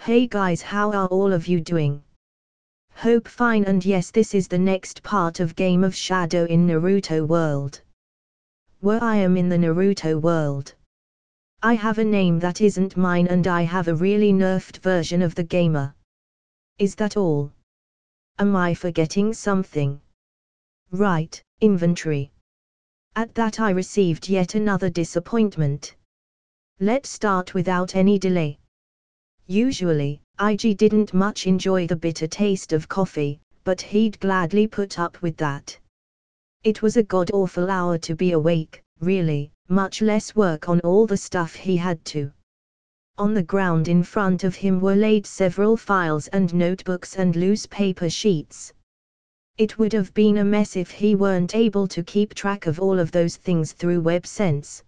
Hey guys, how are all of you doing? Hope fine, and yes, this is the next part of Game of Shadow in Naruto world. Where I am in the Naruto world. I have a name that isn't mine and I have a really nerfed version of the gamer. Is that all? Am I forgetting something? Right, inventory. At that I received yet another disappointment. Let's start without any delay. Usually, IG didn't much enjoy the bitter taste of coffee, but he'd gladly put up with that. It was a god-awful hour to be awake, really, much less work on all the stuff he had to. On the ground in front of him were laid several files and notebooks and loose paper sheets. It would have been a mess if he weren't able to keep track of all of those things through WebSense.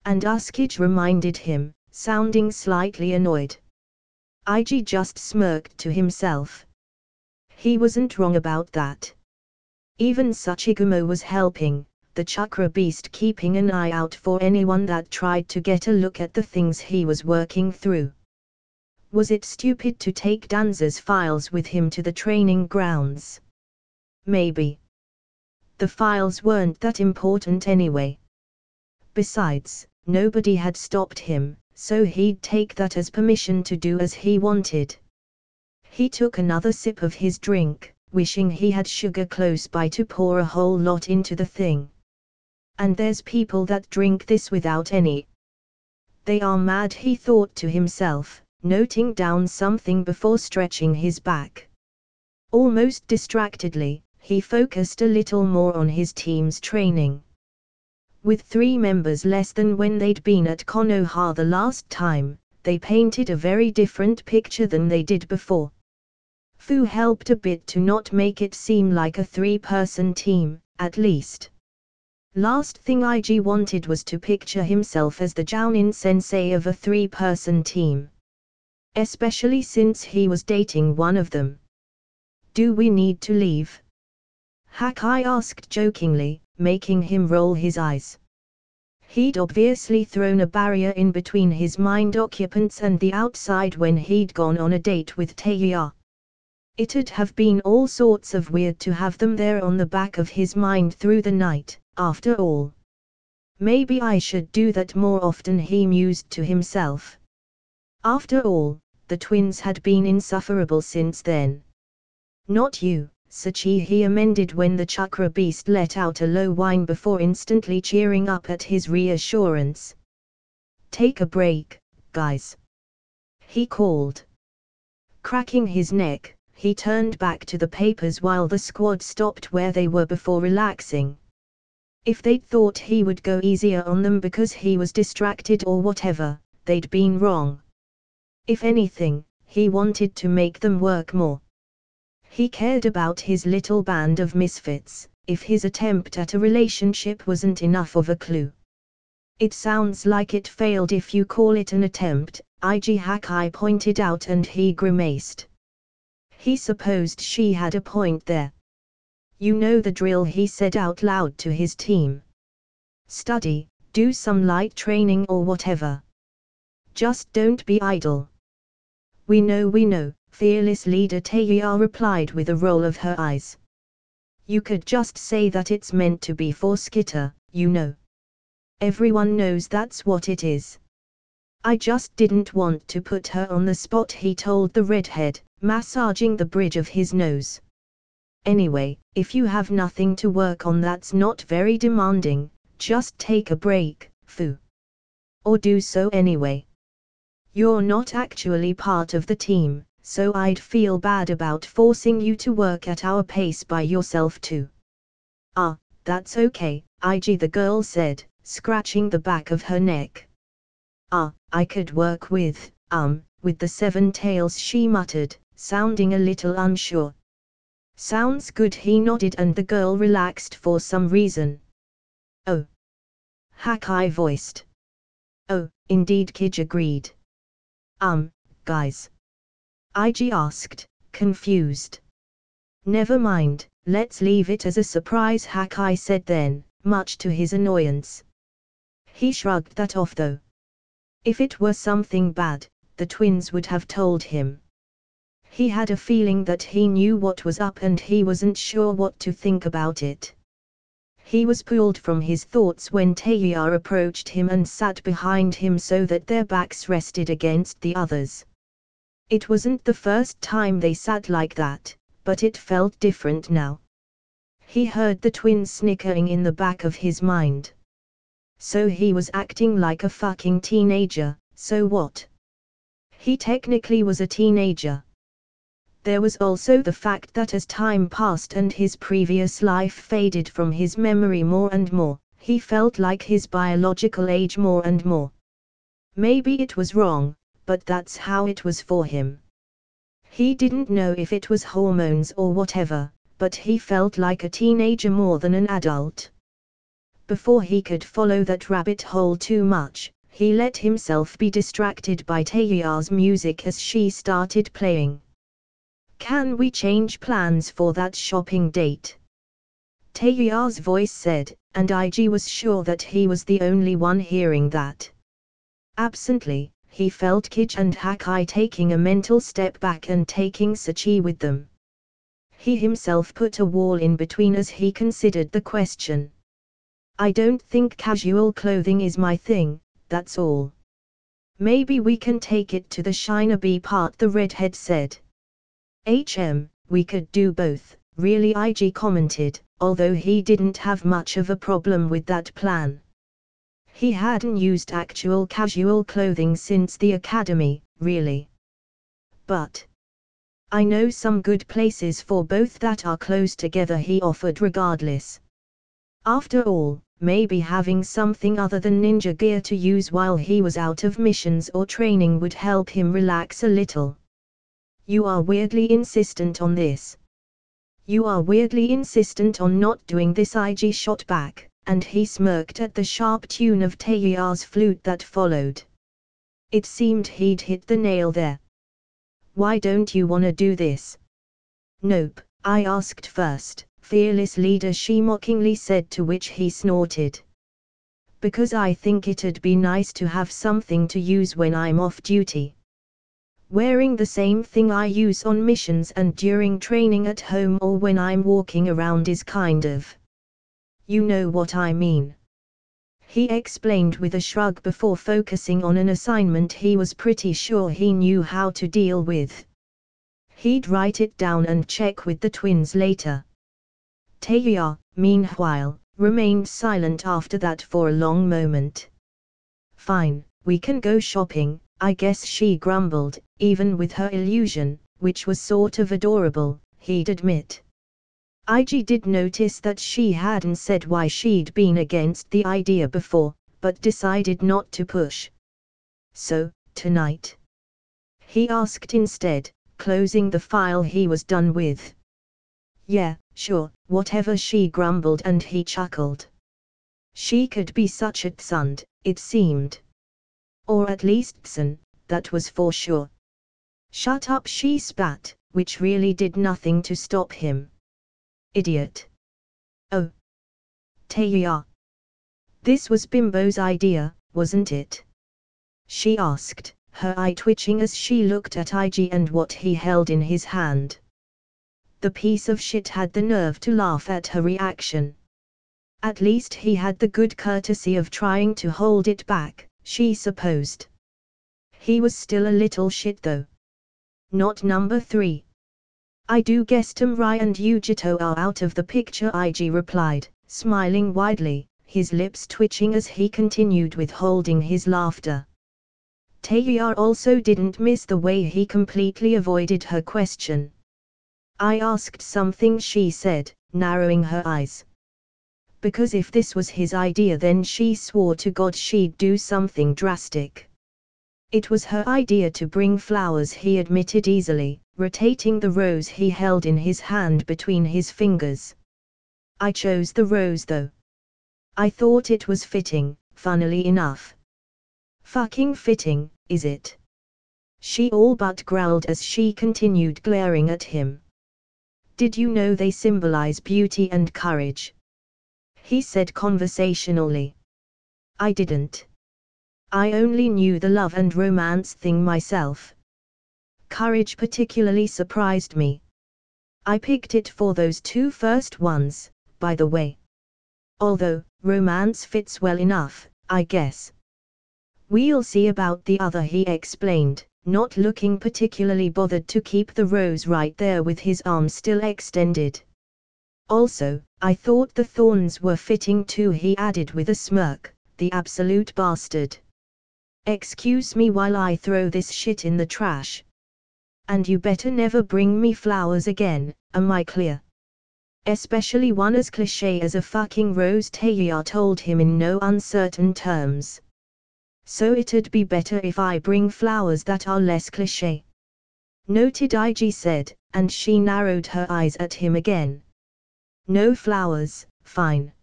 And Uskage reminded him, sounding slightly annoyed. IG just smirked to himself. He wasn't wrong about that. Even Sachigumo was helping, the chakra beast keeping an eye out for anyone that tried to get a look at the things he was working through. Was it stupid to take Danza's files with him to the training grounds? Maybe. The files weren't that important anyway. Besides, nobody had stopped him, so he'd take that as permission to do as he wanted. He took another sip of his drink, wishing he had sugar close by to pour a whole lot into the thing. And there's people that drink this without any. They are mad, he thought to himself, noting down something before stretching his back. Almost distractedly, he focused a little more on his team's training. With 3 members less than when they'd been at Konoha the last time, they painted a very different picture than they did before. Fu helped a bit to not make it seem like a 3-person team, at least. Last thing IG wanted was to picture himself as the Jounin sensei of a 3-person team. Especially since he was dating one of them. Do we need to leave? Hakai asked jokingly, making him roll his eyes. He'd obviously thrown a barrier in between his mind occupants and the outside when he'd gone on a date with Teiya. It'd have been all sorts of weird to have them there on the back of his mind through the night, after all. Maybe I should do that more often, he mused to himself. After all, the twins had been insufferable since then. Not you, Sachi, he amended when the chakra beast let out a low whine before instantly cheering up at his reassurance. Take a break, guys. He called. Cracking his neck, he turned back to the papers while the squad stopped where they were before relaxing. If they'd thought he would go easier on them because he was distracted or whatever, they'd been wrong. If anything, he wanted to make them work more. He cared about his little band of misfits, if his attempt at a relationship wasn't enough of a clue. It sounds like it failed if you call it an attempt, IG Hakai pointed out, and he grimaced. He supposed she had a point there. You know the drill, he said out loud to his team. Study, do some light training or whatever. Just don't be idle. We know, fearless leader Teiya replied with a roll of her eyes. You could just say that it's meant to be for Skitter, you know. Everyone knows that's what it is. I just didn't want to put her on the spot, he told the redhead, massaging the bridge of his nose. Anyway, if you have nothing to work on that's not very demanding, just take a break, Fu. Or do so anyway. You're not actually part of the team, so I'd feel bad about forcing you to work at our pace by yourself too. Ah, that's okay, IG, the girl said, scratching the back of her neck. Ah, I could work with the 7 tails, she muttered, sounding a little unsure. Sounds good, he nodded, and the girl relaxed for some reason. Oh. Hakai voiced. Oh, indeed, Kij agreed. Guys? IG asked, confused. Never mind, let's leave it as a surprise, Hakai said then, much to his annoyance. He shrugged that off though. If it were something bad, the twins would have told him. He had a feeling that he knew what was up and he wasn't sure what to think about it. He was pulled from his thoughts when Taeya approached him and sat behind him so that their backs rested against the others. It wasn't the first time they sat like that, but it felt different now. He heard the twins snickering in the back of his mind. So he was acting like a fucking teenager, so what? He technically was a teenager. There was also the fact that as time passed and his previous life faded from his memory more and more, he felt like his biological age more and more. Maybe it was wrong, but that's how it was for him. He didn't know if it was hormones or whatever, but he felt like a teenager more than an adult. Before he could follow that rabbit hole too much, he let himself be distracted by Taeya's music as she started playing. "Can we change plans for that shopping date?" Taeya's voice said, and IG was sure that he was the only one hearing that. Absently, he felt Kij and Hakai taking a mental step back and taking Sachi with them. He himself put a wall in between as he considered the question. "I don't think casual clothing is my thing, that's all. Maybe we can take it to the Shinobi part," the redhead said. We could do both, really," IG commented, although he didn't have much of a problem with that plan. He hadn't used actual casual clothing since the academy, really. "But I know some good places for both that are close together," he offered regardless. After all, maybe having something other than ninja gear to use while he was out of missions or training would help him relax a little. "You are weirdly insistent on this. You are weirdly insistent on not doing this," IG shot back, and he smirked at the sharp tune of Taeya's flute that followed. It seemed he'd hit the nail there. "Why don't you wanna do this?" "Nope, I asked first, fearless leader," she mockingly said, to which he snorted. "Because I think it'd be nice to have something to use when I'm off duty. Wearing the same thing I use on missions and during training at home or when I'm walking around is kind of... you know what I mean," he explained with a shrug before focusing on an assignment he was pretty sure he knew how to deal with. He'd write it down and check with the twins later. Taeya, meanwhile, remained silent after that for a long moment. "Fine, we can go shopping, I guess," she grumbled, even with her illusion, which was sort of adorable, he'd admit. IG did notice that she hadn't said why she'd been against the idea before, but decided not to push. "So, tonight?" he asked instead, closing the file he was done with. "Yeah, sure, whatever," she grumbled, and he chuckled. She could be such a tsund, it seemed. Or at least tsun, that was for sure. "Shut up," she spat, which really did nothing to stop him. "Idiot." "Oh. Taeya. This was Bimbo's idea, wasn't it?" she asked, her eye twitching as she looked at IG and what he held in his hand. The piece of shit had the nerve to laugh at her reaction. At least he had the good courtesy of trying to hold it back, she supposed. He was still a little shit though. "Not number 3. I do guess Tamrai and Yujito are out of the picture," IG replied, smiling widely, his lips twitching as he continued withholding his laughter. Taeya also didn't miss the way he completely avoided her question. "I asked something," she said, narrowing her eyes. Because if this was his idea, then she swore to God she'd do something drastic. It was her idea to bring flowers, he admitted easily, rotating the rose he held in his hand between his fingers. "I chose the rose though. I thought it was fitting, funnily enough." "Fucking fitting, is it?" she all but growled as she continued glaring at him. "Did you know they symbolize beauty and courage?" he said conversationally. "I didn't. I only knew the love and romance thing myself. Courage particularly surprised me. I picked it for those two first ones, by the way. Although, romance fits well enough, I guess. We'll see about the other, he explained, not looking particularly bothered to keep the rose right there with his arm still extended. Also, I thought the thorns were fitting too, he added with a smirk, the absolute bastard. Excuse me while I throw this shit in the trash. And you better never bring me flowers again, am I clear? Especially one as cliché as a fucking rose, Taeya told him in no uncertain terms. So it'd be better if I bring flowers that are less cliché. Noted, IG said, and she narrowed her eyes at him again. No flowers, fine.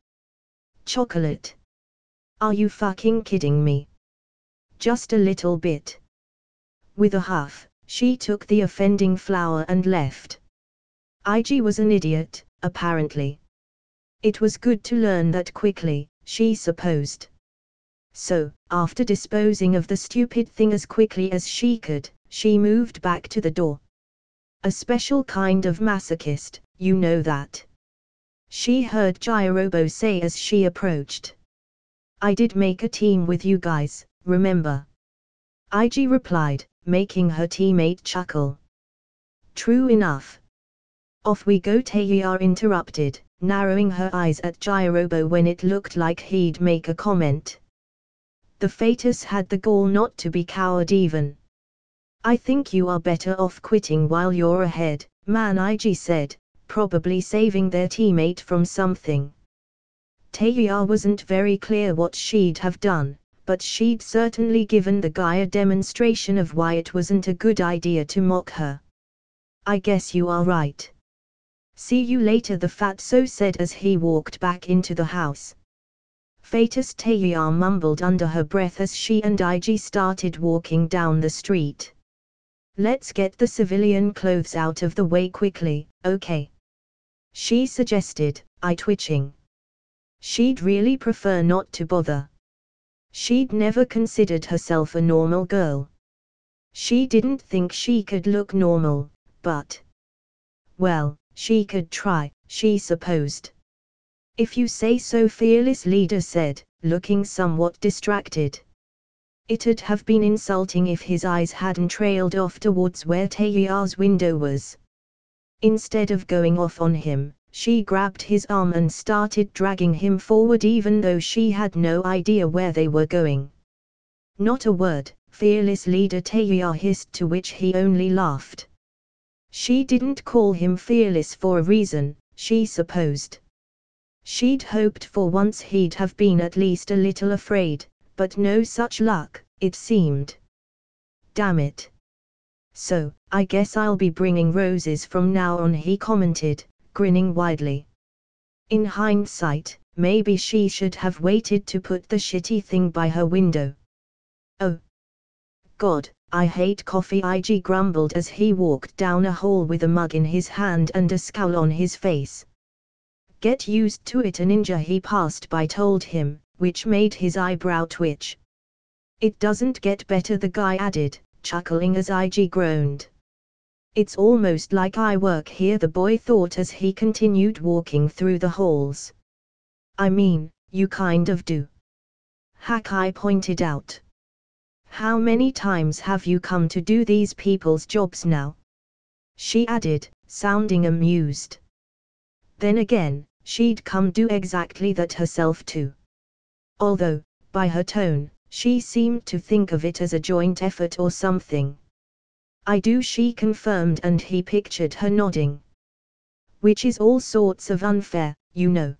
Chocolate. Are you fucking kidding me? Just a little bit. With a huff, she took the offending flower and left. IG was an idiot, apparently. It was good to learn that quickly, she supposed. So, after disposing of the stupid thing as quickly as she could, she moved back to the door. A special kind of masochist, you know that. She heard Gyrobo say as she approached. I did make a team with you guys, remember? IG replied, making her teammate chuckle. True enough. Off we go, Taeya interrupted, narrowing her eyes at Gyrobo when it looked like he'd make a comment. The fetus had the gall not to be coward even. I think you are better off quitting while you're ahead, man, IG said, probably saving their teammate from something. Taeya wasn't very clear what she'd have done, but she'd certainly given the guy a demonstration of why it wasn't a good idea to mock her. I guess you are right. See you later, the fatso said as he walked back into the house. Fetus, Taeya mumbled under her breath as she and IG started walking down the street. Let's get the civilian clothes out of the way quickly, okay? She suggested, eye twitching. She'd really prefer not to bother. She'd never considered herself a normal girl. She didn't think she could look normal, but... well, she could try, she supposed. If you say so, fearless leader said, looking somewhat distracted. It'd have been insulting if his eyes hadn't trailed off towards where Taeya's window was. Instead of going off on him, she grabbed his arm and started dragging him forward even though she had no idea where they were going. Not a word, fearless leader, Taeya hissed, to which he only laughed. She didn't call him fearless for a reason, she supposed. She'd hoped for once he'd have been at least a little afraid, but no such luck, it seemed. Damn it. So, I guess I'll be bringing roses from now on, he commented, grinning widely. In hindsight, maybe she should have waited to put the shitty thing by her window. Oh. God, I hate coffee, IG grumbled as he walked down a hall with a mug in his hand and a scowl on his face. Get used to it, a ninja he passed by told him, which made his eyebrow twitch. It doesn't get better, the guy added, chuckling as IG groaned. It's almost like I work here, the boy thought as he continued walking through the halls. I mean, you kind of do. Hakai pointed out. How many times have you come to do these people's jobs now? She added, sounding amused. Then again, she'd come do exactly that herself too. Although, by her tone, she seemed to think of it as a joint effort or something. I do, she confirmed, and he pictured her nodding. Which is all sorts of unfair, you know.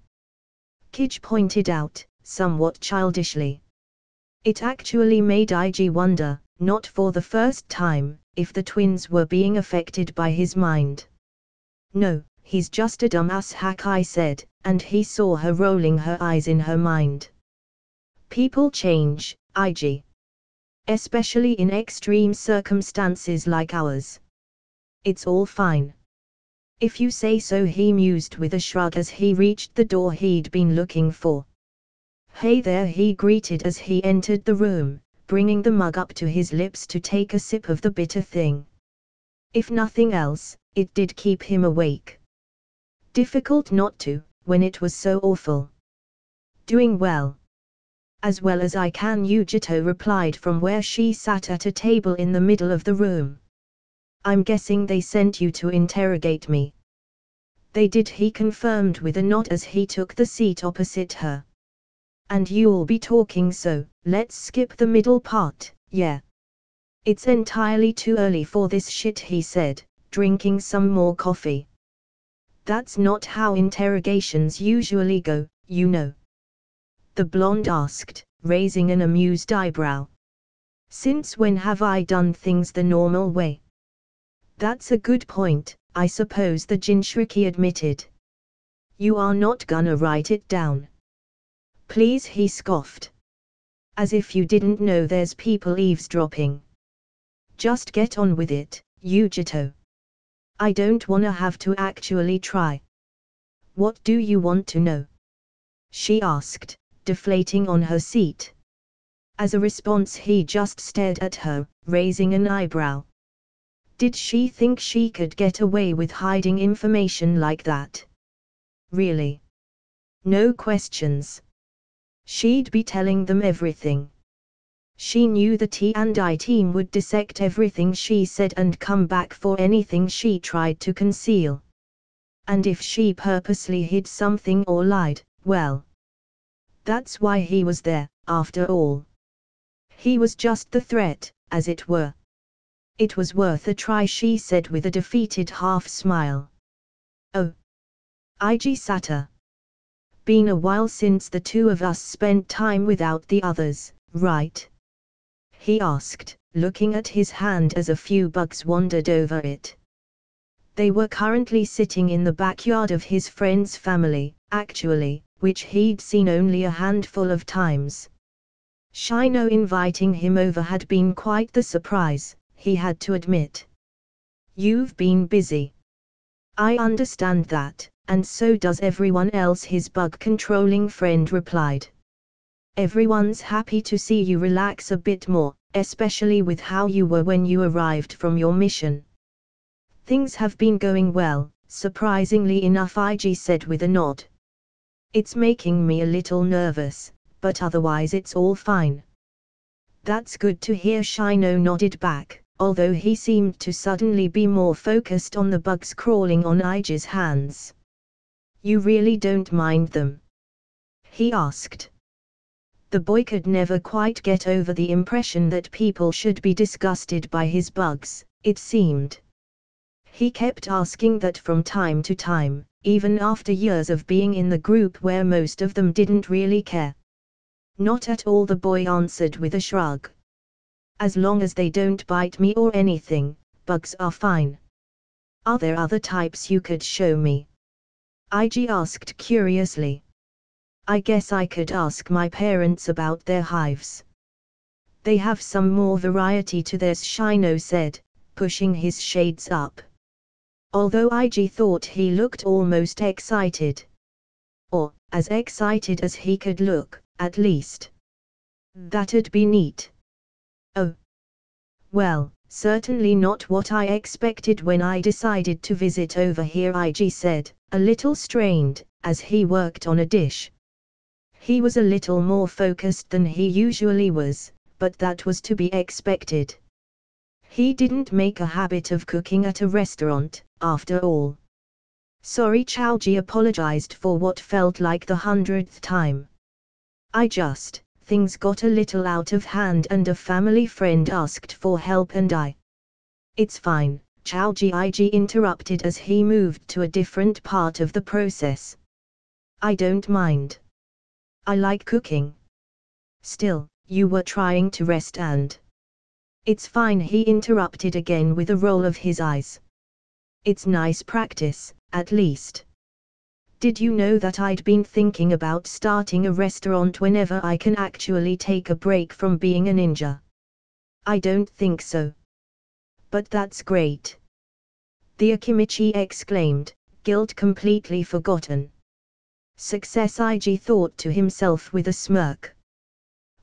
Kij pointed out, somewhat childishly. It actually made IG wonder, not for the first time, if the twins were being affected by his mind. No, he's just a dumbass, Hakai said, and he saw her rolling her eyes in her mind. People change, IG. Especially in extreme circumstances like ours. It's all fine. If you say so, he mused with a shrug as he reached the door he'd been looking for. Hey there, he greeted as he entered the room, bringing the mug up to his lips to take a sip of the bitter thing. If nothing else, it did keep him awake. Difficult not to, when it was so awful. Doing well. As well as I can, Yujito replied from where she sat at a table in the middle of the room. I'm guessing they sent you to interrogate me. They did, he confirmed with a nod as he took the seat opposite her. And you'll be talking, so let's skip the middle part, yeah. It's entirely too early for this shit, he said, drinking some more coffee. That's not how interrogations usually go, you know. The blonde asked, raising an amused eyebrow. Since when have I done things the normal way? That's a good point, I suppose, the Jinchuriki admitted. You are not gonna write it down. Please, he scoffed. As if you didn't know there's people eavesdropping. Just get on with it, Yujito. I don't wanna have to actually try. What do you want to know? She asked, deflating on her seat. As a response, he just stared at her, raising an eyebrow. Did she think she could get away with hiding information like that? Really? No questions. She'd be telling them everything. She knew the T&I team would dissect everything she said and come back for anything she tried to conceal. And if she purposely hid something or lied, well, that's why he was there, after all. He was just the threat, as it were. It was worth a try, she said with a defeated half smile. Oh. Ig Sata. Been a while since the two of us spent time without the others, right? He asked, looking at his hand as a few bugs wandered over it. They were currently sitting in the backyard of his friend's family, actually, which he'd seen only a handful of times. Shino inviting him over had been quite the surprise, he had to admit. You've been busy. I understand that, and so does everyone else, his bug-controlling friend replied. Everyone's happy to see you relax a bit more, especially with how you were when you arrived from your mission. Things have been going well, surprisingly enough, Ig said with a nod. It's making me a little nervous, but otherwise it's all fine. That's good to hear, Shino nodded back, although he seemed to suddenly be more focused on the bugs crawling on Ig's hands. You really don't mind them? He asked. The boy could never quite get over the impression that people should be disgusted by his bugs, it seemed. He kept asking that from time to time, even after years of being in the group where most of them didn't really care. Not at all, the boy answered with a shrug. As long as they don't bite me or anything, bugs are fine. Are there other types you could show me? Ig asked curiously. I guess I could ask my parents about their hives. They have some more variety to theirs, Shino said, pushing his shades up. Although Ig thought he looked almost excited. Or, as excited as he could look, at least. That'd be neat. Oh. Well, certainly not what I expected when I decided to visit over here, Ig said, a little strained, as he worked on a dish. He was a little more focused than he usually was, but that was to be expected. He didn't make a habit of cooking at a restaurant, after all. Sorry, Chaoji apologized for what felt like the 100th time. Things got a little out of hand and a family friend asked for help and It's fine, Chaoji Ig interrupted as he moved to a different part of the process. I don't mind. I like cooking. Still, you were trying to rest and... It's fine, he interrupted again with a roll of his eyes. It's nice practice, at least. Did you know that I'd been thinking about starting a restaurant whenever I can actually take a break from being a ninja? I don't think so. But that's great. The Akimichi exclaimed, guilt completely forgotten. Success, Ig thought to himself with a smirk.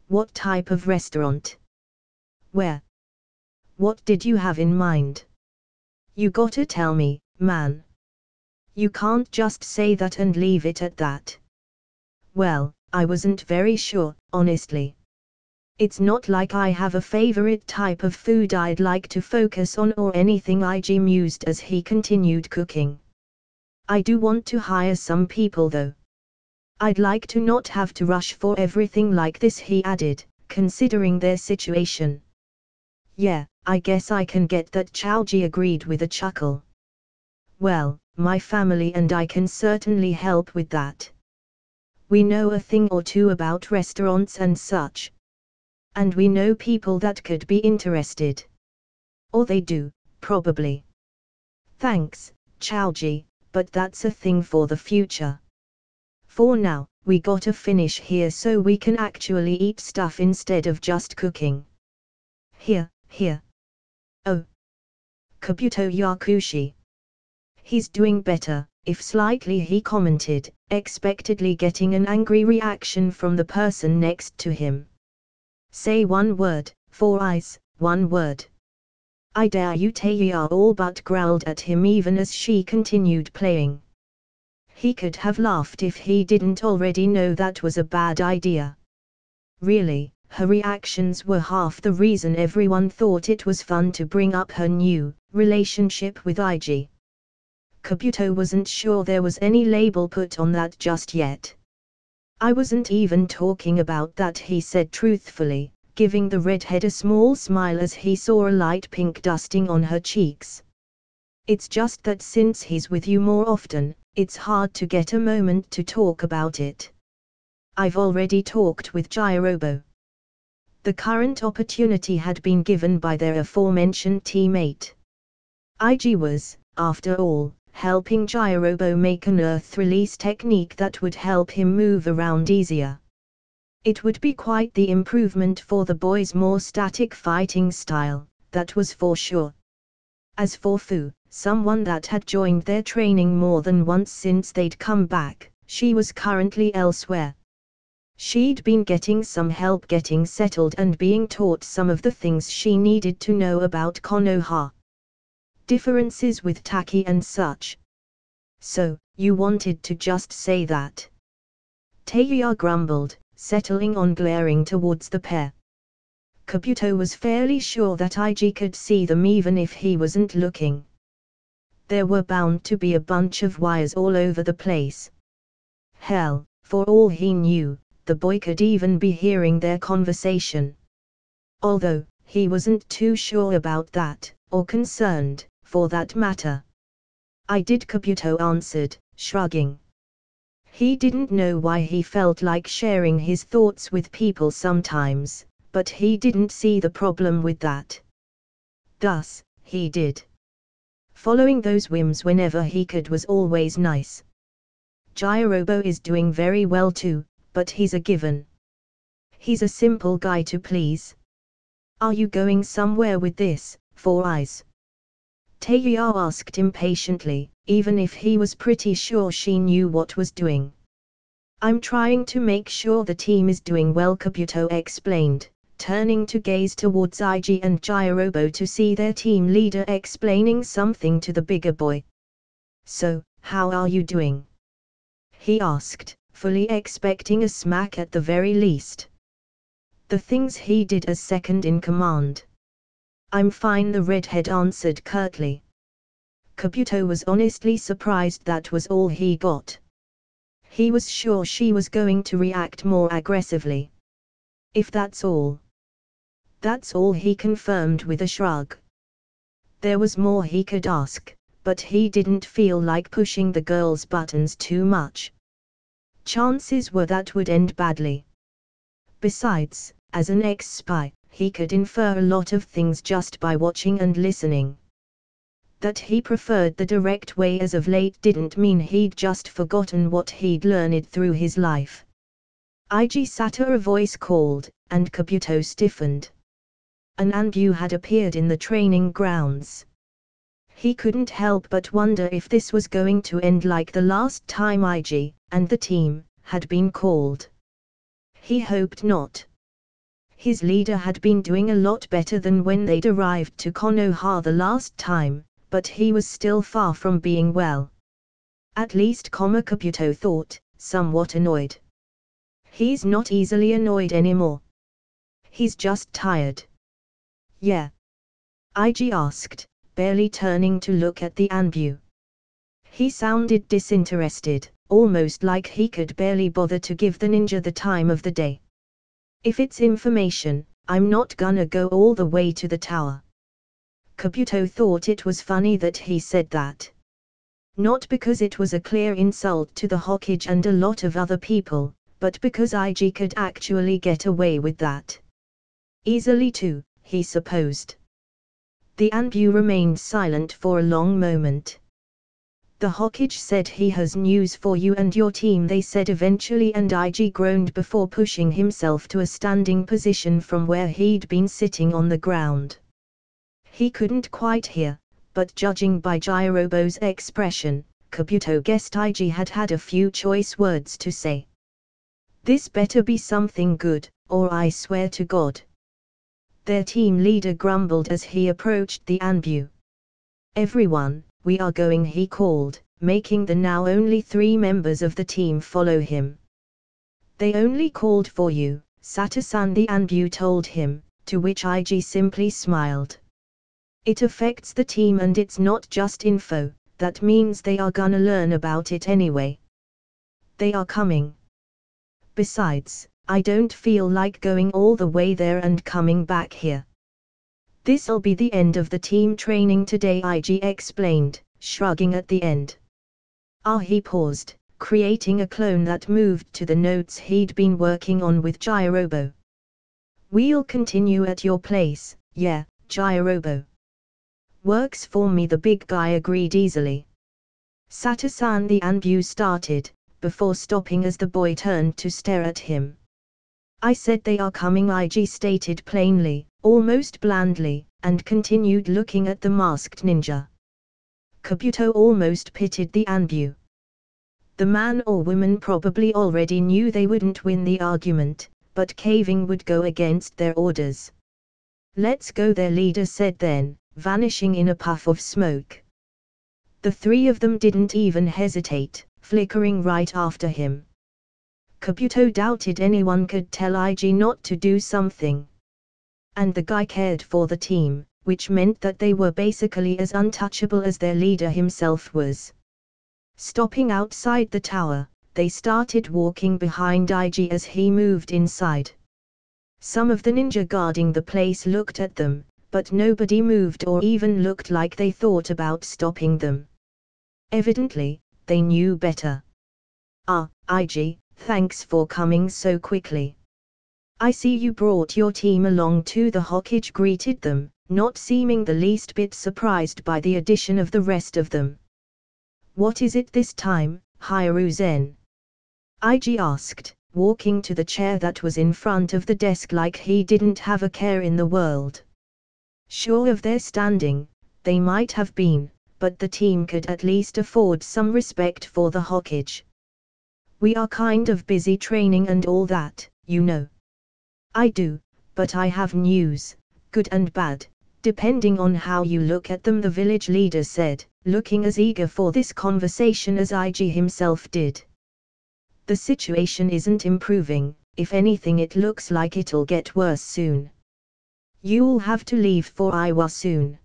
What type of restaurant? Where? What did you have in mind? You gotta tell me, man. You can't just say that and leave it at that. Well, I wasn't very sure, honestly. It's not like I have a favorite type of food I'd like to focus on or anything, IG mused as he continued cooking. I do want to hire some people though. I'd like to not have to rush for everything like this, he added, considering their situation. Yeah, I guess I can get that, Chaoji agreed with a chuckle. Well, my family and I can certainly help with that. We know a thing or two about restaurants and such. And we know people that could be interested. Or they do, probably. Thanks, Chaoji, but that's a thing for the future. For now, we gotta finish here so we can actually eat stuff instead of just cooking. Here. Oh. Kabuto Yakushi. He's doing better, if slightly, he commented, expectedly getting an angry reaction from the person next to him. Say one word, Four Eyes, one word. I dare you, Teiya all but growled at him even as she continued playing. He could have laughed if he didn't already know that was a bad idea. Really, her reactions were half the reason everyone thought it was fun to bring up her new relationship with IG. Kabuto wasn't sure there was any label put on that just yet. I wasn't even talking about that, he said truthfully, giving the redhead a small smile as he saw a light pink dusting on her cheeks. It's just that since he's with you more often, it's hard to get a moment to talk about it. I've already talked with Jirobo. The current opportunity had been given by their aforementioned teammate. IG was, after all, helping Jirobo make an earth release technique that would help him move around easier. It would be quite the improvement for the boy's more static fighting style, that was for sure. As for Fu, someone that had joined their training more than once since they'd come back, she was currently elsewhere. She'd been getting some help getting settled and being taught some of the things she needed to know about Konoha. Differences with Taki and such. So, you wanted to just say that? Teiya grumbled, settling on glaring towards the pair. Kabuto was fairly sure that IG could see them even if he wasn't looking. There were bound to be a bunch of wires all over the place. Hell, for all he knew, the boy could even be hearing their conversation. Although, he wasn't too sure about that, or concerned, for that matter. I did, Kabuto answered, shrugging. He didn't know why he felt like sharing his thoughts with people sometimes, but he didn't see the problem with that. Thus, he did. Following those whims whenever he could was always nice. Jirobo is doing very well too, but he's a given. He's a simple guy to please. Are you going somewhere with this, Four Eyes? Teiya asked impatiently, even if he was pretty sure she knew what was doing. I'm trying to make sure the team is doing well, Kabuto explained, turning to gaze towards IG and Jirobo to see their team leader explaining something to the bigger boy. So, how are you doing? He asked, fully expecting a smack at the very least. The things he did as second in command. I'm fine, the redhead answered curtly. Kabuto was honestly surprised that was all he got. He was sure she was going to react more aggressively. If that's all. That's all, he confirmed with a shrug. There was more he could ask, but he didn't feel like pushing the girl's buttons too much. Chances were that would end badly. Besides, as an ex-spy, he could infer a lot of things just by watching and listening. That he preferred the direct way as of late didn't mean he'd just forgotten what he'd learned through his life. IG Sato, a voice called, and Kabuto stiffened. An Anbu had appeared in the training grounds. He couldn't help but wonder if this was going to end like the last time IG, and the team, had been called. He hoped not. His leader had been doing a lot better than when they'd arrived to Konoha the last time, but he was still far from being well. At least Kabuto thought, somewhat annoyed. He's not easily annoyed anymore. He's just tired. Yeah? IG asked, barely turning to look at the Anbu. He sounded disinterested, almost like he could barely bother to give the ninja the time of the day. If it's information, I'm not gonna go all the way to the tower. Kabuto thought it was funny that he said that. Not because it was a clear insult to the Hokage and a lot of other people, but because IG could actually get away with that. Easily too, he supposed. The Anbu remained silent for a long moment. The Hokage said he has news for you and your team, they said eventually, and IG groaned before pushing himself to a standing position from where he'd been sitting on the ground. He couldn't quite hear, but judging by Jirobo's expression, Kabuto guessed IG had had a few choice words to say. This better be something good, or I swear to God. Their team leader grumbled as he approached the Anbu. Everyone, we are going, he called, making the now only 3 members of the team follow him. They only called for you, Sato-san, the Anbu told him, to which IG simply smiled. It affects the team and it's not just info, that means they are gonna learn about it anyway. They are coming. Besides, I don't feel like going all the way there and coming back here. This'll be the end of the team training today, IG explained, shrugging at the end. He paused, creating a clone that moved to the notes he'd been working on with Jirobo. We'll continue at your place, yeah, Jirobo. Works for me, the big guy agreed easily. Sato-san, the Anbu started, before stopping as the boy turned to stare at him. I said they are coming, IG stated plainly, almost blandly, and continued looking at the masked ninja. Kabuto almost pitied the Anbu. The man or woman probably already knew they wouldn't win the argument, but caving would go against their orders. Let's go, their leader said then, vanishing in a puff of smoke. The 3 of them didn't even hesitate, flickering right after him. Kabuto doubted anyone could tell IG not to do something. And the guy cared for the team, which meant that they were basically as untouchable as their leader himself was. Stopping outside the tower, they started walking behind IG as he moved inside. Some of the ninja guarding the place looked at them, but nobody moved or even looked like they thought about stopping them. Evidently, they knew better. IG, thanks for coming so quickly. I see you brought your team along too, the Hokage greeted them, not seeming the least bit surprised by the addition of the rest of them. What is it this time, Hiruzen? IG asked, walking to the chair that was in front of the desk like he didn't have a care in the world. Sure of their standing, they might have been, but the team could at least afford some respect for the Hokage. We are kind of busy training and all that, you know. I do, but I have news, good and bad, depending on how you look at them, the village leader said, looking as eager for this conversation as IG himself did. The situation isn't improving, if anything it looks like it'll get worse soon. You'll have to leave for Iowa soon.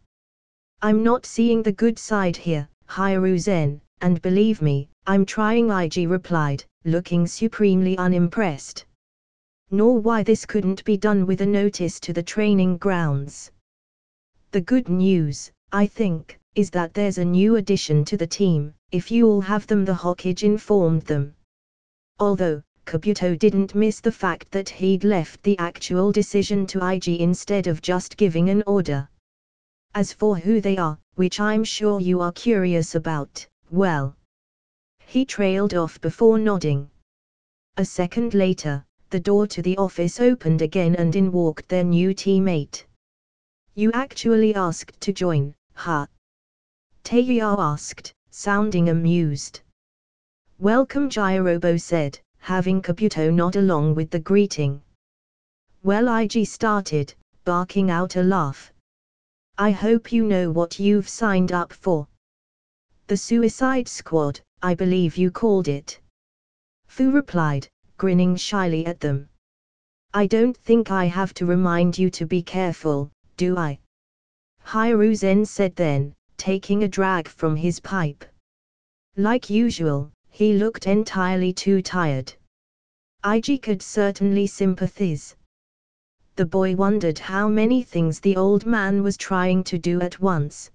I'm not seeing the good side here, Hiruzen, and believe me, I'm trying, IG replied, looking supremely unimpressed. Nor why this couldn't be done with a notice to the training grounds. The good news, I think, is that there's a new addition to the team, if you'll have them, the Hokage informed them. Although, Kabuto didn't miss the fact that he'd left the actual decision to IG instead of just giving an order. As for who they are, which I'm sure you are curious about, well. He trailed off before nodding. A second later, the door to the office opened again and in walked their new teammate. You actually asked to join, huh? Taeya asked, sounding amused. Welcome, Jirobo said, having Kabuto nod along with the greeting. Well, IG started, barking out a laugh. I hope you know what you've signed up for. The Suicide Squad, I believe you called it. Fu replied, grinning shyly at them. I don't think I have to remind you to be careful, do I? Hiruzen said then, taking a drag from his pipe. Like usual, he looked entirely too tired. IG could certainly sympathize. The boy wondered how many things the old man was trying to do at once.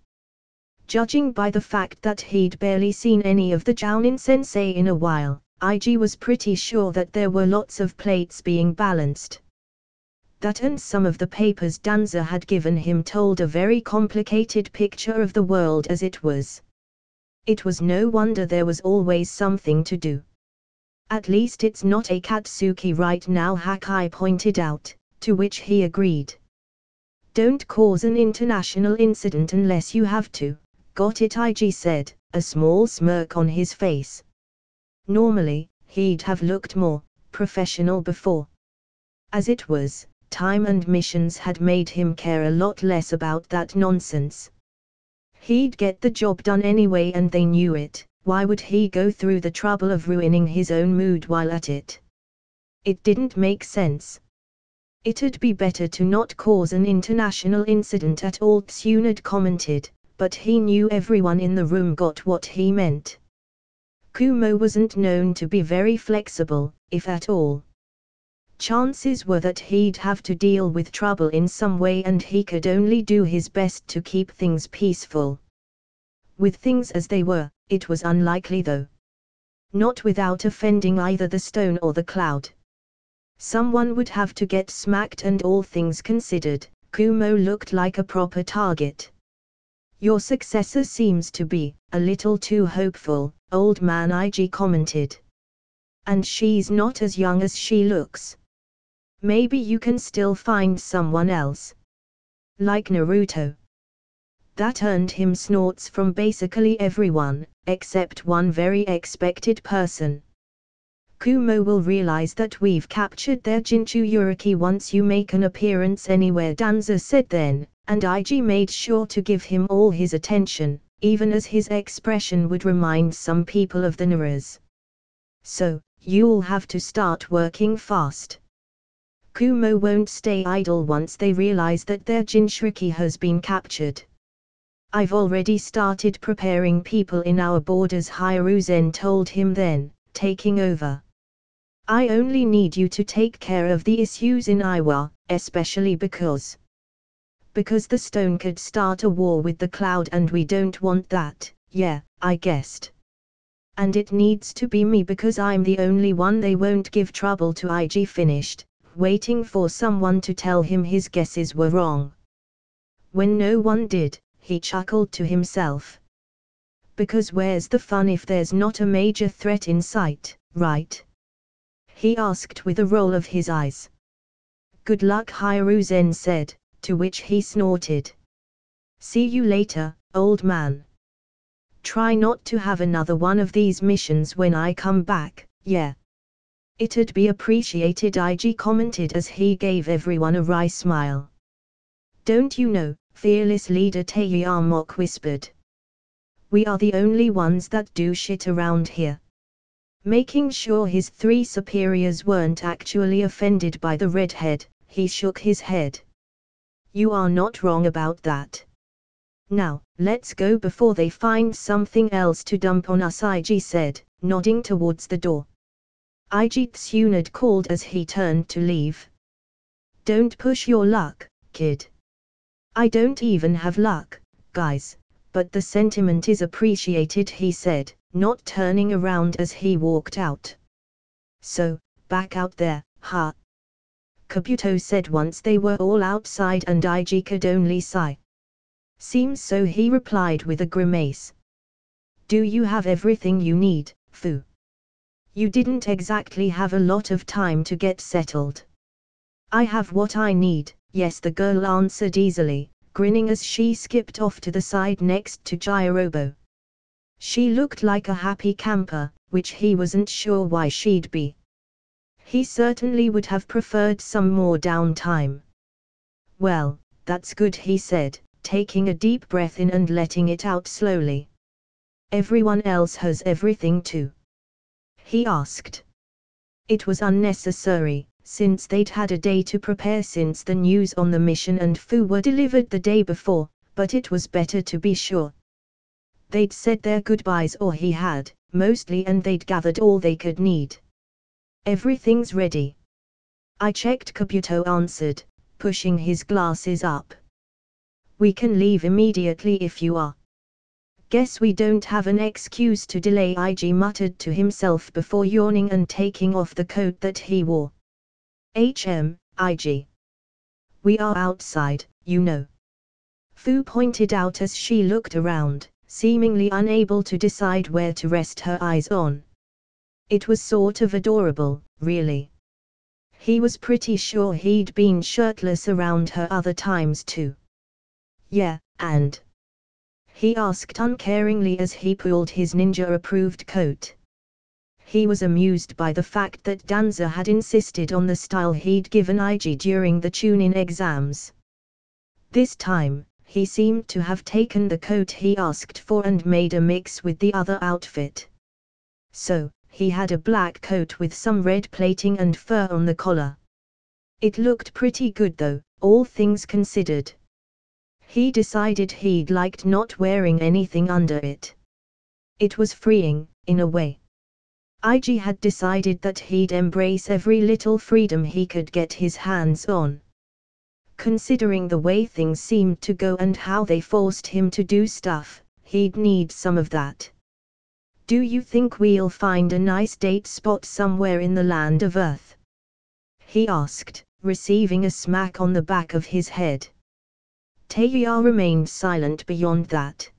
Judging by the fact that he'd barely seen any of the Jounin sensei in a while, IG was pretty sure that there were lots of plates being balanced. That and some of the papers Danza had given him told a very complicated picture of the world as it was. It was no wonder there was always something to do. At least it's not Akatsuki right now, Hakai pointed out, to which he agreed. Don't cause an international incident unless you have to, got it, IG said, a small smirk on his face. Normally, he'd have looked more professional before. As it was, time and missions had made him care a lot less about that nonsense. He'd get the job done anyway and they knew it. Why would he go through the trouble of ruining his own mood while at it? It didn't make sense. It'd be better to not cause an international incident at all, Tsunade commented, but he knew everyone in the room got what he meant. Kumo wasn't known to be very flexible, if at all. Chances were that he'd have to deal with trouble in some way and he could only do his best to keep things peaceful. With things as they were, it was unlikely though. Not without offending either the stone or the cloud. Someone would have to get smacked, and all things considered, Kumo looked like a proper target. Your successor seems to be a little too hopeful, old man, IG commented. And she's not as young as she looks. Maybe you can still find someone else. Like Naruto. That earned him snorts from basically everyone, except one very expected person. Kumo will realize that we've captured their Jinchuriki once you make an appearance anywhere, Danza said then, and IG made sure to give him all his attention, even as his expression would remind some people of the Naras. So, you'll have to start working fast. Kumo won't stay idle once they realize that their Jinchuriki has been captured. I've already started preparing people in our borders, Hiruzen told him then, taking over. I only need you to take care of the issues in Iwa, especially because the stone could start a war with the cloud and we don't want that. Yeah, I guessed. And it needs to be me because I'm the only one they won't give trouble to. IG finished, waiting for someone to tell him his guesses were wrong. When no one did, he chuckled to himself. Because where's the fun if there's not a major threat in sight, right? He asked with a roll of his eyes. Good luck, Hiruzen said, to which he snorted. See you later, old man. Try not to have another one of these missions when I come back, yeah. It'd be appreciated, IG commented as he gave everyone a wry smile. Don't you know, fearless leader Taeyamok whispered. We are the only ones that do shit around here. Making sure his three superiors weren't actually offended by the redhead, he shook his head. You are not wrong about that. Now, let's go before they find something else to dump on us, IG said, nodding towards the door. IG Tsunade called as he turned to leave. Don't push your luck, kid. I don't even have luck, guys, but the sentiment is appreciated, he said, not turning around as he walked out. So, back out there, huh? Kabuto said once they were all outside and IG could only sigh. Seems so, he replied with a grimace. Do you have everything you need, Fu? You didn't exactly have a lot of time to get settled. I have what I need, yes, the girl answered easily, grinning as she skipped off to the side next to Jirobo. She looked like a happy camper, which he wasn't sure why she'd be. He certainly would have preferred some more downtime. Well, that's good, he said, taking a deep breath in and letting it out slowly. Everyone else has everything too? He asked. It was unnecessary, since they'd had a day to prepare since the news on the mission and Fu were delivered the day before, but it was better to be sure. They'd said their goodbyes, or he had, mostly, and they'd gathered all they could need. Everything's ready. I checked, Kabuto answered, pushing his glasses up. We can leave immediately if you are. Guess we don't have an excuse to delay, IG muttered to himself before yawning and taking off the coat that he wore. IG. We are outside, you know. Fu pointed out as she looked around, seemingly unable to decide where to rest her eyes on. It was sort of adorable, really. He was pretty sure he'd been shirtless around her other times too. Yeah, and? He asked uncaringly as he pulled his ninja-approved coat. He was amused by the fact that Danza had insisted on the style he'd given IG during the tune-in exams. This time, he seemed to have taken the coat he asked for and made a mix with the other outfit. So, he had a black coat with some red plating and fur on the collar. It looked pretty good though, all things considered. He decided he'd liked not wearing anything under it. It was freeing, in a way. IG had decided that he'd embrace every little freedom he could get his hands on. Considering the way things seemed to go and how they forced him to do stuff, he'd need some of that. Do you think we'll find a nice date spot somewhere in the land of Earth? He asked, receiving a smack on the back of his head. Taeya remained silent beyond that.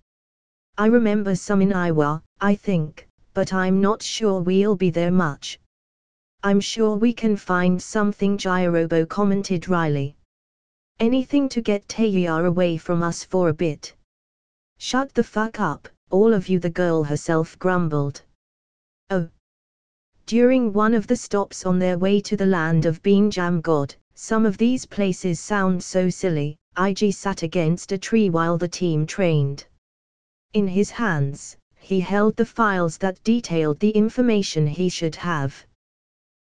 I remember some in Iowa, I think, but I'm not sure we'll be there much. I'm sure we can find something, Jirobo commented wryly. Anything to get Taeya away from us for a bit. Shut the fuck up, all of you, the girl herself grumbled. Oh. During one of the stops on their way to the land of Bean Jam God, some of these places sound so silly. IG sat against a tree while the team trained. In his hands, he held the files that detailed the information he should have.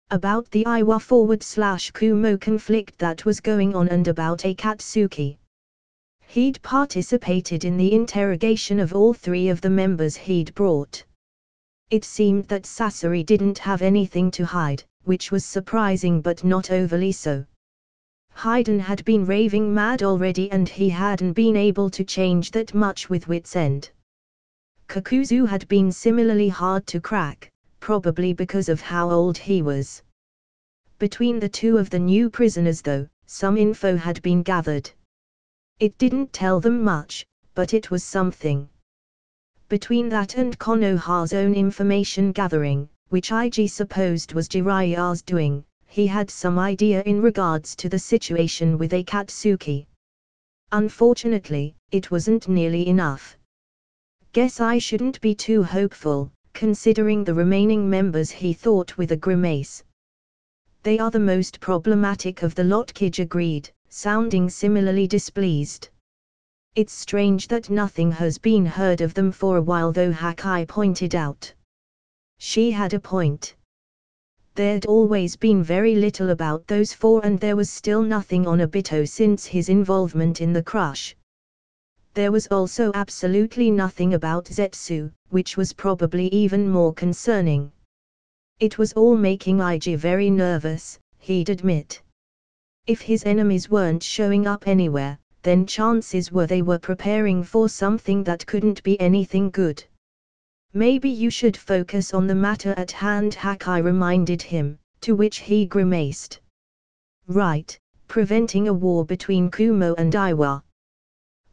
About the Iwa/Kumo conflict that was going on and about Akatsuki. He'd participated in the interrogation of all three of the members he'd brought. It seemed that Sasori didn't have anything to hide, which was surprising but not overly so. Hayden had been raving mad already and he hadn't been able to change that much with wit's end. Kakuzu had been similarly hard to crack, probably because of how old he was. Between the two of the new prisoners though, some info had been gathered. It didn't tell them much, but it was something. Between that and Konoha's own information gathering, which IG supposed was Jiraiya's doing, he had some idea in regards to the situation with Akatsuki. Unfortunately, it wasn't nearly enough. Guess I shouldn't be too hopeful, considering the remaining members, he thought with a grimace. They are the most problematic of the lot, Kij agreed, sounding similarly displeased. It's strange that nothing has been heard of them for a while though, Hakai pointed out. She had a point. There'd always been very little about those four and there was still nothing on Obito since his involvement in the crush. There was also absolutely nothing about Zetsu, which was probably even more concerning. It was all making IG very nervous, he'd admit. If his enemies weren't showing up anywhere, then chances were they were preparing for something that couldn't be anything good. Maybe you should focus on the matter at hand, Hakai reminded him, to which he grimaced. Right, preventing a war between Kumo and Iwa.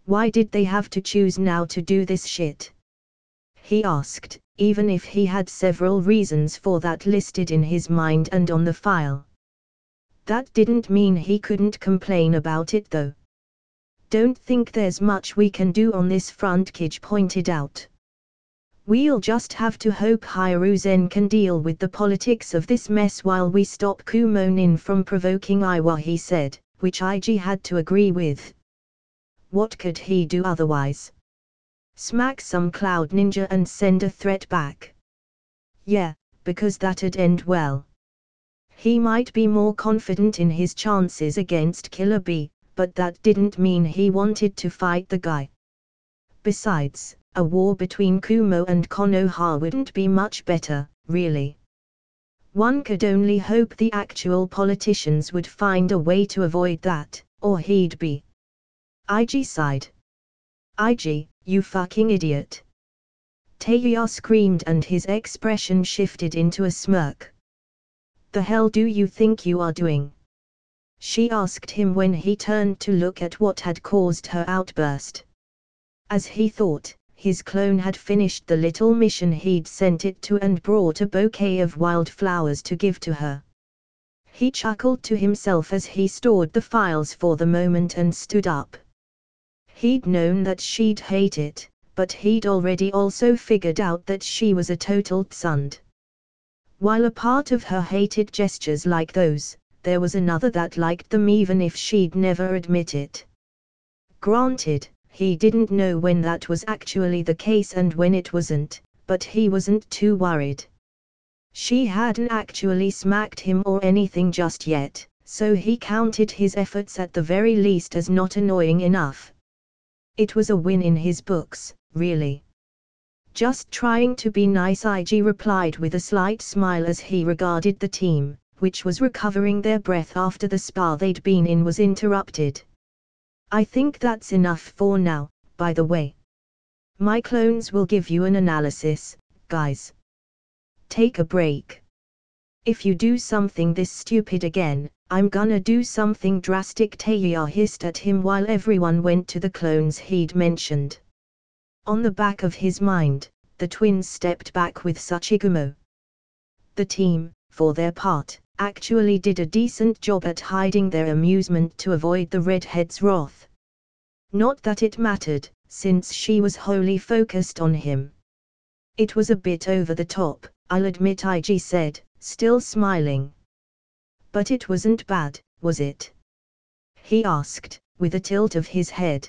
Why did they have to choose now to do this shit? He asked, even if he had several reasons for that listed in his mind and on the file. That didn't mean he couldn't complain about it though. Don't think there's much we can do on this front, Kij pointed out. We'll just have to hope Hiruzen can deal with the politics of this mess while we stop Kumonin from provoking Iwa, he said, which IG had to agree with. What could he do otherwise? Smack some Cloud Ninja and send a threat back? Yeah, because that'd end well. He might be more confident in his chances against Killer Bee, but that didn't mean he wanted to fight the guy. Besides, a war between Kumo and Konoha wouldn't be much better, really. One could only hope the actual politicians would find a way to avoid that, or he'd be. IG sighed. IG, you fucking idiot. Teiya screamed and his expression shifted into a smirk. The hell do you think you are doing? She asked him when he turned to look at what had caused her outburst. As he thought, his clone had finished the little mission he'd sent it to and brought a bouquet of wildflowers to give to her. He chuckled to himself as he stored the files for the moment and stood up. He'd known that she'd hate it, but he'd already also figured out that she was a total tsund. While a part of her hated gestures like those, there was another that liked them even if she'd never admit it. Granted, he didn't know when that was actually the case and when it wasn't, but he wasn't too worried. She hadn't actually smacked him or anything just yet, so he counted his efforts at the very least as not annoying enough. It was a win in his books, really. Just trying to be nice, IG replied with a slight smile as he regarded the team, which was recovering their breath after the spa they'd been in was interrupted. I think that's enough for now, by the way. My clones will give you an analysis, guys. Take a break. If you do something this stupid again, I'm gonna do something drastic, Teiya hissed at him while everyone went to the clones he'd mentioned. On the back of his mind, the twins stepped back with Sachigumo. The team, for their part, actually did a decent job at hiding their amusement to avoid the redhead's wrath. Not that it mattered, since she was wholly focused on him. It was a bit over the top, I'll admit, IG said, still smiling. But it wasn't bad, was it? He asked, with a tilt of his head.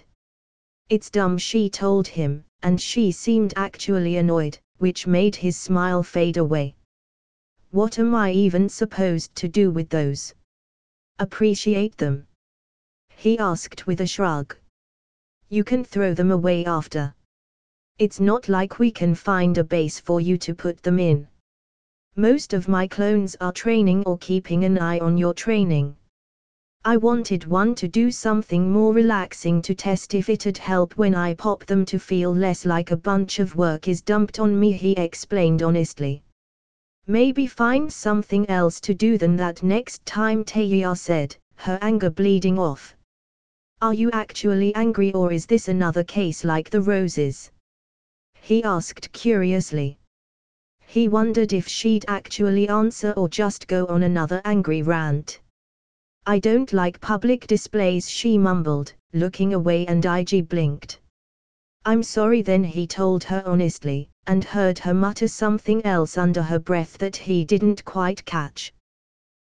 It's dumb, she told him, and she seemed actually annoyed, which made his smile fade away. What am I even supposed to do with those? Appreciate them? He asked with a shrug. You can throw them away after. It's not like we can find a base for you to put them in. Most of my clones are training or keeping an eye on your training. I wanted one to do something more relaxing to test if it'd help when I pop them to feel less like a bunch of work is dumped on me, he explained honestly. Maybe find something else to do than that next time, Teiya said, her anger bleeding off. Are you actually angry, or is this another case like the roses? He asked curiously. He wondered if she'd actually answer or just go on another angry rant. I don't like public displays, she mumbled, looking away, and IG blinked. I'm sorry then, he told her honestly, and heard her mutter something else under her breath that he didn't quite catch.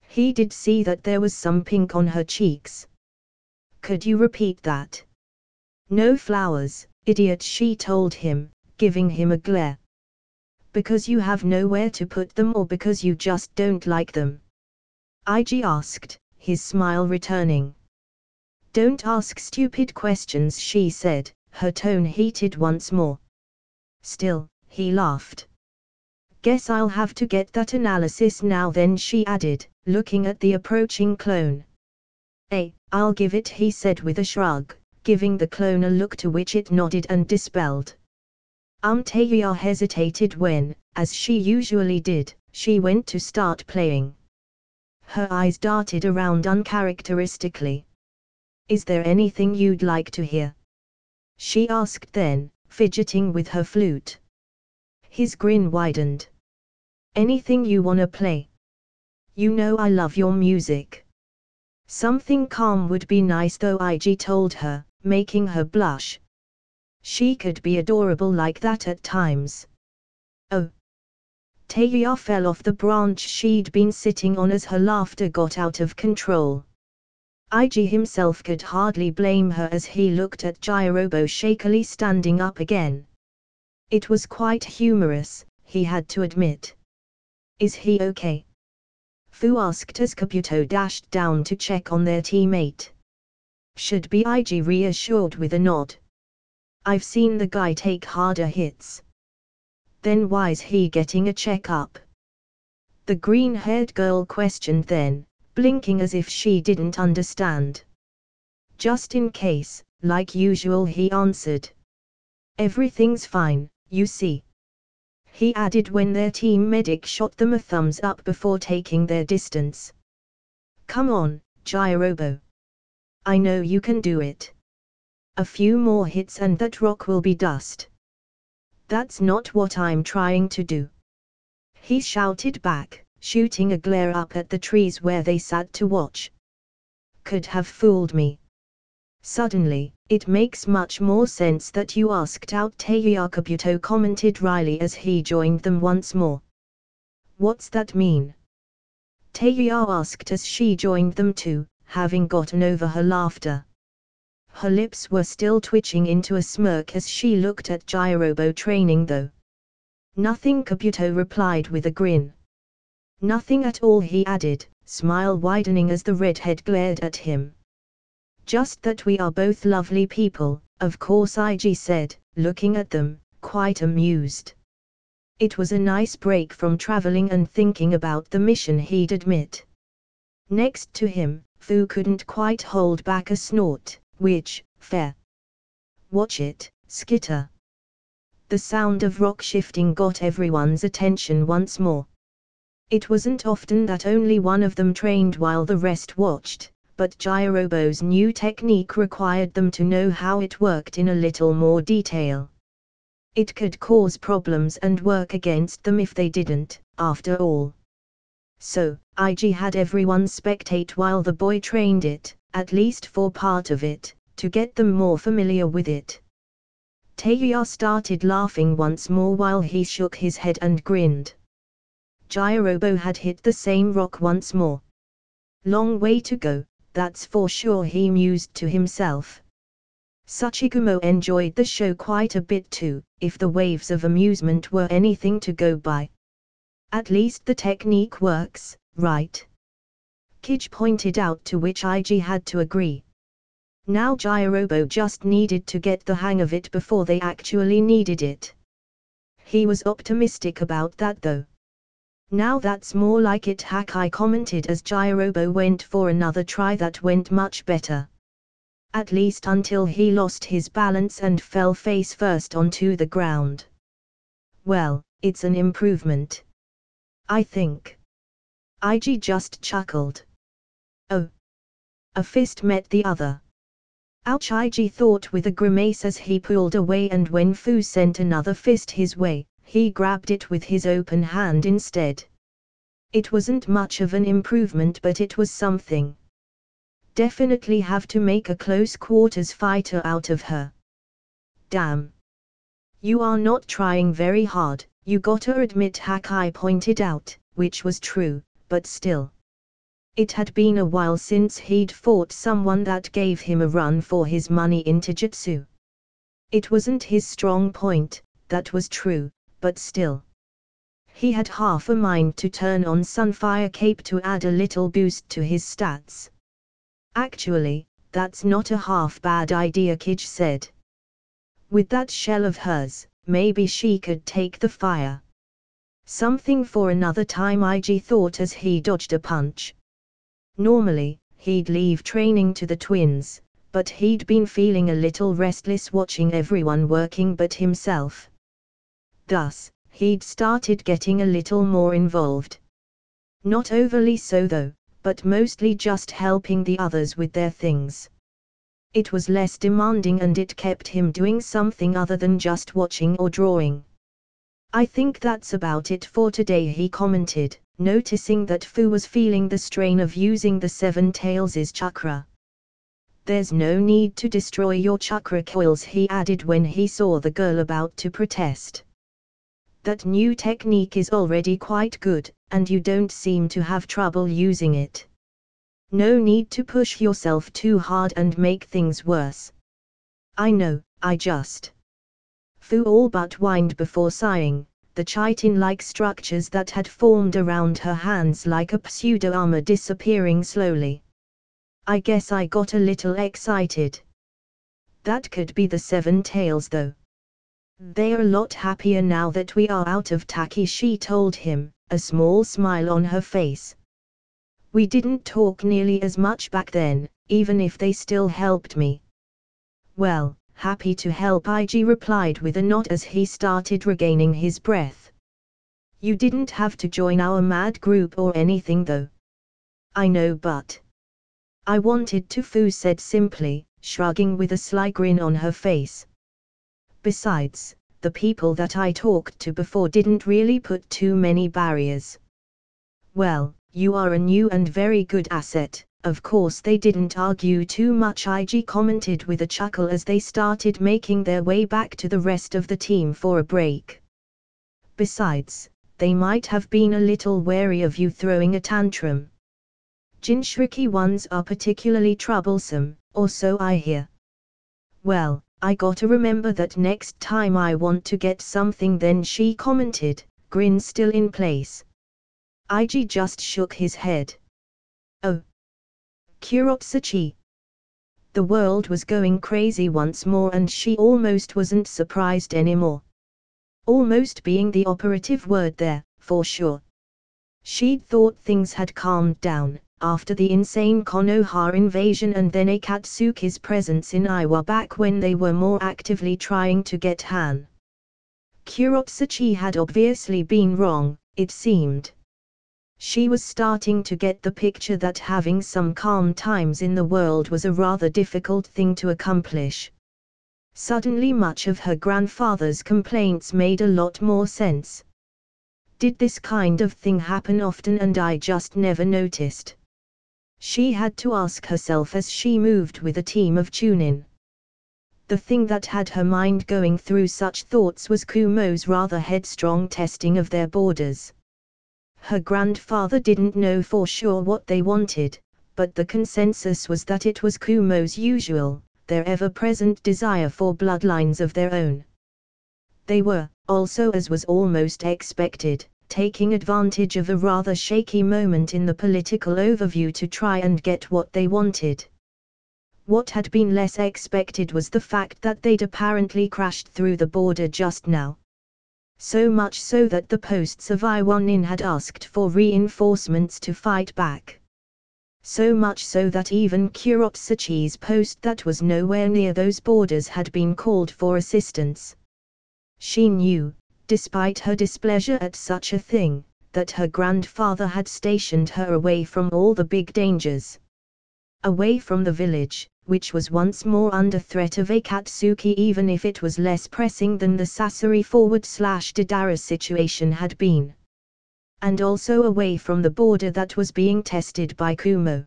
He did see that there was some pink on her cheeks. Could you repeat that? No flowers, idiot, she told him, giving him a glare. Because you have nowhere to put them, or because you just don't like them? IG asked, his smile returning. Don't ask stupid questions, she said, her tone heated once more. Still, he laughed. Guess I'll have to get that analysis now then, she added, looking at the approaching clone. I'll give it, he said with a shrug, giving the clone a look to which it nodded and dispelled. Teiya hesitated when, as she usually did, she went to start playing. Her eyes darted around uncharacteristically. Is there anything you'd like to hear? She asked then, fidgeting with her flute. His grin widened. Anything you wanna play? You know I love your music. Something calm would be nice though, IG told her, making her blush. She could be adorable like that at times. Oh. Taya fell off the branch she'd been sitting on as her laughter got out of control. Ig himself could hardly blame her as he looked at Jirobo shakily standing up again. It was quite humorous, he had to admit. Is he okay? Fu asked as Kabuto dashed down to check on their teammate. Should be, Ig reassured with a nod. I've seen the guy take harder hits. Then why's he getting a checkup? The green-haired girl questioned then, blinking as if she didn't understand. Just in case, like usual, he answered. Everything's fine, you see. He added when their team medic shot them a thumbs up before taking their distance. Come on, Jirobo. I know you can do it. A few more hits and that rock will be dust. That's not what I'm trying to do. He shouted back, shooting a glare up at the trees where they sat to watch. Could have fooled me. Suddenly, it makes much more sense that you asked out, Taya, Kabuto commented wryly as he joined them once more. What's that mean? Taya asked as she joined them too, having gotten over her laughter. Her lips were still twitching into a smirk as she looked at Jirobo training though. Nothing, Kabuto replied with a grin. Nothing at all, he added, smile widening as the redhead glared at him. Just that we are both lovely people, of course, Ig said, looking at them, quite amused. It was a nice break from traveling and thinking about the mission, he'd admit. Next to him, Fu couldn't quite hold back a snort, which, fair. Watch it, skitter. The sound of rock shifting got everyone's attention once more. It wasn't often that only one of them trained while the rest watched, but Jirobo's new technique required them to know how it worked in a little more detail. It could cause problems and work against them if they didn't, after all. So, Ig had everyone spectate while the boy trained it, at least for part of it, to get them more familiar with it. Taya started laughing once more while he shook his head and grinned. Jirobo had hit the same rock once more. Long way to go, that's for sure, he mused to himself. Sachigumo enjoyed the show quite a bit too, if the waves of amusement were anything to go by. At least the technique works, right? Kij pointed out, to which Ig had to agree. Now Jirobo just needed to get the hang of it before they actually needed it. He was optimistic about that though. Now that's more like it, Hakai commented as Jirobo went for another try that went much better. At least until he lost his balance and fell face first onto the ground. Well, it's an improvement. I think. Ig just chuckled. Oh. A fist met the other. Ouch, Ig thought with a grimace as he pulled away, and when Fu sent another fist his way, he grabbed it with his open hand instead. It wasn't much of an improvement, but it was something. Definitely have to make a close quarters fighter out of her. Damn. You are not trying very hard, you gotta admit, Hakai pointed out, which was true, but still. It had been a while since he'd fought someone that gave him a run for his money in Taijutsu. It wasn't his strong point, that was true, but still. He had half a mind to turn on Sunfire Cape to add a little boost to his stats. Actually, that's not a half bad idea, Kij said. With that shell of hers, maybe she could take the fire. Something for another time, Ig thought as he dodged a punch. Normally, he'd leave training to the twins, but he'd been feeling a little restless watching everyone working but himself. Thus, he'd started getting a little more involved. Not overly so though, but mostly just helping the others with their things. It was less demanding and it kept him doing something other than just watching or drawing. I think that's about it for today, he commented, noticing that Fu was feeling the strain of using the Seven Tails' chakra. There's no need to destroy your chakra coils, he added when he saw the girl about to protest. That new technique is already quite good, and you don't seem to have trouble using it. No need to push yourself too hard and make things worse. I know, I just. Fu all but whined before sighing, the chitin-like structures that had formed around her hands like a pseudo-armor disappearing slowly. I guess I got a little excited. That could be the seven tails though. They're a lot happier now that we are out of Taki, she told him, a small smile on her face. We didn't talk nearly as much back then, even if they still helped me. Well, happy to help, Ig replied with a nod as he started regaining his breath. You didn't have to join our mad group or anything though. I know, but I wanted to, Fu said simply, shrugging with a sly grin on her face. Besides, the people that I talked to before didn't really put too many barriers. Well, you are a new and very good asset. Of course they didn't argue too much, Ig commented with a chuckle as they started making their way back to the rest of the team for a break. Besides, they might have been a little wary of you throwing a tantrum. Jinchuriki ones are particularly troublesome, or so I hear. Well, I gotta remember that next time I want to get something then, she commented, grin still in place. Ig just shook his head. Oh. Kuropsachi. The world was going crazy once more and she almost wasn't surprised anymore. Almost being the operative word there, for sure. She'd thought things had calmed down after the insane Konoha invasion and then Akatsuki's presence in Iowa back when they were more actively trying to get Han. Kuropsachi had obviously been wrong, it seemed. She was starting to get the picture that having some calm times in the world was a rather difficult thing to accomplish. Suddenly much of her grandfather's complaints made a lot more sense. Did this kind of thing happen often and I just never noticed? She had to ask herself as she moved with a team of Chunin. The thing that had her mind going through such thoughts was Kumo's rather headstrong testing of their borders. Her grandfather didn't know for sure what they wanted, but the consensus was that it was Kumo's usual, their ever-present desire for bloodlines of their own. They were, also as was almost expected, taking advantage of a rather shaky moment in the political overview to try and get what they wanted. What had been less expected was the fact that they'd apparently crashed through the border just now. So much so that the posts of Iwanin had asked for reinforcements to fight back. So much so that even Kuropsachi's post that was nowhere near those borders had been called for assistance. She knew, despite her displeasure at such a thing, that her grandfather had stationed her away from all the big dangers. Away from the village, which was once more under threat of Akatsuki even if it was less pressing than the Sasori/Didara situation had been. And also away from the border that was being tested by Kumo.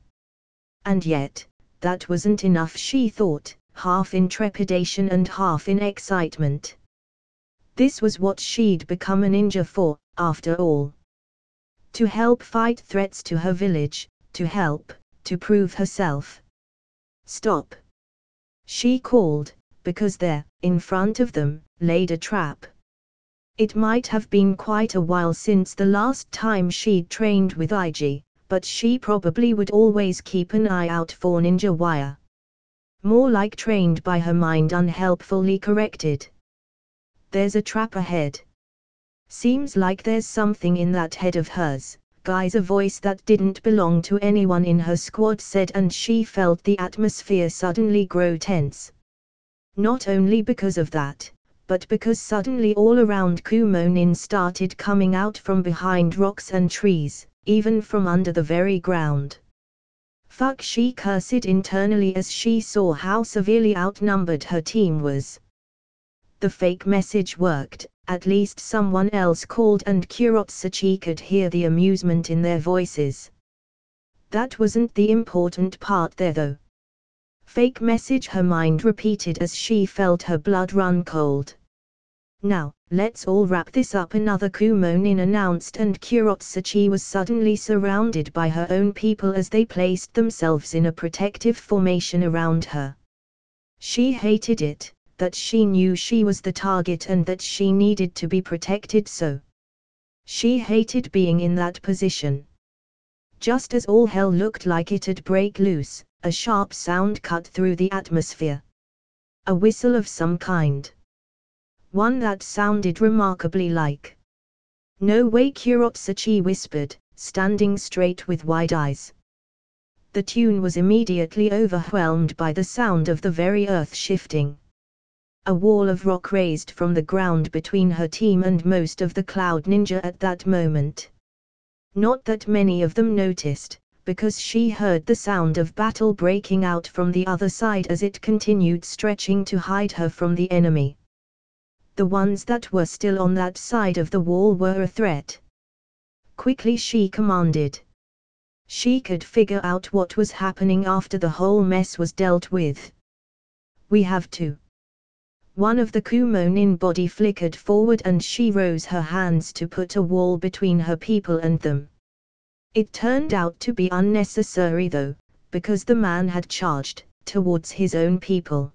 And yet, that wasn't enough, she thought, half in trepidation and half in excitement. This was what she'd become a ninja for, after all. To help fight threats to her village, to prove herself. Stop! She called, because there, in front of them, laid a trap. It might have been quite a while since the last time she'd trained with Ig, but she probably would always keep an eye out for ninja wire. More like trained by her mind, unhelpfully corrected. There's a trap ahead. Seems like there's something in that head of hers, guys. A voice that didn't belong to anyone in her squad said, and she felt the atmosphere suddenly grow tense. Not only because of that, but because suddenly all around Kumonin started coming out from behind rocks and trees, even from under the very ground. Fuck, she cursed internally as she saw how severely outnumbered her team was. The fake message worked, at least someone else called, and Kuropsachi could hear the amusement in their voices. That wasn't the important part there though. Fake message, her mind repeated as she felt her blood run cold. Now, let's all wrap this up, another Kumonin announced, and Kurotsuchi was suddenly surrounded by her own people as they placed themselves in a protective formation around her. She hated it, that she knew she was the target and that she needed to be protected, so she hated being in that position. Just as all hell looked like it'd break loose, a sharp sound cut through the atmosphere. A whistle of some kind. One that sounded remarkably like. "No way," Kurotsuchi whispered, standing straight with wide eyes. The tune was immediately overwhelmed by the sound of the very earth shifting. A wall of rock raised from the ground between her team and most of the Cloud Ninja at that moment. Not that many of them noticed, because she heard the sound of battle breaking out from the other side as it continued stretching to hide her from the enemy. The ones that were still on that side of the wall were a threat. Quickly, she commanded. She could figure out what was happening after the whole mess was dealt with. "We have to." One of the Kumonin body flickered forward and she rose her hands to put a wall between her people and them. It turned out to be unnecessary though, because the man had charged towards his own people.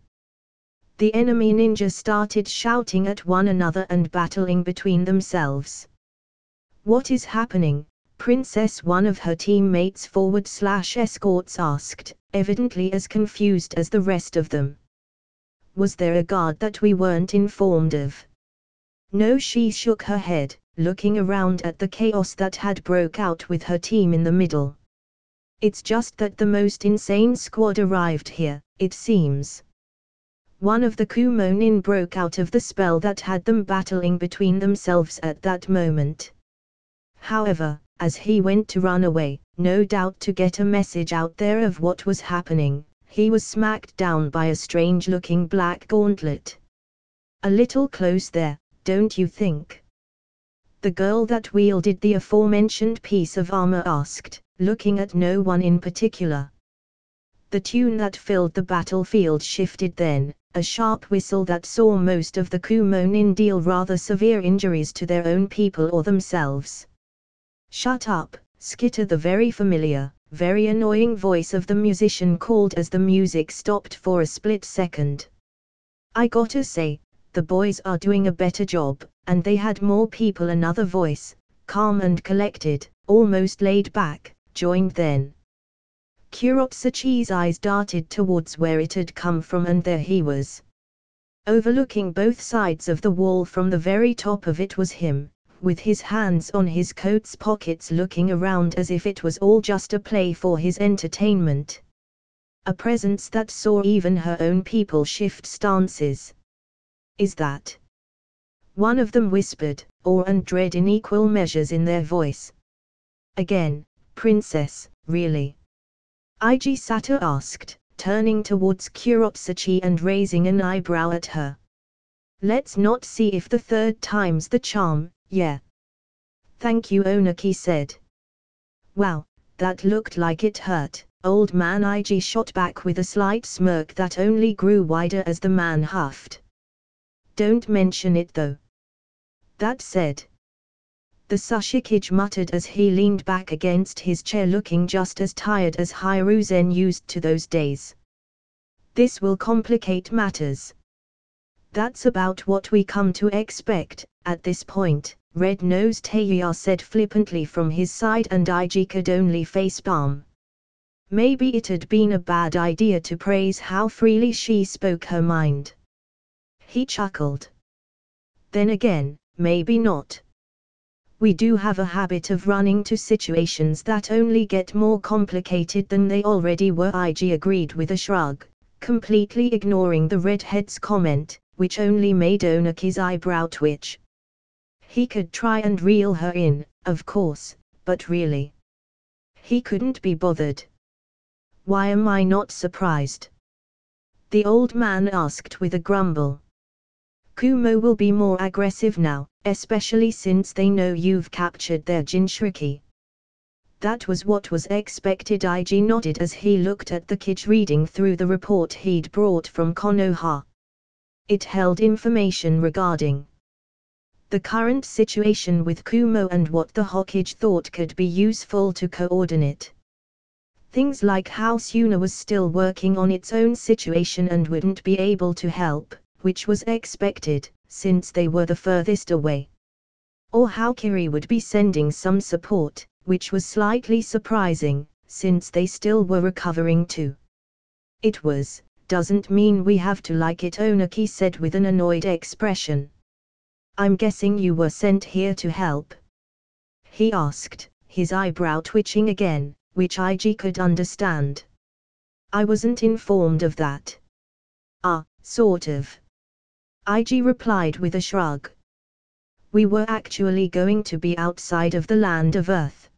The enemy ninja started shouting at one another and battling between themselves. "What is happening, Princess?" one of her teammates /escorts asked, evidently as confused as the rest of them. "Was there a guard that we weren't informed of?" "No," she shook her head, looking around at the chaos that had broke out with her team in the middle. "It's just that the most insane squad arrived here, it seems." One of the Kumonin broke out of the spell that had them battling between themselves at that moment. However, as he went to run away, no doubt to get a message out there of what was happening, he was smacked down by a strange-looking black gauntlet. "A little close there, don't you think?" the girl that wielded the aforementioned piece of armor asked, looking at no one in particular. The tune that filled the battlefield shifted then, a sharp whistle that saw most of the Kumonin deal rather severe injuries to their own people or themselves. "Shut up, Skitter," the very familiar, very annoying voice of the musician called as the music stopped for a split second. "I gotta say, the boys are doing a better job," and they had more people. Another voice, calm and collected, almost laid back, joined then. Kurotsuchi's eyes darted towards where it had come from, and there he was. Overlooking both sides of the wall from the very top of it was him, with his hands on his coat's pockets, looking around as if it was all just a play for his entertainment. A presence that saw even her own people shift stances. "Is that?" one of them whispered, awe and dread in equal measures in their voice. "Again, Princess, really?" Ig Sato asked, turning towards Kurotsuchi and raising an eyebrow at her. "Let's not see if the third time's the charm, yeah." "Thank you," Onaki said. "Wow, that looked like it hurt, old man," Ig shot back with a slight smirk that only grew wider as the man huffed. "Don't mention it though." "That said," the Sushikage muttered as he leaned back against his chair, looking just as tired as Hiruzen used to those days. "this will complicate matters." "That's about what we come to expect, at this point," Red-Nosed Heiya said flippantly from his side, and Ig could only facepalm. Maybe it'd been a bad idea to praise how freely she spoke her mind. He chuckled. Then again, maybe not. "We do have a habit of running to situations that only get more complicated than they already were," Ig agreed with a shrug, completely ignoring the redhead's comment, which only made Onaki's eyebrow twitch. He could try and reel her in, of course, but really, he couldn't be bothered. "Why am I not surprised?" the old man asked with a grumble. "Kumo will be more aggressive now, especially since they know you've captured their Jinchuriki." That was what was expected. Ig nodded as he looked at the kid reading through the report he'd brought from Konoha. It held information regarding the current situation with Kumo and what the Hokage thought could be useful to coordinate. Things like how Suna was still working on its own situation and wouldn't be able to help, which was expected, since they were the furthest away. Or how Kiri would be sending some support, which was slightly surprising, since they still were recovering too. It doesn't mean we have to like it, Onaki said with an annoyed expression. I'm guessing you were sent here to help? He asked, his eyebrow twitching again, which IG could understand. I wasn't informed of that. Sort of. IG replied with a shrug. We were actually going to be outside of the land of Earth.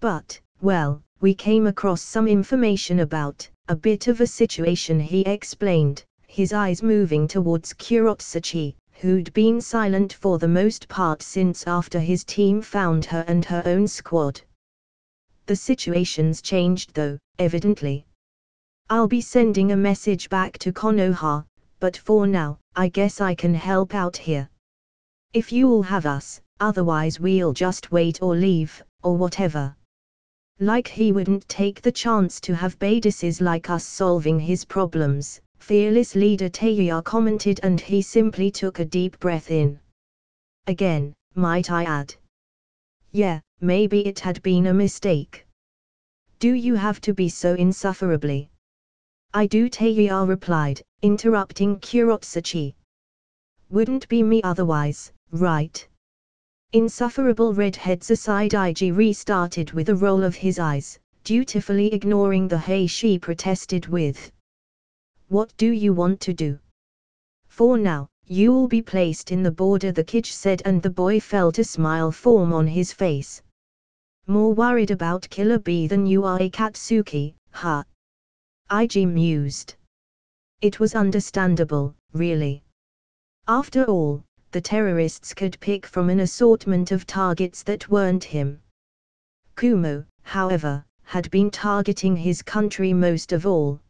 But, well, we came across some information about a bit of a situation, he explained, his eyes moving towards Kurotsuchi, who'd been silent for the most part since after his team found her and her own squad. The situation's changed though, evidently. I'll be sending a message back to Konoha, but for now, I guess I can help out here. If you'll have us, otherwise we'll just wait or leave, or whatever. Like he wouldn't take the chance to have badasses like us solving his problems, fearless leader Teiya commented, and he simply took a deep breath in. Again, might I add. Yeah, maybe it had been a mistake. Do you have to be so insufferably? I do, Teiya replied, interrupting Kurotsuchi. Wouldn't be me otherwise, right? Insufferable redheads aside, IG restarted with a roll of his eyes, dutifully ignoring the hey she protested with. What do you want to do? For now, you'll be placed in the border, the kid said, and the boy felt a smile form on his face. More worried about Killer Bee than you are, Akatsuki, huh? IG mused. It was understandable, really. After all, the terrorists could pick from an assortment of targets that weren't him. Kumo, however, had been targeting his country most of all.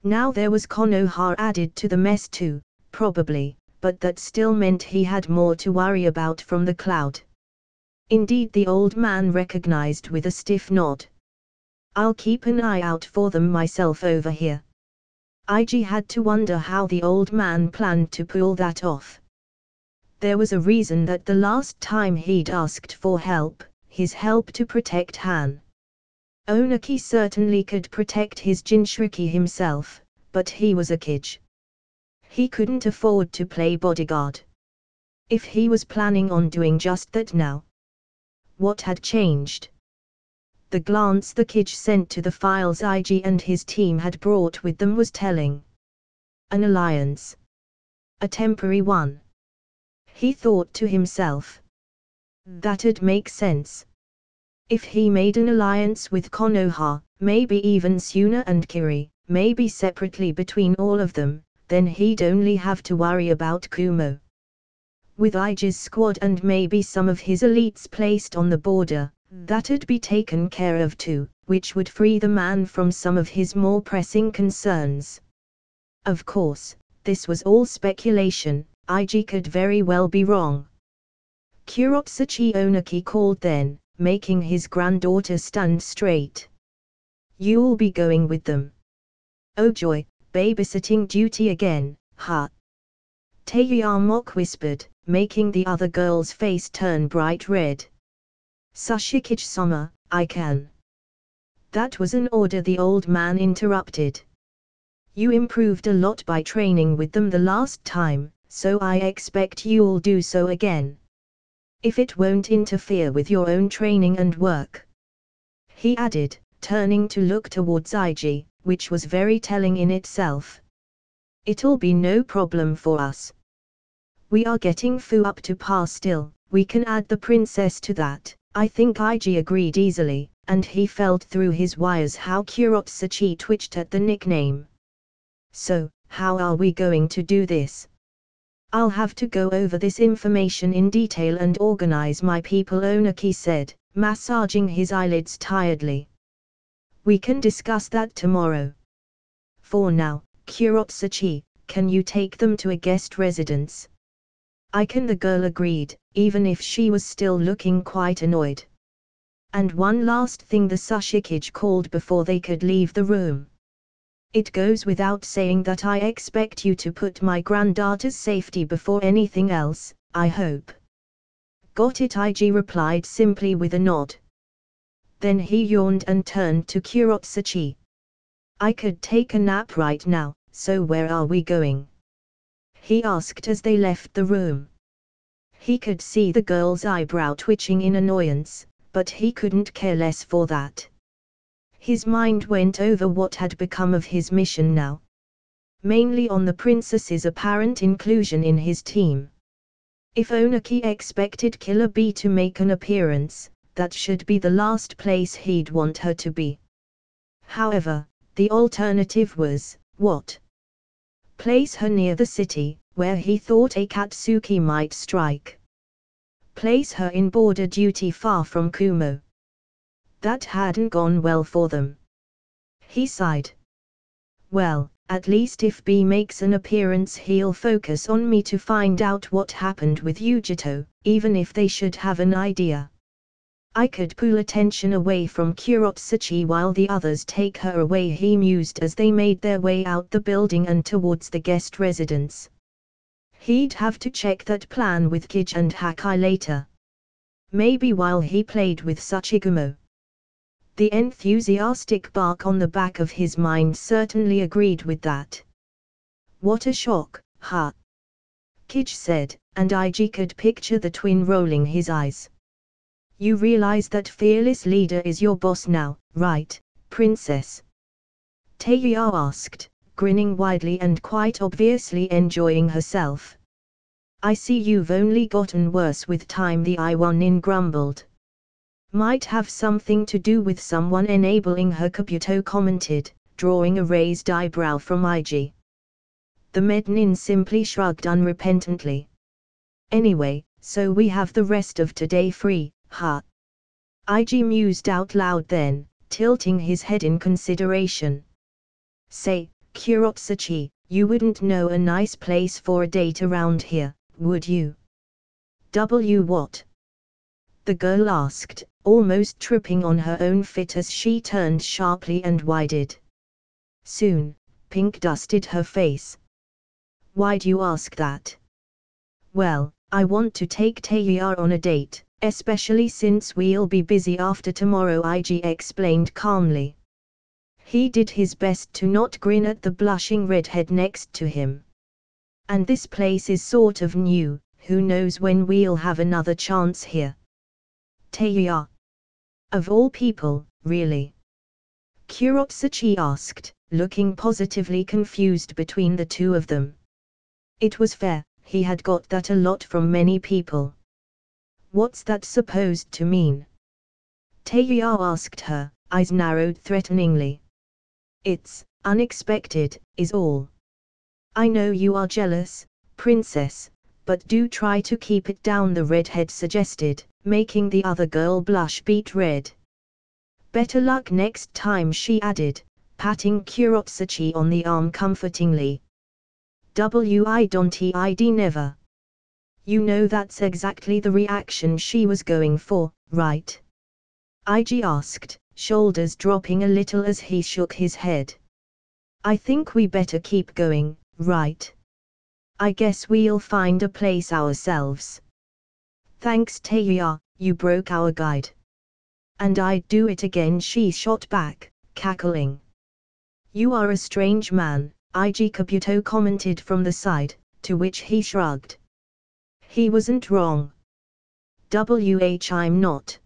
Now there was Konoha added to the mess too, probably, but that still meant he had more to worry about from the cloud. Indeed, the old man recognized with a stiff nod. I'll keep an eye out for them myself over here. IG had to wonder how the old man planned to pull that off. There was a reason that the last time he'd asked for help, his help to protect Han. Onaki certainly could protect his Jinchuriki himself, but he was a kid. He couldn't afford to play bodyguard. If he was planning on doing just that now. What had changed? The glance the kid sent to the files IG and his team had brought with them was telling. An alliance. A temporary one. He thought to himself. That'd make sense. If he made an alliance with Konoha, maybe even Suna and Kiri, maybe separately between all of them, then he'd only have to worry about Kumo. With IG's squad and maybe some of his elites placed on the border, that'd be taken care of too, which would free the man from some of his more pressing concerns. Of course, this was all speculation, IG could very well be wrong. Kurotsuchi Onaki called then, making his granddaughter stand straight. You'll be going with them. Oh joy, babysitting duty again, huh? Teiya mock whispered, making the other girl's face turn bright red. Sashikage-sama, I can. That was an order, the old man interrupted. You improved a lot by training with them the last time, so I expect you'll do so again. If it won't interfere with your own training and work. He added, turning to look towards IG, which was very telling in itself. It'll be no problem for us. We are getting Fu up to par still, we can add the princess to that. I think IG agreed easily, and he felt through his wires how Kurotsuchi twitched at the nickname. So, how are we going to do this? I'll have to go over this information in detail and organize my people, Onaki said, massaging his eyelids tiredly. We can discuss that tomorrow. For now, Kurotsuchi, can you take them to a guest residence? The girl agreed, even if she was still looking quite annoyed. And one last thing the Sushikage called before they could leave the room. It goes without saying that I expect you to put my granddaughter's safety before anything else, I hope. Got it, IG replied simply with a nod. Then he yawned and turned to Kurotsuchi. I could take a nap right now, so where are we going? He asked as they left the room. He could see the girl's eyebrow twitching in annoyance, but he couldn't care less for that. His mind went over what had become of his mission now. Mainly on the princess's apparent inclusion in his team. If Onaki expected Killer Bee to make an appearance, that should be the last place he'd want her to be. However, the alternative was, what? Place her near the city, where he thought Akatsuki might strike. Place her in border duty far from Kumo. That hadn't gone well for them. He sighed. Well, at least if B makes an appearance he'll focus on me to find out what happened with Yujito, even if they should have an idea. I could pull attention away from Kurotsuchi while the others take her away, he mused as they made their way out the building and towards the guest residence. He'd have to check that plan with Kij and Hakai later. Maybe while he played with Tsuchigumo. The enthusiastic bark on the back of his mind certainly agreed with that. What a shock, huh? Kij said, and IG could picture the twin rolling his eyes. You realize that fearless leader is your boss now, right, princess? Teiya asked, grinning widely and quite obviously enjoying herself. I see you've only gotten worse with time, the Iwanin grumbled. Might have something to do with someone enabling her, Kabuto commented, drawing a raised eyebrow from IG. The Mednin simply shrugged unrepentantly. Anyway, so we have the rest of today free, huh? IG mused out loud then, tilting his head in consideration. Say, Kurotsuchi, you wouldn't know a nice place for a date around here, would you? What? The girl asked, almost tripping on her own feet as she turned sharply and wide-eyed. Soon, pink dusted her face. Why'd you ask that? Well, I want to take Teiya on a date, especially since we'll be busy after tomorrow, IG explained calmly. He did his best to not grin at the blushing redhead next to him. And this place is sort of new, who knows when we'll have another chance here. Teiya. Of all people, really? Kurotsuchi asked, looking positively confused between the two of them. It was fair, he had got that a lot from many people. What's that supposed to mean? Teiya asked her, eyes narrowed threateningly. It's unexpected, is all. I know you are jealous, princess, but do try to keep it down, the redhead suggested, making the other girl blush beet red. Better luck next time, she added, patting Kurotsuchi on the arm comfortingly. I'd never. You know that's exactly the reaction she was going for, right? IG asked, shoulders dropping a little as he shook his head. I think we better keep going, right? I guess we'll find a place ourselves. Thanks Teiya, you broke our guide. And I'd do it again, she shot back, cackling. You are a strange man, IG Kabuto commented from the side, to which he shrugged. He wasn't wrong. I'm not.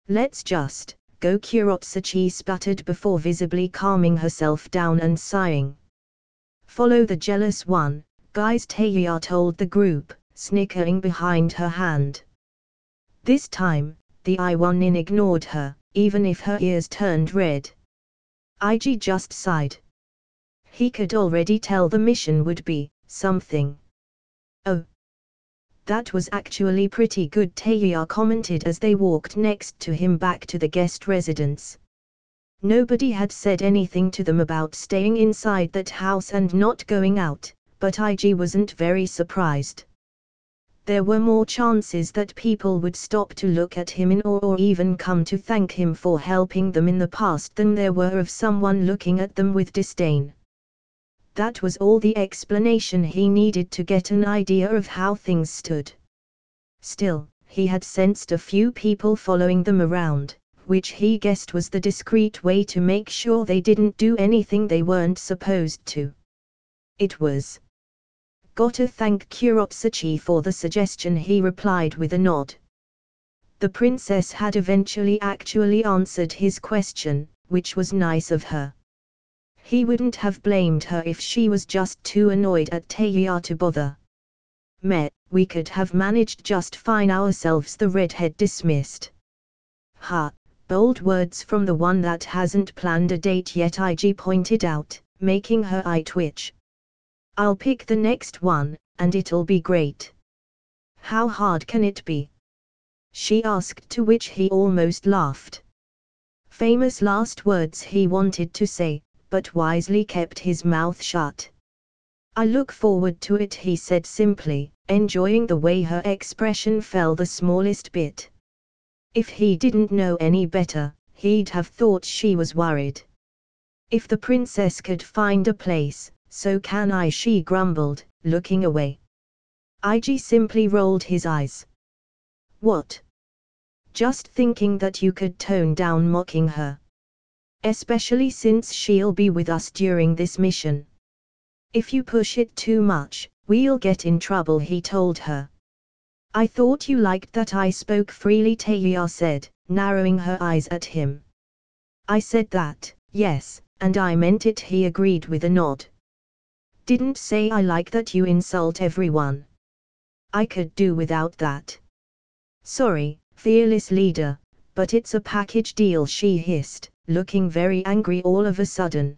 Let's just go, Kurotsuchi sputtered before visibly calming herself down and sighing. Follow the jealous one, guys, Teiya told the group, snickering behind her hand. This time, the Iwanin ignored her, even if her ears turned red. IG just sighed. He could already tell the mission would be something. Oh. That was actually pretty good, Teiya commented as they walked next to him back to the guest residence. Nobody had said anything to them about staying inside that house and not going out, but IG wasn't very surprised. there were more chances that people would stop to look at him in awe or even come to thank him for helping them in the past than there were of someone looking at them with disdain. That was all the explanation he needed to get an idea of how things stood. Still, he had sensed a few people following them around, which he guessed was the discreet way to make sure they didn't do anything they weren't supposed to. It was. Gotta thank Kurotsuchi for the suggestion, he replied with a nod. The princess had eventually actually answered his question, which was nice of her. He wouldn't have blamed her if she was just too annoyed at Teiya to bother. We could have managed just fine ourselves, the redhead dismissed. Ha, bold words from the one that hasn't planned a date yet, IG pointed out, making her eye twitch. I'll pick the next one, and it'll be great. How hard can it be? She asked, to which he almost laughed. Famous last words he wanted to say, but wisely kept his mouth shut. I look forward to it, he said simply, enjoying the way her expression fell the smallest bit. If he didn't know any better, he'd have thought she was worried. If the princess could find a place, so can I, she grumbled, looking away. IG simply rolled his eyes. What? Just thinking that you could tone down mocking her. Especially since she'll be with us during this mission. If you push it too much, we'll get in trouble, he told her. I thought you liked that I spoke freely, Teiya said, narrowing her eyes at him. I said that, yes, and I meant it, he agreed with a nod. Didn't say I like that you insult everyone. I could do without that. Sorry, fearless leader, but it's a package deal, she hissed, looking very angry all of a sudden.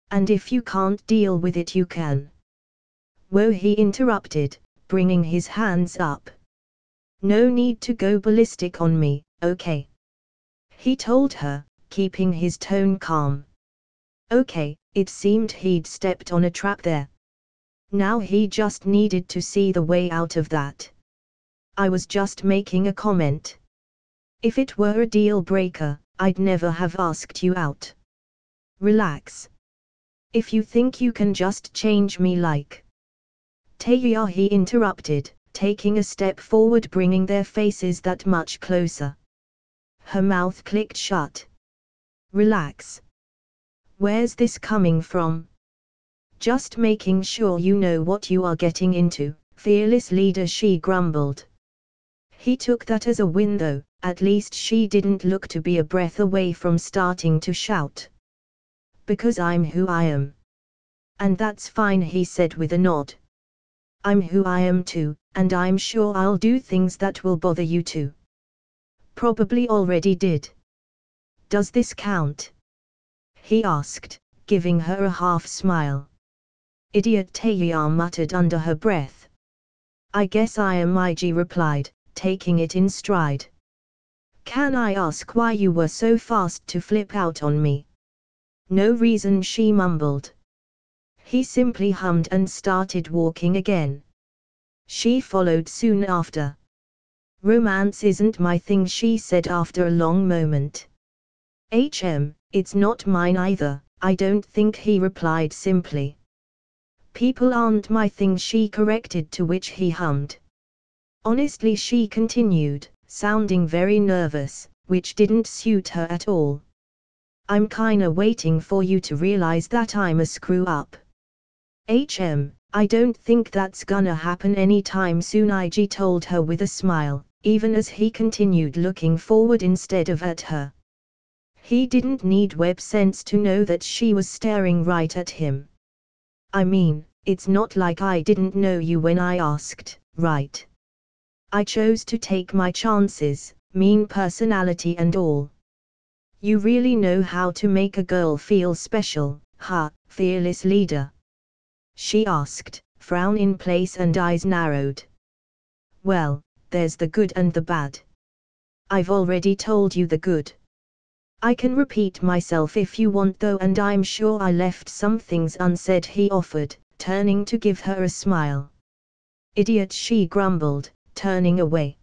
And if you can't deal with it, you can. Whoa, he interrupted, bringing his hands up. No need to go ballistic on me, okay? He told her, keeping his tone calm. Okay, it seemed he'd stepped on a trap there. Now he just needed to see the way out of that. I was just making a comment. If it were a deal breaker, I'd never have asked you out. Relax. If you think you can just change me like Teiya, he interrupted, taking a step forward, bringing their faces that much closer. Her mouth clicked shut. Relax. Where's this coming from? Just making sure you know what you are getting into, fearless leader, she grumbled. He took that as a win though, at least she didn't look to be a breath away from starting to shout. Because I'm who I am. And that's fine, he said with a nod. I'm who I am too, and I'm sure I'll do things that will bother you too. Probably already did. Does this count? He asked, giving her a half smile. Idiot, Teiya muttered under her breath. I guess I am, IG replied, taking it in stride. Can I ask why you were so fast to flip out on me? No reason, she mumbled. He simply hummed and started walking again. She followed soon after. Romance isn't my thing, she said after a long moment. It's not mine either, I don't think, he replied simply. People aren't my thing, she corrected, to which he hummed. Honestly, she continued, sounding very nervous, which didn't suit her at all. I'm kinda waiting for you to realize that I'm a screw-up. I don't think that's gonna happen anytime soon, IG told her with a smile, even as he continued looking forward instead of at her. He didn't need web sense to know that she was staring right at him. I mean, it's not like I didn't know you when I asked, right? I chose to take my chances, mean personality and all. You really know how to make a girl feel special, huh, fearless leader? She asked, frown in place and eyes narrowed. Well, there's the good and the bad. I've already told you the good. I can repeat myself if you want though, and I'm sure I left some things unsaid, he offered, turning to give her a smile. Idiot, she grumbled, turning away.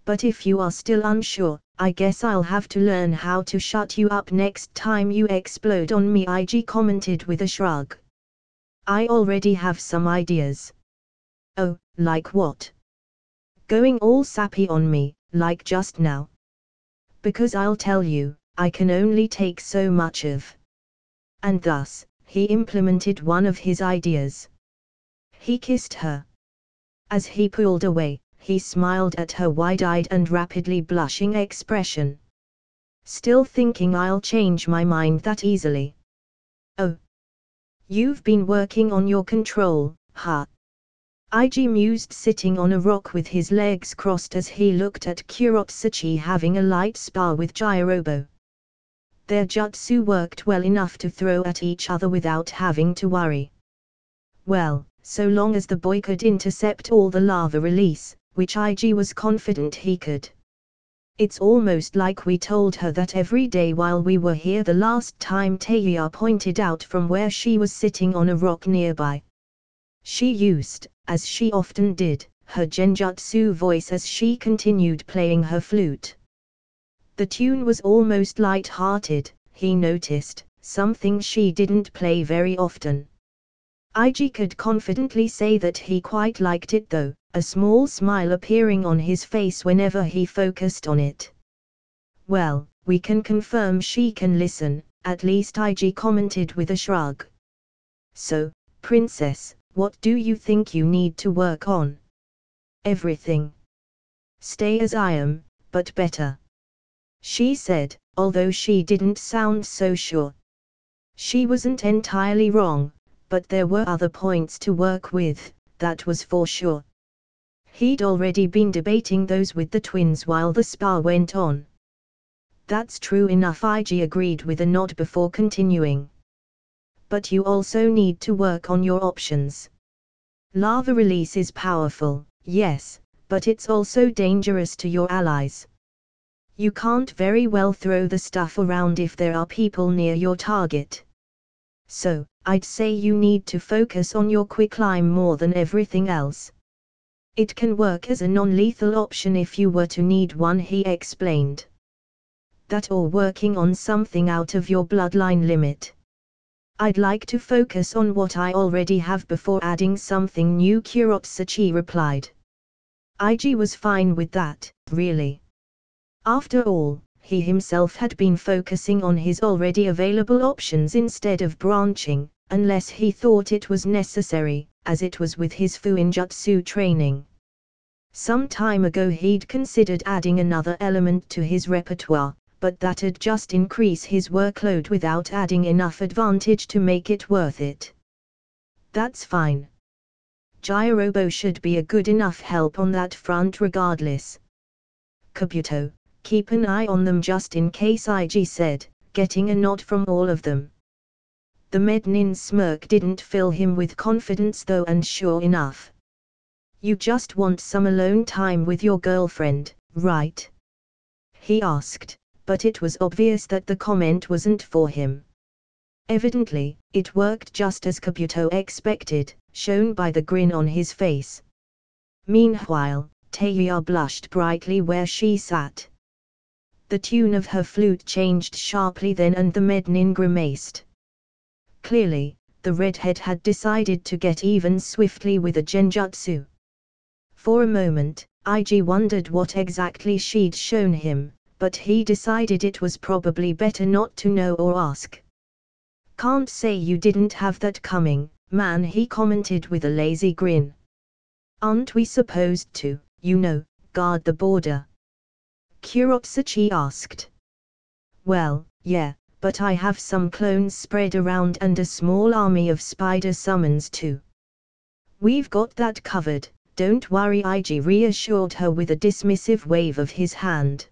But if you are still unsure, I guess I'll have to learn how to shut you up next time you explode on me, IG commented with a shrug. I already have some ideas. Oh, like what? Going all sappy on me, like just now? Because I'll tell you, I can only take so much of. And thus, he implemented one of his ideas. He kissed her. As he pulled away, he smiled at her wide-eyed and rapidly blushing expression. Still thinking I'll change my mind that easily? Oh. You've been working on your control, huh? IG mused, sitting on a rock with his legs crossed as he looked at Kurotsuchi having a light spar with Jirobo. Their jutsu worked well enough to throw at each other without having to worry. Well, so long as the boy could intercept all the lava release, which IG was confident he could. It's almost like we told her that every day while we were here the last time, Teiya pointed out from where she was sitting on a rock nearby. She used, as she often did, her genjutsu voice as she continued playing her flute. The tune was almost light-hearted, he noticed, something she didn't play very often. IG could confidently say that he quite liked it though, a small smile appearing on his face whenever he focused on it. Well, we can confirm she can listen, at least, IG commented with a shrug. So, princess, what do you think you need to work on? Everything. Stay as I am, but better. She said, although she didn't sound so sure. She wasn't entirely wrong, but there were other points to work with, that was for sure. He'd already been debating those with the twins while the spar went on. That's true enough, IG agreed with a nod before continuing. But you also need to work on your options. Lava release is powerful, yes, but it's also dangerous to your allies. You can't very well throw the stuff around if there are people near your target. So, I'd say you need to focus on your quicklime more than everything else. It can work as a non-lethal option if you were to need one, he explained. That or working on something out of your bloodline limit. I'd like to focus on what I already have before adding something new, Kurotsuchi replied. IG was fine with that, really. After all, he himself had been focusing on his already available options instead of branching, unless he thought it was necessary, as it was with his Fuinjutsu training. Some time ago he'd considered adding another element to his repertoire, but that'd just increase his workload without adding enough advantage to make it worth it. That's fine. Jirobo should be a good enough help on that front regardless. Kabuto, keep an eye on them just in case, IG said, getting a nod from all of them. The Mednin's smirk didn't fill him with confidence though, and sure enough. You just want some alone time with your girlfriend, right? He asked, but it was obvious that the comment wasn't for him. Evidently, it worked just as Kabuto expected, shown by the grin on his face. Meanwhile, Teiya blushed brightly where she sat. The tune of her flute changed sharply then, and the Mednin grimaced. Clearly, the redhead had decided to get even swiftly with a genjutsu. For a moment, IG wondered what exactly she'd shown him, but he decided it was probably better not to know or ask. Can't say you didn't have that coming, man, he commented with a lazy grin. Aren't we supposed to, guard the border? Kurotsuchi asked. Well, yeah, but I have some clones spread around and a small army of spider summons too. We've got that covered, don't worry, IG reassured her with a dismissive wave of his hand.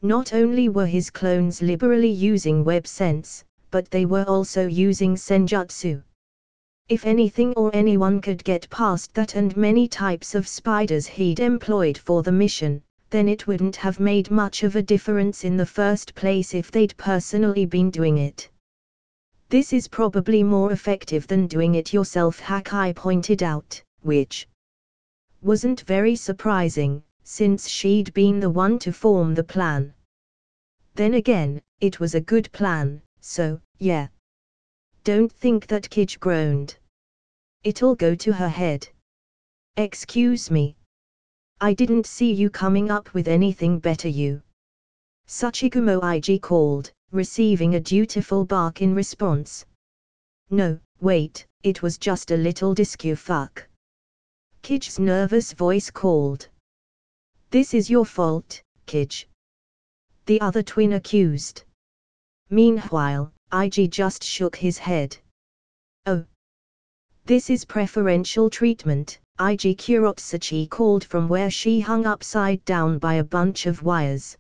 Not only were his clones liberally using web sense, but they were also using senjutsu. If anything or anyone could get past that and many types of spiders he'd employed for the mission, then it wouldn't have made much of a difference in the first place if they'd personally been doing it. This is probably more effective than doing it yourself, Hakai pointed out, which Wasn't very surprising, since she'd been the one to form the plan. Then again, it was a good plan, so, yeah. Don't think that Kij groaned. It'll go to her head. Excuse me. I didn't see you coming up with anything better, you. Sachigumo Ig called, receiving a dutiful bark in response. No, wait, it was just a little discu fuck. Kij's nervous voice called. This is your fault, Kij. The other twin accused. Meanwhile, Ig just shook his head. Oh. This is preferential treatment, Ig Kurotsuchi called from where she hung upside down by a bunch of wires.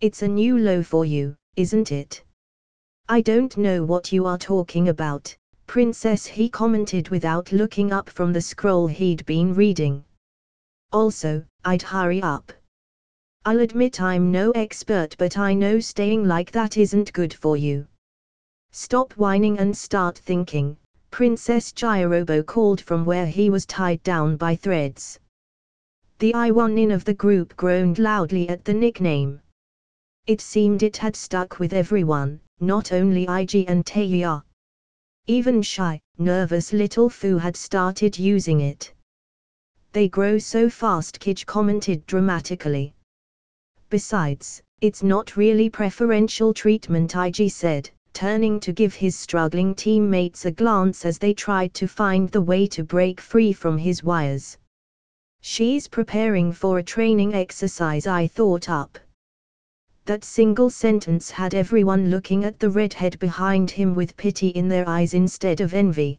It's a new low for you, isn't it? I don't know what you are talking about, Princess, he commented without looking up from the scroll he'd been reading. Also, I'd hurry up. I'll admit I'm no expert, but I know staying like that isn't good for you. Stop whining and start thinking, Princess Gyrobo called from where he was tied down by threads. The I1 of the group groaned loudly at the nickname. It seemed it had stuck with everyone, not only Ig and Teiya. Even shy, nervous little Fu had started using it. They grow so fast, Kij commented dramatically. Besides, it's not really preferential treatment, Ig said, turning to give his struggling teammates a glance as they tried to find the way to break free from his wires. She's preparing for a training exercise, I thought up. That single sentence had everyone looking at the redhead behind him with pity in their eyes instead of envy.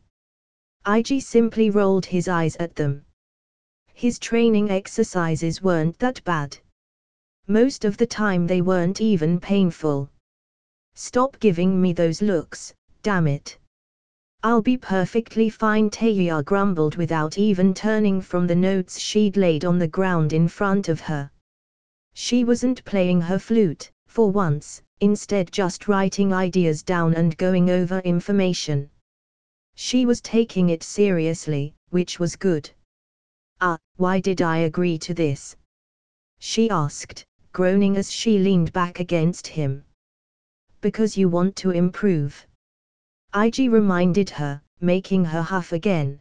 Ig simply rolled his eyes at them. His training exercises weren't that bad. Most of the time they weren't even painful. Stop giving me those looks, damn it. I'll be perfectly fine, Teiya grumbled without even turning from the notes she'd laid on the ground in front of her. She wasn't playing her flute, for once, instead just writing ideas down and going over information. She was taking it seriously, which was good. Why did I agree to this? She asked, groaning as she leaned back against him. Because you want to improve. Ig reminded her, making her huff again.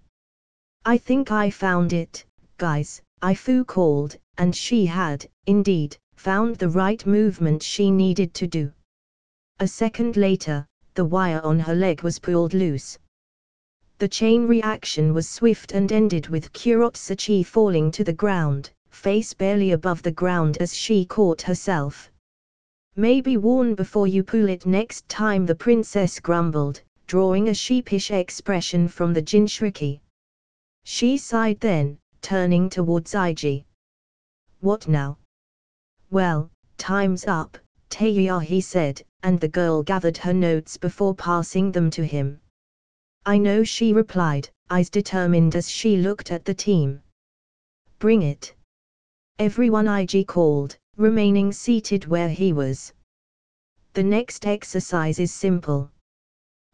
I think I found it, guys, Fu called, and she had, indeed, found the right movement she needed to do. A second later, the wire on her leg was pulled loose. The chain reaction was swift and ended with Kurotsuchi falling to the ground, face barely above the ground as she caught herself. Maybe warn before you pull it next time, the princess grumbled, drawing a sheepish expression from the Jinchuriki. She sighed then, turning towards Ig. What now? Well, time's up, Teiya, he said, and the girl gathered her notes before passing them to him. I know, she replied, eyes determined as she looked at the team. Bring it. Everyone, Ig called, remaining seated where he was. The next exercise is simple.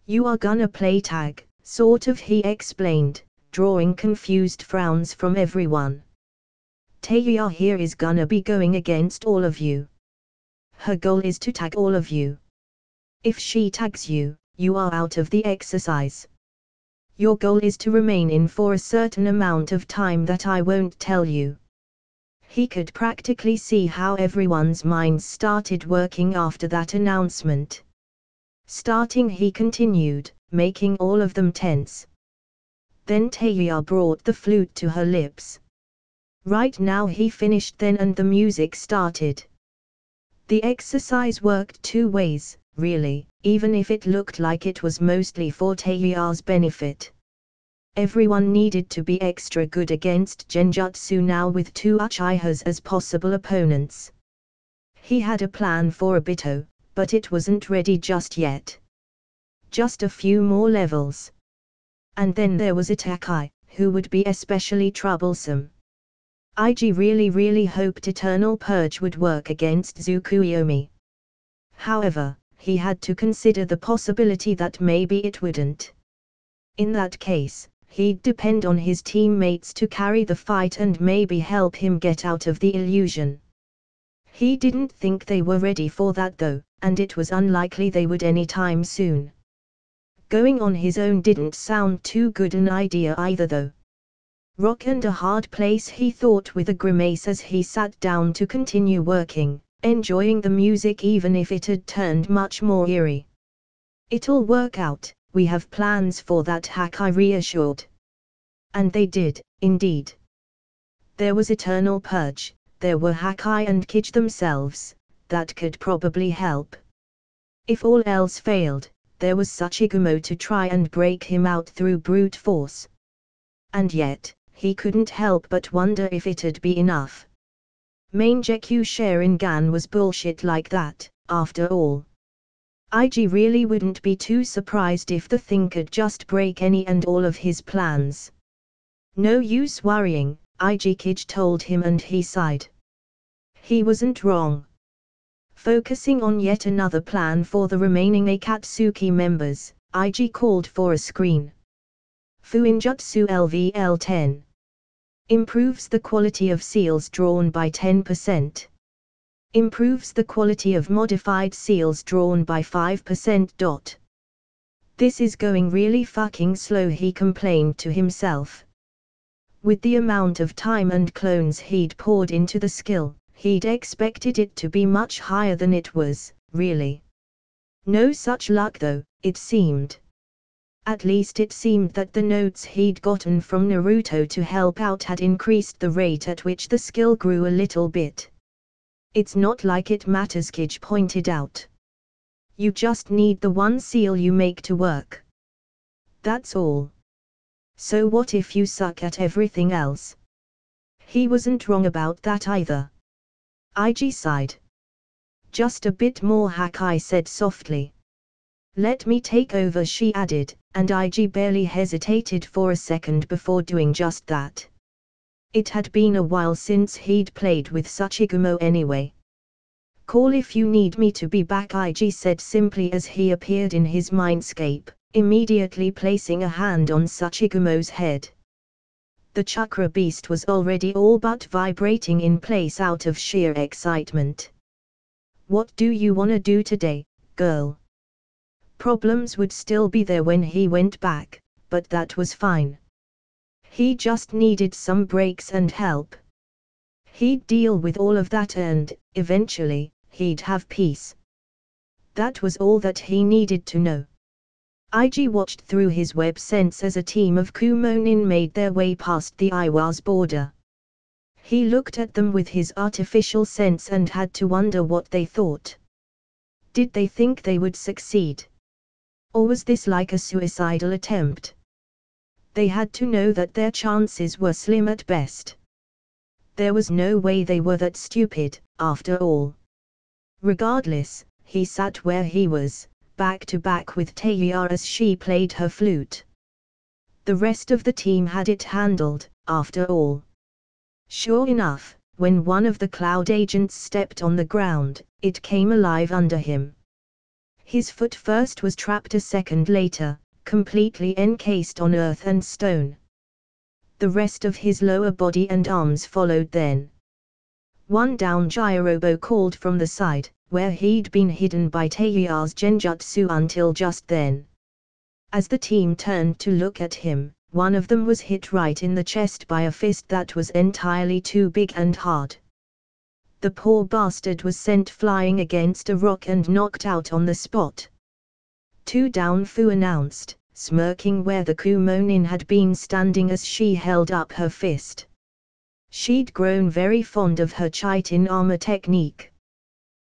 You are gonna play tag, sort of, he explained, drawing confused frowns from everyone. Teiya here is gonna be going against all of you. Her goal is to tag all of you. If she tags you, you are out of the exercise. Your goal is to remain in for a certain amount of time that I won't tell you. He could practically see how everyone's minds started working after that announcement. Starting, he continued, making all of them tense. Then Teiya brought the flute to her lips. Right now, he finished then, and the music started. The exercise worked two ways, really, even if it looked like it was mostly for Teiya's benefit. Everyone needed to be extra good against Genjutsu now, with two Uchihas as possible opponents. He had a plan for Obito, but it wasn't ready just yet. Just a few more levels. And then there was Itakai, who would be especially troublesome. Ig really hoped Eternal Purge would work against Tsukuyomi. However, he had to consider the possibility that maybe it wouldn't. In that case, he'd depend on his teammates to carry the fight and maybe help him get out of the illusion. He didn't think they were ready for that though, and it was unlikely they would anytime soon. Going on his own didn't sound too good an idea either though. Rock and a hard place, he thought with a grimace as he sat down to continue working, enjoying the music even if it had turned much more eerie. It'll work out, we have plans for that, Hakai reassured. And they did, indeed. There was Eternal Purge, there were Hakai and Kij themselves, that could probably help. If all else failed, there was Sachigumo to try and break him out through brute force. And yet, he couldn't help but wonder if it'd be enough. Mangekyou Sharingan was bullshit like that, after all. IG really wouldn't be too surprised if the thing could just break any and all of his plans. No use worrying, IG Kij told him, and he sighed. He wasn't wrong. Focusing on yet another plan for the remaining Akatsuki members, IG called for a screen. Fuinjutsu LVL10. Improves the quality of seals drawn by 10%. Improves the quality of modified seals drawn by 5%. This is going really fucking slow, he complained to himself. With the amount of time and clones he'd poured into the skill, he'd expected it to be much higher than it was, really. No such luck though, it seemed. At least it seemed that the notes he'd gotten from Naruto to help out had increased the rate at which the skill grew a little bit. It's not like it matters, Kij pointed out. You just need the one seal you make to work. That's all. So what if you suck at everything else? He wasn't wrong about that either. IG sighed. Just a bit more, Hakai said softly. Let me take over, she added, and IG barely hesitated for a second before doing just that. It had been a while since he'd played with Sachigumo anyway. Call if you need me to be back, IG said simply as he appeared in his mindscape, immediately placing a hand on Sachigumo's head. The chakra beast was already all but vibrating in place out of sheer excitement. What do you wanna do today, girl? Problems would still be there when he went back, but that was fine. He just needed some breaks and help. He'd deal with all of that and, eventually, he'd have peace. That was all that he needed to know. IG watched through his web sense as a team of Kumonin made their way past the Iwa's border. He looked at them with his artificial sense and had to wonder what they thought. Did they think they would succeed? Or was this like a suicidal attempt? They had to know that their chances were slim at best. There was no way they were that stupid, after all. Regardless, he sat where he was, back to back with Teiya as she played her flute. The rest of the team had it handled, after all. Sure enough, when one of the cloud agents stepped on the ground, it came alive under him. His foot first was trapped, a second later, completely encased on earth and stone. The rest of his lower body and arms followed then. One down, Jirobo called from the side, where he'd been hidden by Teiya's genjutsu until just then. As the team turned to look at him, one of them was hit right in the chest by a fist that was entirely too big and hard. The poor bastard was sent flying against a rock and knocked out on the spot. Two down, Fu announced, smirking where the Kumonin had been standing as she held up her fist. She'd grown very fond of her chitin armor technique.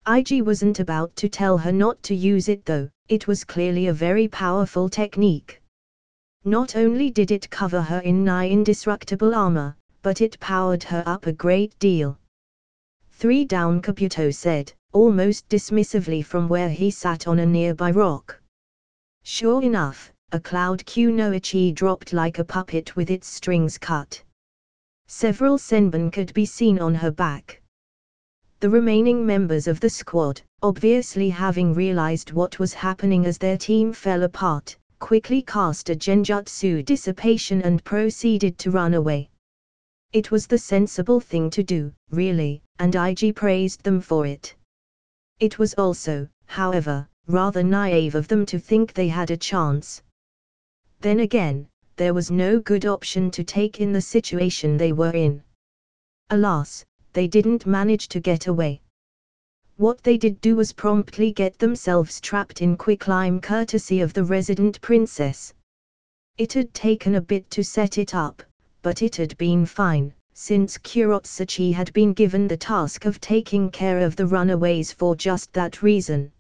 IG wasn't about to tell her not to use it though, it was clearly a very powerful technique. Not only did it cover her in nigh indestructible armor, but it powered her up a great deal. Three down, Kabuto said, almost dismissively from where he sat on a nearby rock. Sure enough, a cloud kunoichi dropped like a puppet with its strings cut. Several senbon could be seen on her back. The remaining members of the squad, obviously having realized what was happening as their team fell apart, quickly cast a genjutsu dissipation and proceeded to run away. It was the sensible thing to do, really, and IG praised them for it. It was also, however, rather naive of them to think they had a chance. Then again, there was no good option to take in the situation they were in. Alas, they didn't manage to get away. What they did do was promptly get themselves trapped in quicklime courtesy of the resident princess. It had taken a bit to set it up, but it had been fine, since Kurotsuchi had been given the task of taking care of the runaways for just that reason.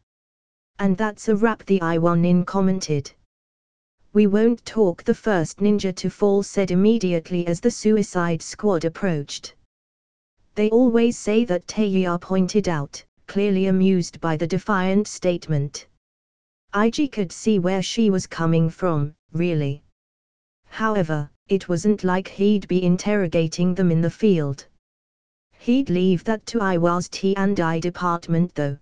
And that's a wrap, the I1 commented. We won't talk, the first ninja to fall said immediately as the Suicide Squad approached. They always say that, Taeya pointed out, clearly amused by the defiant statement. IG could see where she was coming from, really. However, it wasn't like he'd be interrogating them in the field. He'd leave that to Iwa's T&I department though.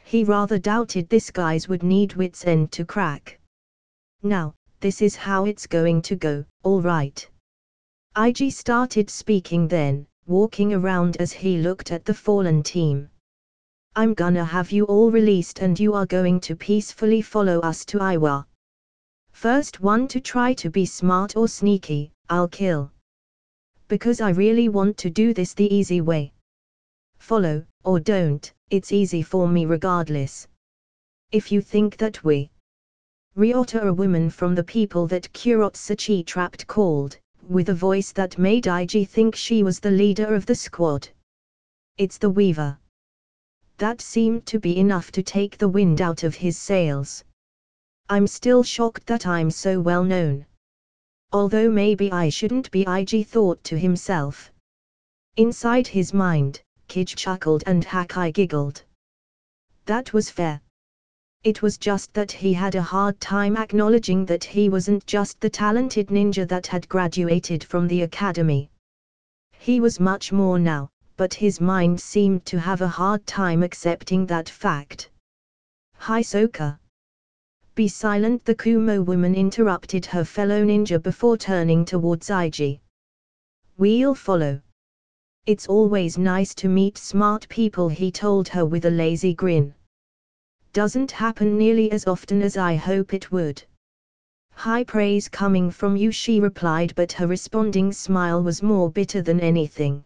He rather doubted this guy's would need wits end to crack. Now, this is how it's going to go, alright. IG started speaking then, walking around as he looked at the fallen team. I'm gonna have you all released and you are going to peacefully follow us to Iwa. First one to try to be smart or sneaky, I'll kill. Because I really want to do this the easy way. Follow, or don't, it's easy for me regardless. If you think that we Ryota, a woman from the people that Kurotsuchi trapped, called, with a voice that made IG think she was the leader of the squad. It's the Weaver. That seemed to be enough to take the wind out of his sails. I'm still shocked that I'm so well known. Although maybe I shouldn't be, IG thought to himself. Inside his mind, Kij chuckled and Hakai giggled. That was fair. It was just that he had a hard time acknowledging that he wasn't just the talented ninja that had graduated from the academy. He was much more now, but his mind seemed to have a hard time accepting that fact. Hisoka. Be silent, the Kumo woman interrupted her fellow ninja before turning towards IG. We'll follow. It's always nice to meet smart people, he told her with a lazy grin. Doesn't happen nearly as often as I hope it would. High praise coming from you, she replied, but her responding smile was more bitter than anything.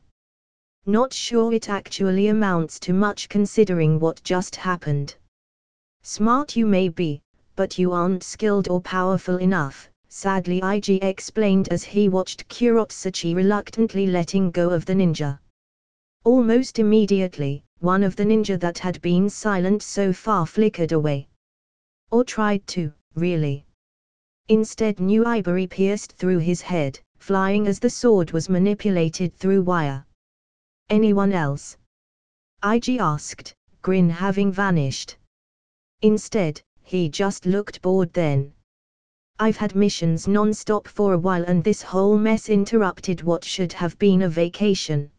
Not sure it actually amounts to much considering what just happened. Smart you may be, but you aren't skilled or powerful enough, sadly IG explained as he watched Kurotsuchi reluctantly letting go of the ninja. Almost immediately, one of the ninja that had been silent so far flickered away. Or tried to, really. Instead, new ivory pierced through his head, flying as the sword was manipulated through wire. Anyone else? IG asked, grin having vanished. Instead, he just looked bored then. I've had missions non-stop for a while and this whole mess interrupted what should have been a vacation.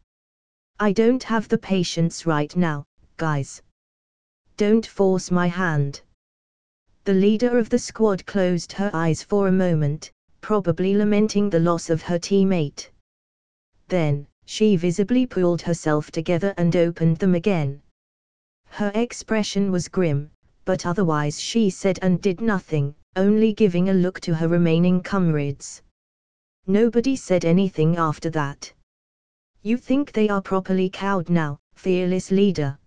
I don't have the patience right now, guys. Don't force my hand. The leader of the squad closed her eyes for a moment, probably lamenting the loss of her teammate. Then, she visibly pulled herself together and opened them again. Her expression was grim, but otherwise she said and did nothing, only giving a look to her remaining comrades. Nobody said anything after that. You think they are properly cowed now, fearless leader?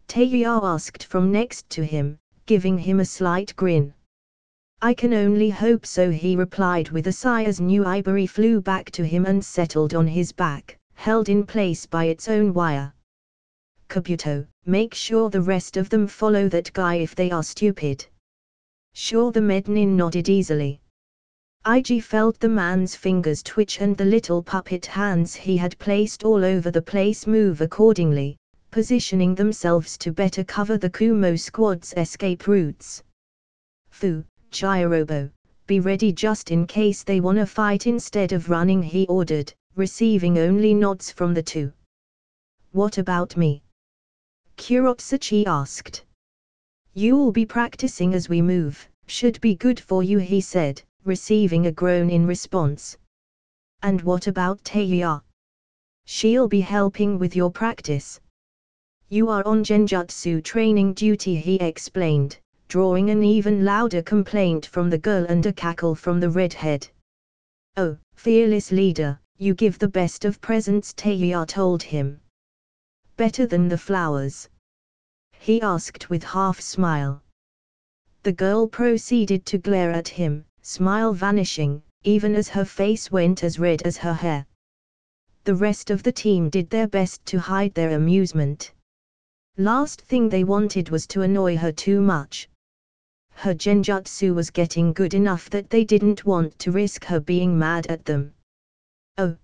Taeya asked from next to him, giving him a slight grin. I can only hope so, he replied with a sigh as new ivory flew back to him and settled on his back, held in place by its own wire. Kabuto, make sure the rest of them follow that guy if they are stupid. Sure, the Mednin nodded easily. IG felt the man's fingers twitch and the little puppet hands he had placed all over the place move accordingly, positioning themselves to better cover the Kumo squad's escape routes. Fu, Chirobo, be ready just in case they wanna fight instead of running, he ordered, receiving only nods from the two. What about me? Kurotsuchi asked. You'll be practicing as we move, Should be good for you, he said, receiving a groan in response. And what about Teiya? She'll be helping with your practice. You are on genjutsu training duty, he explained, drawing an even louder complaint from the girl and a cackle from the redhead. Oh, fearless leader, you give the best of presents, Teiya told him. Better than the flowers? He asked with half smile. The girl proceeded to glare at him, smile vanishing, even as her face went as red as her hair. The rest of the team did their best to hide their amusement. Last thing they wanted was to annoy her too much. Her genjutsu was getting good enough that they didn't want to risk her being mad at them. Oh,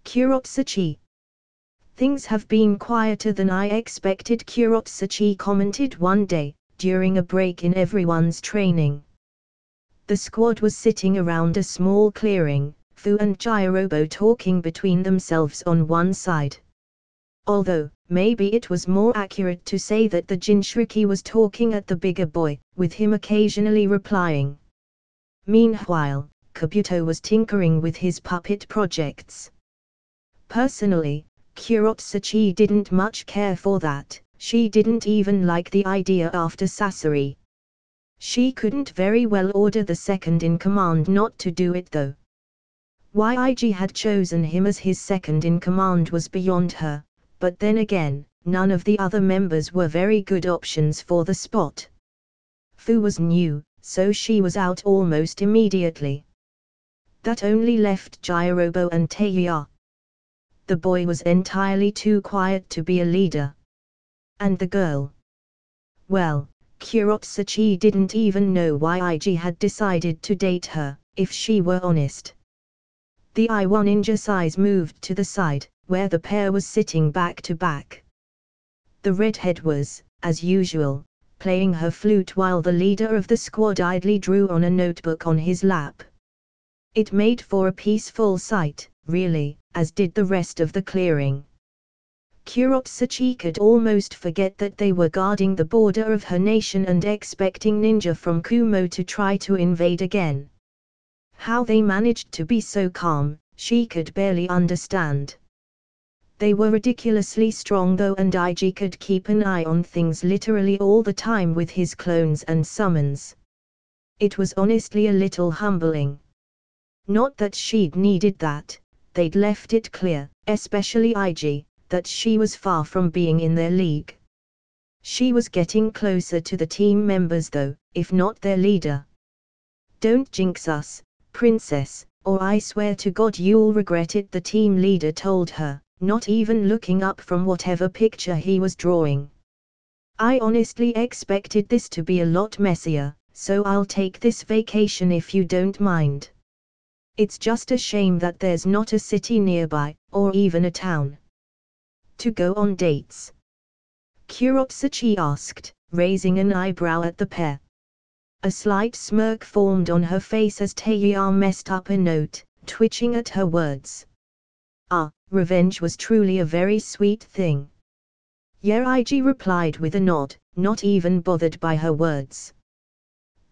Kurotsuchi. Things have been quieter than I expected, Kurotsuchi commented one day, during a break in everyone's training. The squad was sitting around a small clearing, Fu and Jirobo talking between themselves on one side. Although, maybe it was more accurate to say that the Jinchuriki was talking at the bigger boy, with him occasionally replying. Meanwhile, Kabuto was tinkering with his puppet projects. Personally, Kurotsuchi didn't much care for that. She didn't even like the idea after Sasori. She couldn't very well order the second-in-command not to do it though. Why IG had chosen him as his second-in-command was beyond her, but then again, none of the other members were very good options for the spot. Fu was new, so she was out almost immediately. That only left Jirobo and Teiya. The boy was entirely too quiet to be a leader. And the girl? Well, Kurotsuchi didn't even know why IG had decided to date her, if she were honest. The I1 ninja size moved to the side, where the pair was sitting back to back. The redhead was, as usual, playing her flute while the leader of the squad idly drew on a notebook on his lap. It made for a peaceful sight, really, as did the rest of the clearing. Kurotsuchi could almost forget that they were guarding the border of her nation and expecting ninja from Kumo to try to invade again. How they managed to be so calm, she could barely understand. They were ridiculously strong though, and IG could keep an eye on things literally all the time with his clones and summons. It was honestly a little humbling. Not that she'd needed that, they'd left it clear, especially IG, that she was far from being in their league. She was getting closer to the team members though, if not their leader. Don't jinx us, princess, or I swear to God you'll regret it, the team leader told her, not even looking up from whatever picture he was drawing. I honestly expected this to be a lot messier, so I'll take this vacation if you don't mind. It's just a shame that there's not a city nearby, or even a town. To go on dates? Kurotsuchi asked, raising an eyebrow at the pair. A slight smirk formed on her face as Teiya messed up a note, twitching at her words. Ah, revenge was truly a very sweet thing. Yeah, IG replied with a nod, not even bothered by her words.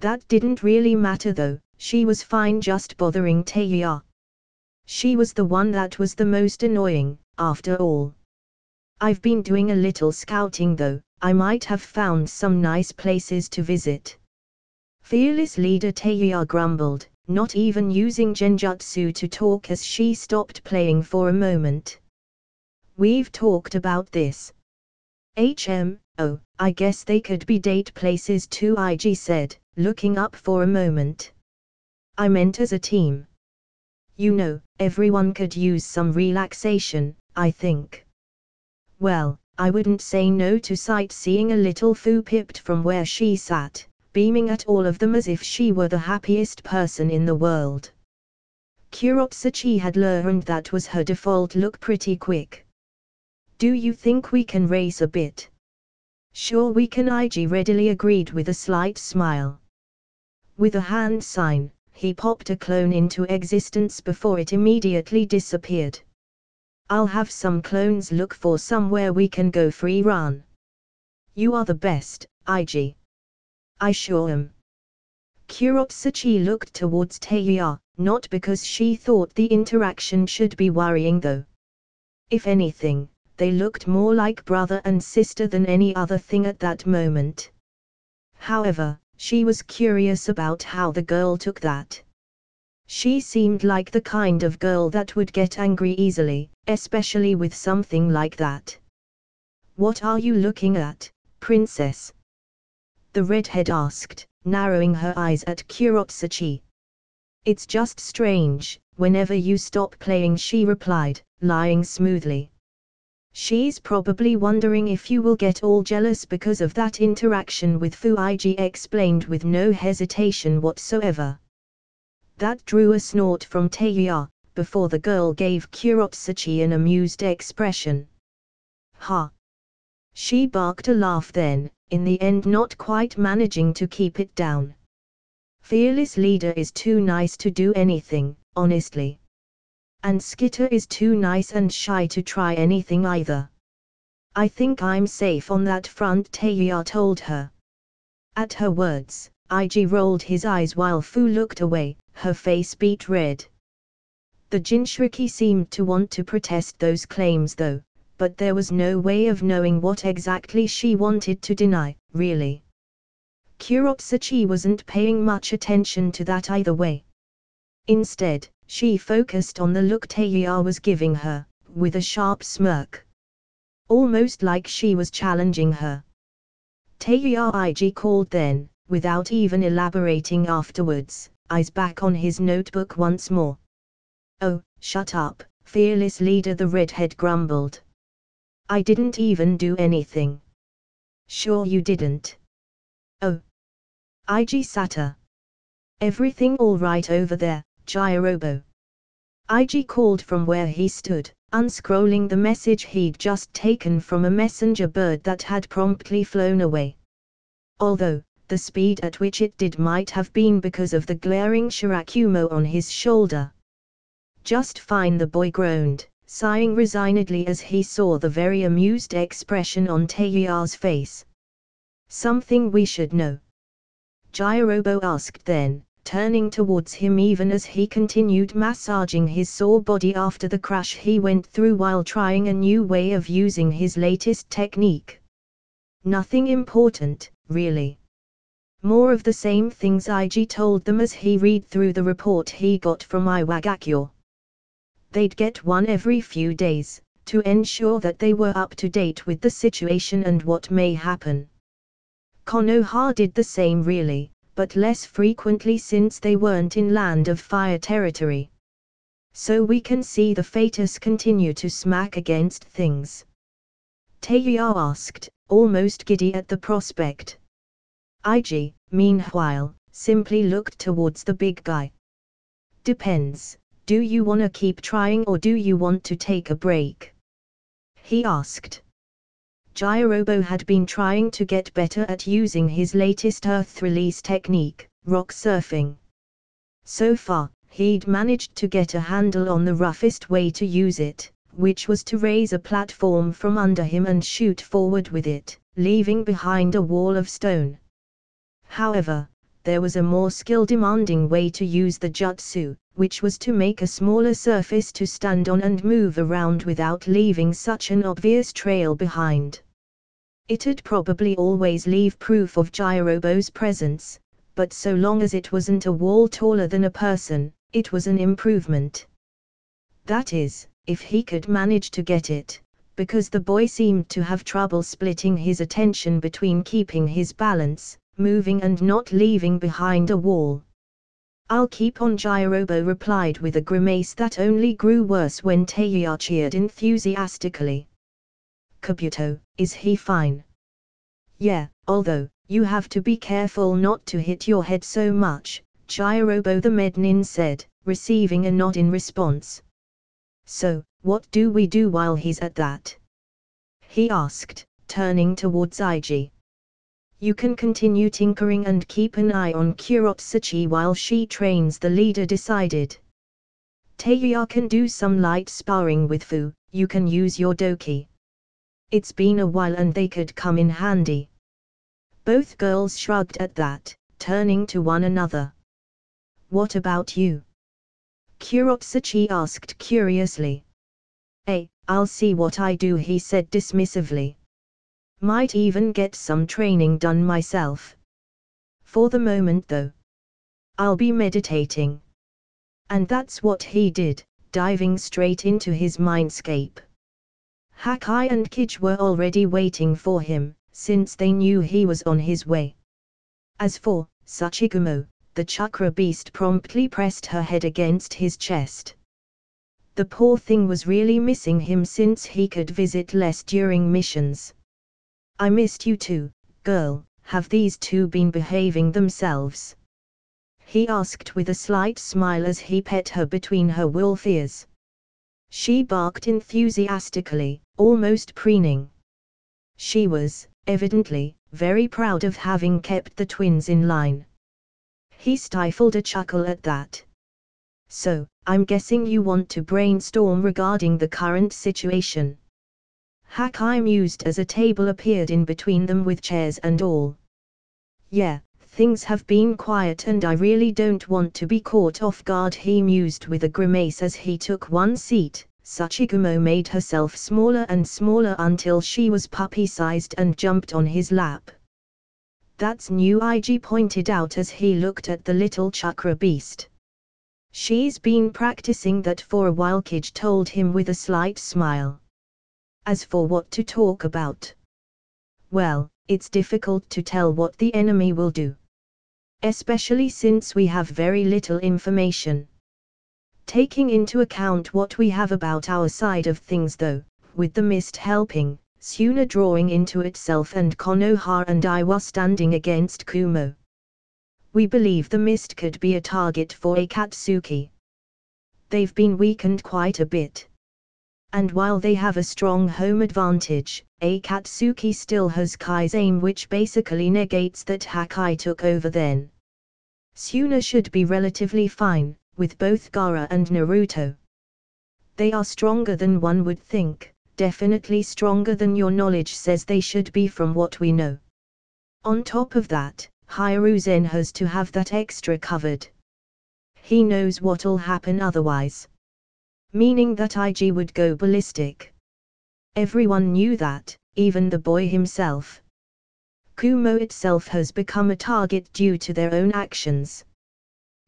That didn't really matter though, she was fine just bothering Teiya. She was the one that was the most annoying, after all. I've been doing a little scouting though, I might have found some nice places to visit. Fearless leader Teiya grumbled, not even using genjutsu to talk as she stopped playing for a moment. We've talked about this. Oh, I guess they could be date places too, IG said, looking up for a moment. I meant as a team. You know, everyone could use some relaxation, I think. Well, I wouldn't say no to sightseeing, a little Fu pipped from where she sat, beaming at all of them as if she were the happiest person in the world. Kurotsuchi had learned that was her default look pretty quick. Do you think we can race a bit? Sure we can, IG readily agreed with a slight smile. With a hand sign, he popped a clone into existence before it immediately disappeared. I'll have some clones look for somewhere we can go free run. You are the best, IG. I sure am. Kuropsachi looked towards Teiya, not because she thought the interaction should be worrying though. If anything, they looked more like brother and sister than any other thing at that moment. However, she was curious about how the girl took that. She seemed like the kind of girl that would get angry easily, especially with something like that. "What are you looking at, princess?" the redhead asked, narrowing her eyes at Kuropsachi. "It's just strange, whenever you stop playing," she replied, lying smoothly. "She's probably wondering if you will get all jealous because of that interaction with Fuiji," explained with no hesitation whatsoever. That drew a snort from Teiya, before the girl gave Kuropsachi an amused expression. "Ha!" She barked a laugh then, in the end not quite managing to keep it down. "Fearless leader is too nice to do anything, honestly. And Skitter is too nice and shy to try anything either. I think I'm safe on that front," Teiya told her. At her words, Ig rolled his eyes while Fu looked away, her face beet red. The Jinchuriki seemed to want to protest those claims though, but there was no way of knowing what exactly she wanted to deny, really. Kuropsachi wasn't paying much attention to that either way. Instead, she focused on the look Teiya was giving her, with a sharp smirk. Almost like she was challenging her. "Teiya," Ig called then, without even elaborating afterwards, eyes back on his notebook once more. "Oh, shut up, fearless leader," the redhead grumbled. "I didn't even do anything." "Sure you didn't." "Oh." Ig Sata. "Everything all right over there, Jirobo?" Ig called from where he stood, unscrolling the message he'd just taken from a messenger bird that had promptly flown away. Although, the speed at which it did might have been because of the glaring Shirakumo on his shoulder. "Just fine," the boy groaned, sighing resignedly as he saw the very amused expression on Teiya's face. "Something we should know?" Jirobo asked then, turning towards him even as he continued massaging his sore body after the crash he went through while trying a new way of using his latest technique. "Nothing important, really. More of the same things," Ig told them as he read through the report he got from Iwagakure. They'd get one every few days, to ensure that they were up to date with the situation and what may happen. Konoha did the same really, but less frequently since they weren't in Land of Fire territory. "So we can see the Fatus continue to smack against things?" Teiya asked, almost giddy at the prospect. Ig, meanwhile, simply looked towards the big guy. "Depends, do you wanna keep trying or do you want to take a break?" he asked. Jirobo had been trying to get better at using his latest earth release technique, rock surfing. So far, he'd managed to get a handle on the roughest way to use it, which was to raise a platform from under him and shoot forward with it, leaving behind a wall of stone. However, there was a more skill-demanding way to use the jutsu, which was to make a smaller surface to stand on and move around without leaving such an obvious trail behind. It'd probably always leave proof of Jirobo's presence, but so long as it wasn't a wall taller than a person, it was an improvement. That is, if he could manage to get it, because the boy seemed to have trouble splitting his attention between keeping his balance, moving and not leaving behind a wall. "I'll keep on," Jirobo replied with a grimace that only grew worse when Teiya cheered enthusiastically. "Kabuto, is he fine?" "Yeah, although, you have to be careful not to hit your head so much," Jirobo the Mednin said, receiving a nod in response. "So, what do we do while he's at that?" he asked, turning towards Ig. "You can continue tinkering and keep an eye on Kuropsachi while she trains," the leader decided. "Teiya can do some light sparring with Fu, you can use your doki. It's been a while and they could come in handy." Both girls shrugged at that, turning to one another. What about you? Kurotsuchi asked curiously. I'll see what I do, he said dismissively. Might even get some training done myself. For the moment though, I'll be meditating. And that's what he did, diving straight into his mindscape. Hakai and Kij were already waiting for him, since they knew he was on his way. As for Sachigumo, the chakra beast promptly pressed her head against his chest. The poor thing was really missing him since he could visit less during missions. I missed you too, girl. Have these two been behaving themselves? He asked with a slight smile as he pet her between her wolf ears. She barked enthusiastically, almost preening. She was, evidently, very proud of having kept the twins in line. He stifled a chuckle at that. So, I'm guessing you want to brainstorm regarding the current situation. Hakai mused as a table appeared in between them with chairs and all. Yeah, things have been quiet and I really don't want to be caught off guard, he mused with a grimace as he took one seat. Sachigumo made herself smaller and smaller until she was puppy-sized and jumped on his lap. That's new, Ig pointed out as he looked at the little chakra beast. She's been practicing that for a while, Kij told him with a slight smile. As for what to talk about, well, it's difficult to tell what the enemy will do. Especially since we have very little information. Taking into account what we have about our side of things though, with the mist helping, Suna drawing into itself and Konoha and Iwa standing against Kumo. We believe the mist could be a target for Akatsuki. They've been weakened quite a bit. And while they have a strong home advantage, Akatsuki still has Kai's aim, which basically negates that Hakai took over then. Suna should be relatively fine, with both Gaara and Naruto. They are stronger than one would think, definitely stronger than your knowledge says they should be from what we know. On top of that, Hiruzen has to have that extra covered. He knows what'll happen otherwise. Meaning that IG would go ballistic. Everyone knew that, even the boy himself. Kumo itself has become a target due to their own actions.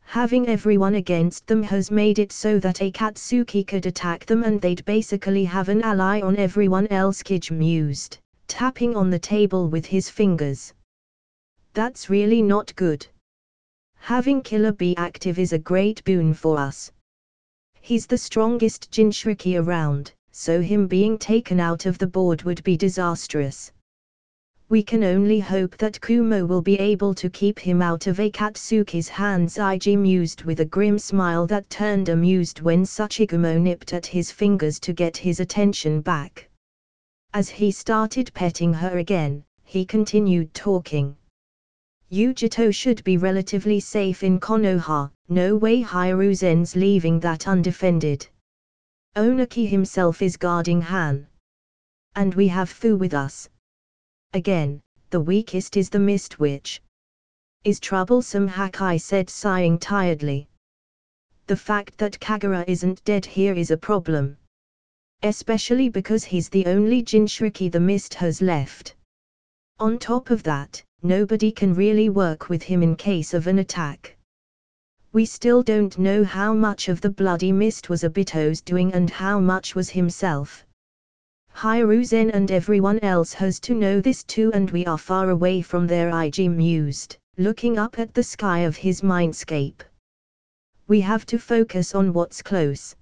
Having everyone against them has made it so that Akatsuki could attack them and they'd basically have an ally on everyone else, Kij mused, tapping on the table with his fingers. That's really not good. Having Killer Bee active is a great boon for us. He's the strongest Jinchuriki around, so him being taken out of the board would be disastrous. We can only hope that Kumo will be able to keep him out of Akatsuki's hands, Ig mused with a grim smile that turned amused when Sachigumo nipped at his fingers to get his attention back. As he started petting her again, he continued talking. Yujito should be relatively safe in Konoha, no way Hiruzen's leaving that undefended. Onaki himself is guarding Han. And we have Fu with us. Again, the weakest is the Mist Witch. Is troublesome, Hakai said, sighing tiredly. The fact that Kagura isn't dead here is a problem. Especially because he's the only Jinchuriki the Mist has left. On top of that, nobody can really work with him in case of an attack. We still don't know how much of the bloody mist was Obito's doing and how much was himself. Hiruzen and everyone else has to know this too, and we are far away from there, Ig mused, looking up at the sky of his mindscape. We have to focus on what's close.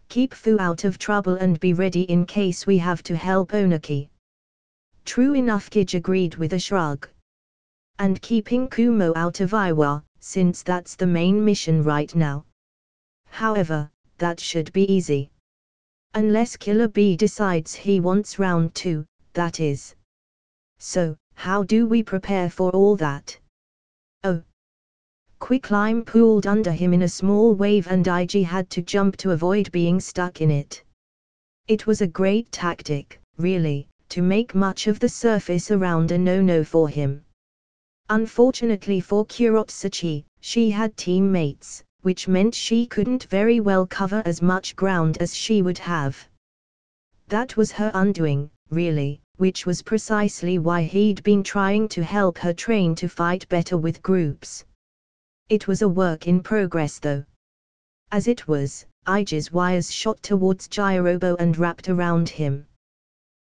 Keep Fu out of trouble and be ready in case we have to help Onaki. True enough, Kij agreed with a shrug. And keeping Kumo out of Iwa, since that's the main mission right now. However, that should be easy. Unless Killer Bee decides he wants round 2, that is. So, how do we prepare for all that? Oh. Quicklime pooled under him in a small wave and Ig had to jump to avoid being stuck in it. It was a great tactic, really, to make much of the surface around a no-no for him. Unfortunately for Kurotsuchi, she had teammates, which meant she couldn't very well cover as much ground as she would have. That was her undoing, really, which was precisely why he'd been trying to help her train to fight better with groups. It was a work in progress though. As it was, Iji's wires shot towards Jirobo and wrapped around him.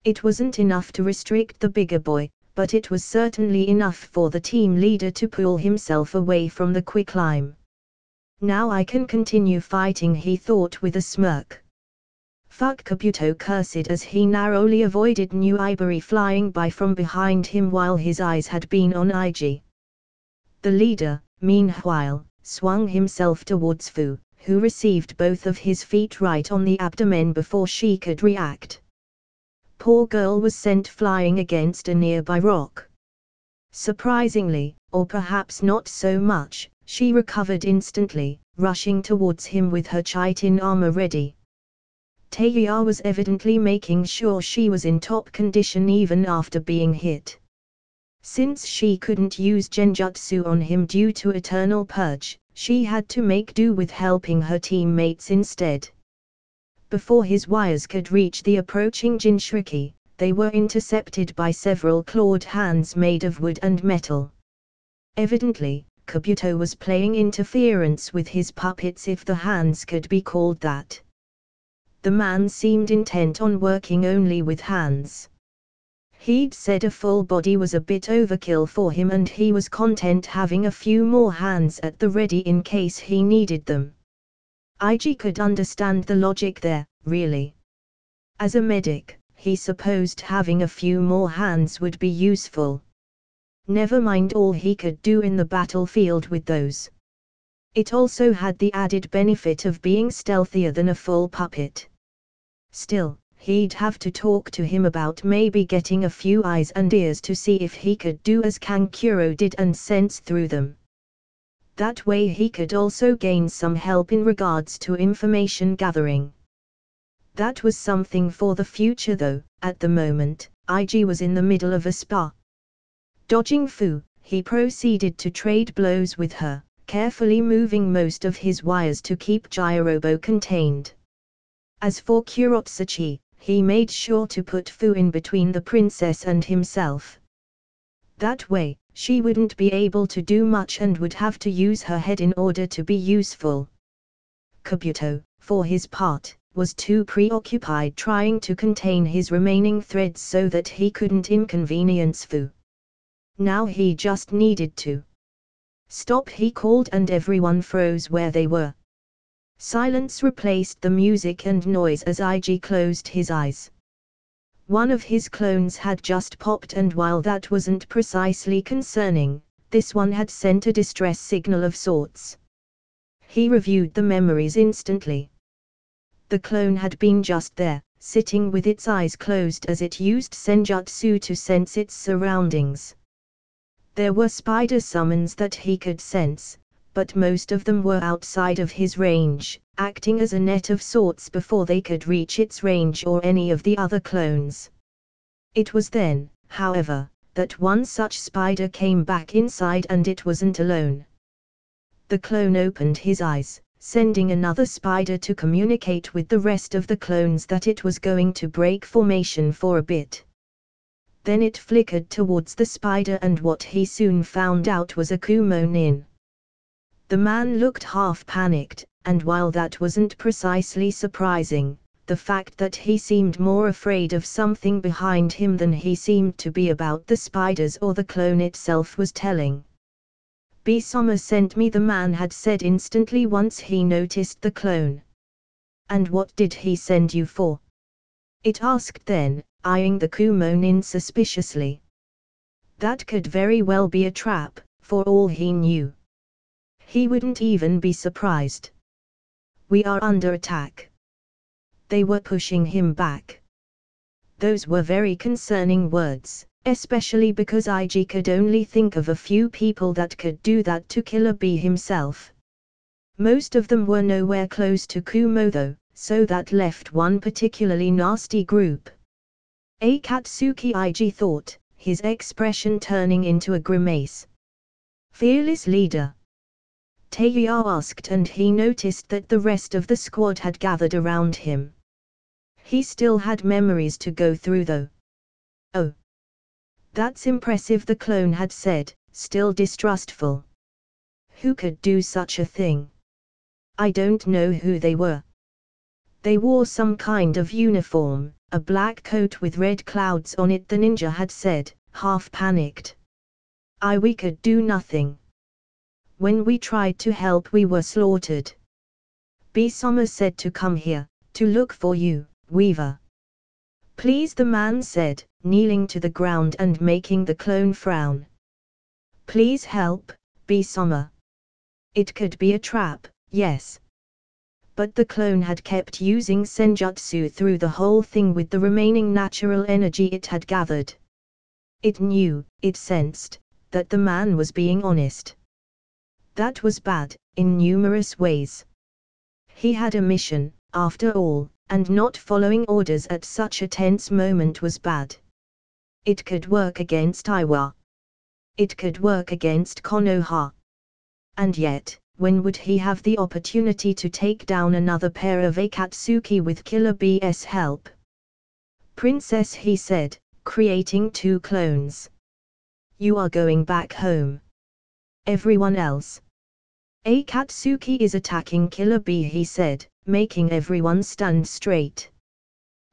It wasn't enough to restrict the bigger boy, but it was certainly enough for the team leader to pull himself away from the quicklime. Now I can continue fighting, he thought with a smirk. Fuck, Kabuto cursed as he narrowly avoided New Iberi flying by from behind him while his eyes had been on Iji. The leader, meanwhile, swung himself towards Fu, who received both of his feet right on the abdomen before she could react. Poor girl was sent flying against a nearby rock. Surprisingly, or perhaps not so much, she recovered instantly, rushing towards him with her chitin armor ready. Teiya was evidently making sure she was in top condition even after being hit. Since she couldn't use genjutsu on him due to Eternal Purge, she had to make do with helping her teammates instead. Before his wires could reach the approaching Jinchuriki, they were intercepted by several clawed hands made of wood and metal. Evidently, Kabuto was playing interference with his puppets, if the hands could be called that. The man seemed intent on working only with hands. He'd said a full body was a bit overkill for him and he was content having a few more hands at the ready in case he needed them. Iji could understand the logic there, really. As a medic, he supposed having a few more hands would be useful. Never mind all he could do in the battlefield with those. It also had the added benefit of being stealthier than a full puppet. Still, he'd have to talk to him about maybe getting a few eyes and ears to see if he could do as Kankuro did and sense through them. That way he could also gain some help in regards to information gathering. That was something for the future though. At the moment, Iji was in the middle of a spa. Dodging Fu, he proceeded to trade blows with her, carefully moving most of his wires to keep Jirobo contained. As for Kurotsuchi, he made sure to put Fu in between the princess and himself. That way, she wouldn't be able to do much and would have to use her head in order to be useful. Kabuto, for his part, was too preoccupied trying to contain his remaining threads so that he couldn't inconvenience Fu. Now he just needed to stop, he called, and everyone froze where they were. Silence replaced the music and noise as Iji closed his eyes. One of his clones had just popped, and while that wasn't precisely concerning, this one had sent a distress signal of sorts. He reviewed the memories instantly. The clone had been just there, sitting with its eyes closed as it used senjutsu to sense its surroundings. There were spider summons that he could sense, but most of them were outside of his range, acting as a net of sorts before they could reach its range or any of the other clones. It was then, however, that one such spider came back inside, and it wasn't alone. The clone opened his eyes, sending another spider to communicate with the rest of the clones that it was going to break formation for a bit. Then it flickered towards the spider, and what he soon found out was a Kumo-nin. The man looked half panicked, and while that wasn't precisely surprising, the fact that he seemed more afraid of something behind him than he seemed to be about the spiders or the clone itself was telling. "Bisama sent me," the man had said instantly once he noticed the clone. "And what did he send you for?" it asked then, eyeing the Kumo-nin suspiciously. That could very well be a trap, for all he knew. He wouldn't even be surprised. "We are under attack." They were pushing him back. Those were very concerning words, especially because Iji could only think of a few people that could do that to Killer Bee himself. Most of them were nowhere close to Kumo though, so that left one particularly nasty group. Akatsuki, Iji thought, his expression turning into a grimace. Fearless leader? Taeya asked, and he noticed that the rest of the squad had gathered around him. He still had memories to go through though. Oh. That's impressive, the clone had said, still distrustful. Who could do such a thing? I don't know who they were. They wore some kind of uniform, a black coat with red clouds on it, the ninja had said, half panicked. We could do nothing. When we tried to help we were slaughtered. Summer said to come here, to look for you, Weaver. Please, the man said, kneeling to the ground and making the clone frown. Please help, Summer. It could be a trap, yes. But the clone had kept using senjutsu through the whole thing with the remaining natural energy it had gathered. It knew, it sensed, that the man was being honest. That was bad, in numerous ways. He had a mission, after all, and not following orders at such a tense moment was bad. It could work against Iwa. It could work against Konoha. And yet, when would he have the opportunity to take down another pair of Akatsuki with Killer B's help? Princess, he said, creating 2 clones. You are going back home. Everyone else. Akatsuki is attacking Killer B, he said, making everyone stand straight.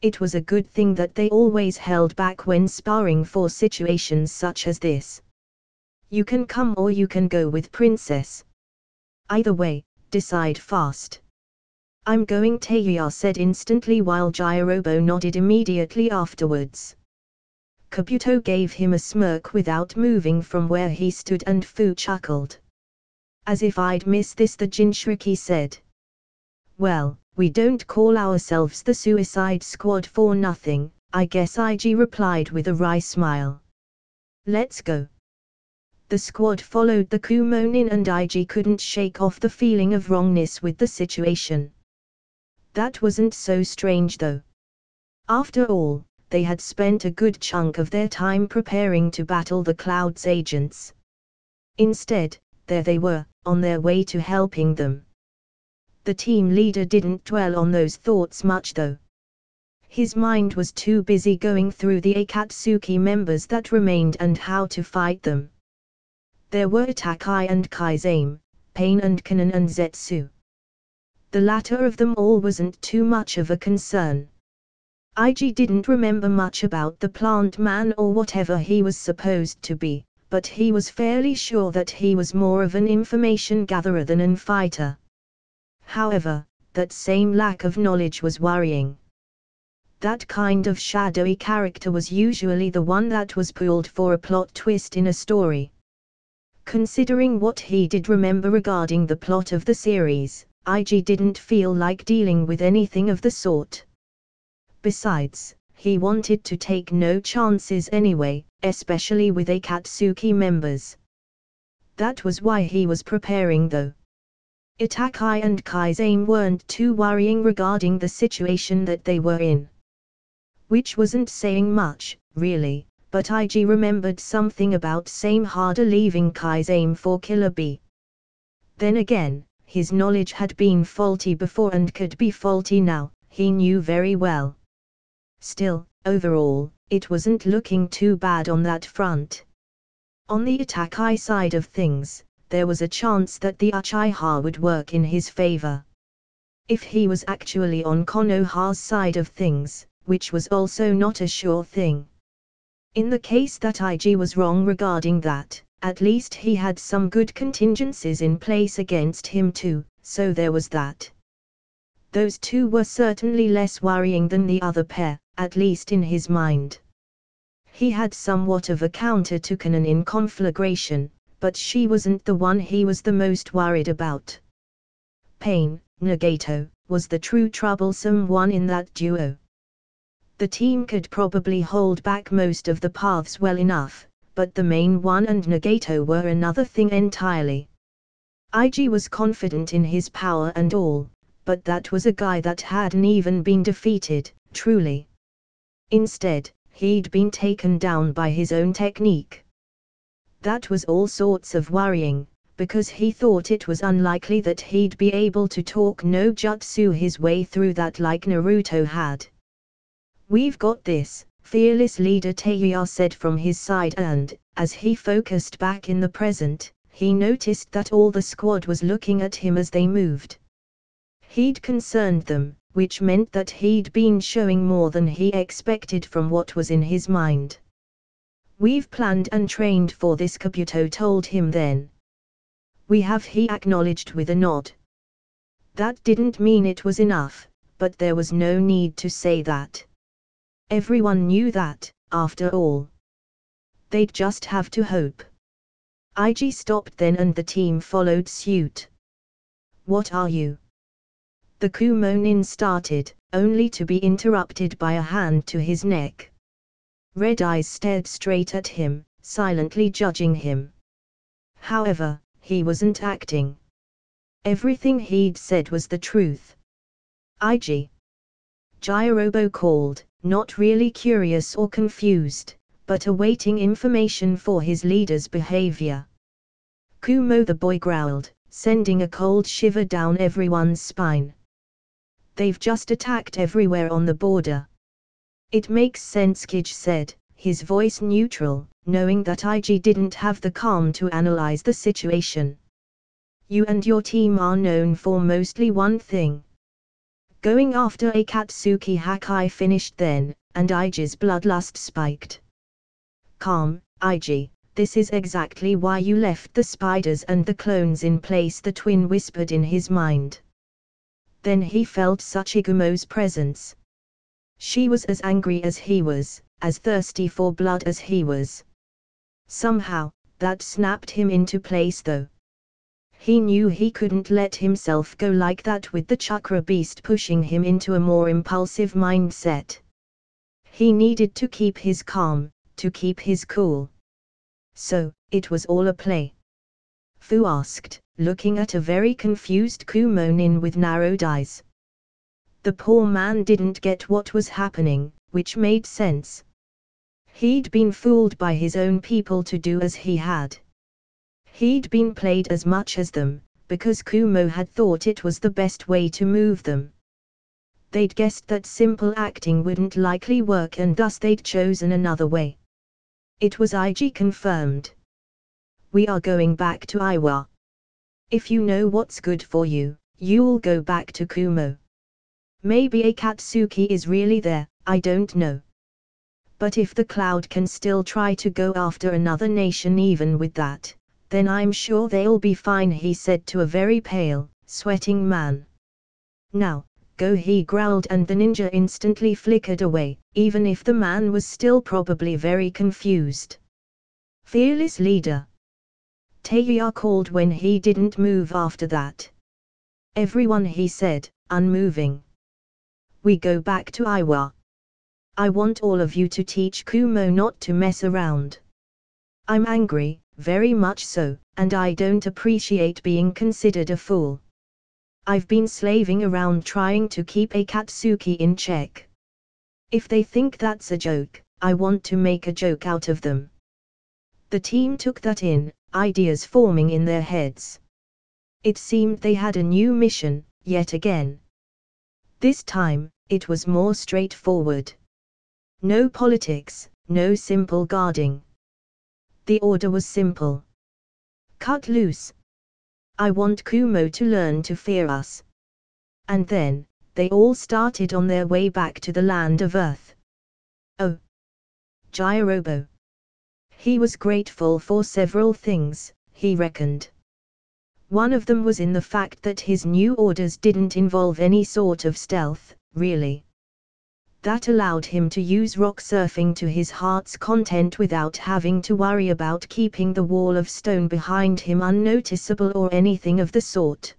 It was a good thing that they always held back when sparring for situations such as this. You can come or you can go with Princess. Either way, decide fast. I'm going, Taeya said instantly, while Jirobo nodded immediately afterwards. Kabuto gave him a smirk without moving from where he stood, and Fu chuckled. As if I'd miss this, the Jinchuriki said. Well, we don't call ourselves the Suicide Squad for nothing, I guess, IG replied with a wry smile. Let's go. The squad followed the Kumonin, and IG couldn't shake off the feeling of wrongness with the situation. That wasn't so strange though. After all, they had spent a good chunk of their time preparing to battle the Cloud's agents. Instead, there they were, on their way to helping them. The team leader didn't dwell on those thoughts much though. His mind was too busy going through the Akatsuki members that remained and how to fight them. There were Takai and Kaizame, Pain and Kanan and Zetsu. The latter of them all wasn't too much of a concern. IG didn't remember much about the plant man or whatever he was supposed to be, but he was fairly sure that he was more of an information gatherer than an fighter. However, that same lack of knowledge was worrying. That kind of shadowy character was usually the one that was pulled for a plot twist in a story. Considering what he did remember regarding the plot of the series, IG didn't feel like dealing with anything of the sort. Besides, he wanted to take no chances anyway, especially with Akatsuki members. That was why he was preparing though. Itakai and Kaizame weren't too worrying regarding the situation that they were in. Which wasn't saying much, really, but IG remembered something about Same Harder leaving Kaizame for Killer B. Then again, his knowledge had been faulty before and could be faulty now, he knew very well. Still, overall, it wasn't looking too bad on that front. On the Itakai side of things, there was a chance that the Uchiha would work in his favor. If he was actually on Konoha's side of things, which was also not a sure thing. In the case that IG was wrong regarding that, at least he had some good contingencies in place against him too, so there was that. Those two were certainly less worrying than the other pair, at least in his mind. He had somewhat of a counter to Kanan in Conflagration, but she wasn't the one he was the most worried about. Pain, Nagato, was the true troublesome one in that duo. The team could probably hold back most of the paths well enough, but the main one and Nagato were another thing entirely. IG was confident in his power and all, but that was a guy that hadn't even been defeated, truly. Instead, he'd been taken down by his own technique. That was all sorts of worrying, because he thought it was unlikely that he'd be able to talk no jutsu his way through that like Naruto had. "We've got this," fearless leader Taeya said from his side, and, as he focused back in the present, he noticed that all the squad was looking at him as they moved. He'd concerned them, which meant that he'd been showing more than he expected from what was in his mind. "We've planned and trained for this," Kabuto told him then. "We have," he acknowledged with a nod. That didn't mean it was enough, but there was no need to say that. Everyone knew that, after all. They'd just have to hope. IG stopped then and the team followed suit. "What are you?" the Kumonin started, only to be interrupted by a hand to his neck. Red eyes stared straight at him, silently judging him. However, he wasn't acting. Everything he'd said was the truth. "IG." Jirobo called, not really curious or confused, but awaiting information for his leader's behavior. "Kumo," the boy growled, sending a cold shiver down everyone's spine. "They've just attacked everywhere on the border." "It makes sense," Kij said, his voice neutral, knowing that IG didn't have the calm to analyze the situation. "You and your team are known for mostly one thing: going after Akatsuki Hakai," finished then, and IG's bloodlust spiked. "Calm, IG, this is exactly why you left the spiders and the clones in place," the twin whispered in his mind. Then he felt Sachigumo's presence. She was as angry as he was, as thirsty for blood as he was. Somehow, that snapped him into place though. He knew he couldn't let himself go like that with the chakra beast pushing him into a more impulsive mindset. He needed to keep his calm, to keep his cool. "So, it was all a play?" Fu asked, looking at a very confused Kumonin with narrowed eyes. The poor man didn't get what was happening, which made sense. He'd been fooled by his own people to do as he had. He'd been played as much as them, because Kumo had thought it was the best way to move them. They'd guessed that simple acting wouldn't likely work and thus they'd chosen another way. It was IG confirmed. "We are going back to Iwa. If you know what's good for you, you'll go back to Kumo. Maybe Akatsuki is really there, I don't know. But if the cloud can still try to go after another nation even with that, then I'm sure they'll be fine," he said to a very pale, sweating man. "Now, go," he growled, and the ninja instantly flickered away, even if the man was still probably very confused. "Fearless leader," Taeya called when he didn't move after that. "Everyone," he said, unmoving. "We go back to Iwa. I want all of you to teach Kumo not to mess around. I'm angry, very much so, and I don't appreciate being considered a fool. I've been slaving around trying to keep Akatsuki in check. If they think that's a joke, I want to make a joke out of them." The team took that in, ideas forming in their heads. It seemed they had a new mission, yet again. This time, it was more straightforward. No politics, no simple guarding. The order was simple. Cut loose. I want Kumo to learn to fear us. And then, they all started on their way back to the land of Earth. Oh! Jirobo. He was grateful for several things, he reckoned. One of them was in the fact that his new orders didn't involve any sort of stealth, really. That allowed him to use rock surfing to his heart's content without having to worry about keeping the wall of stone behind him unnoticeable or anything of the sort.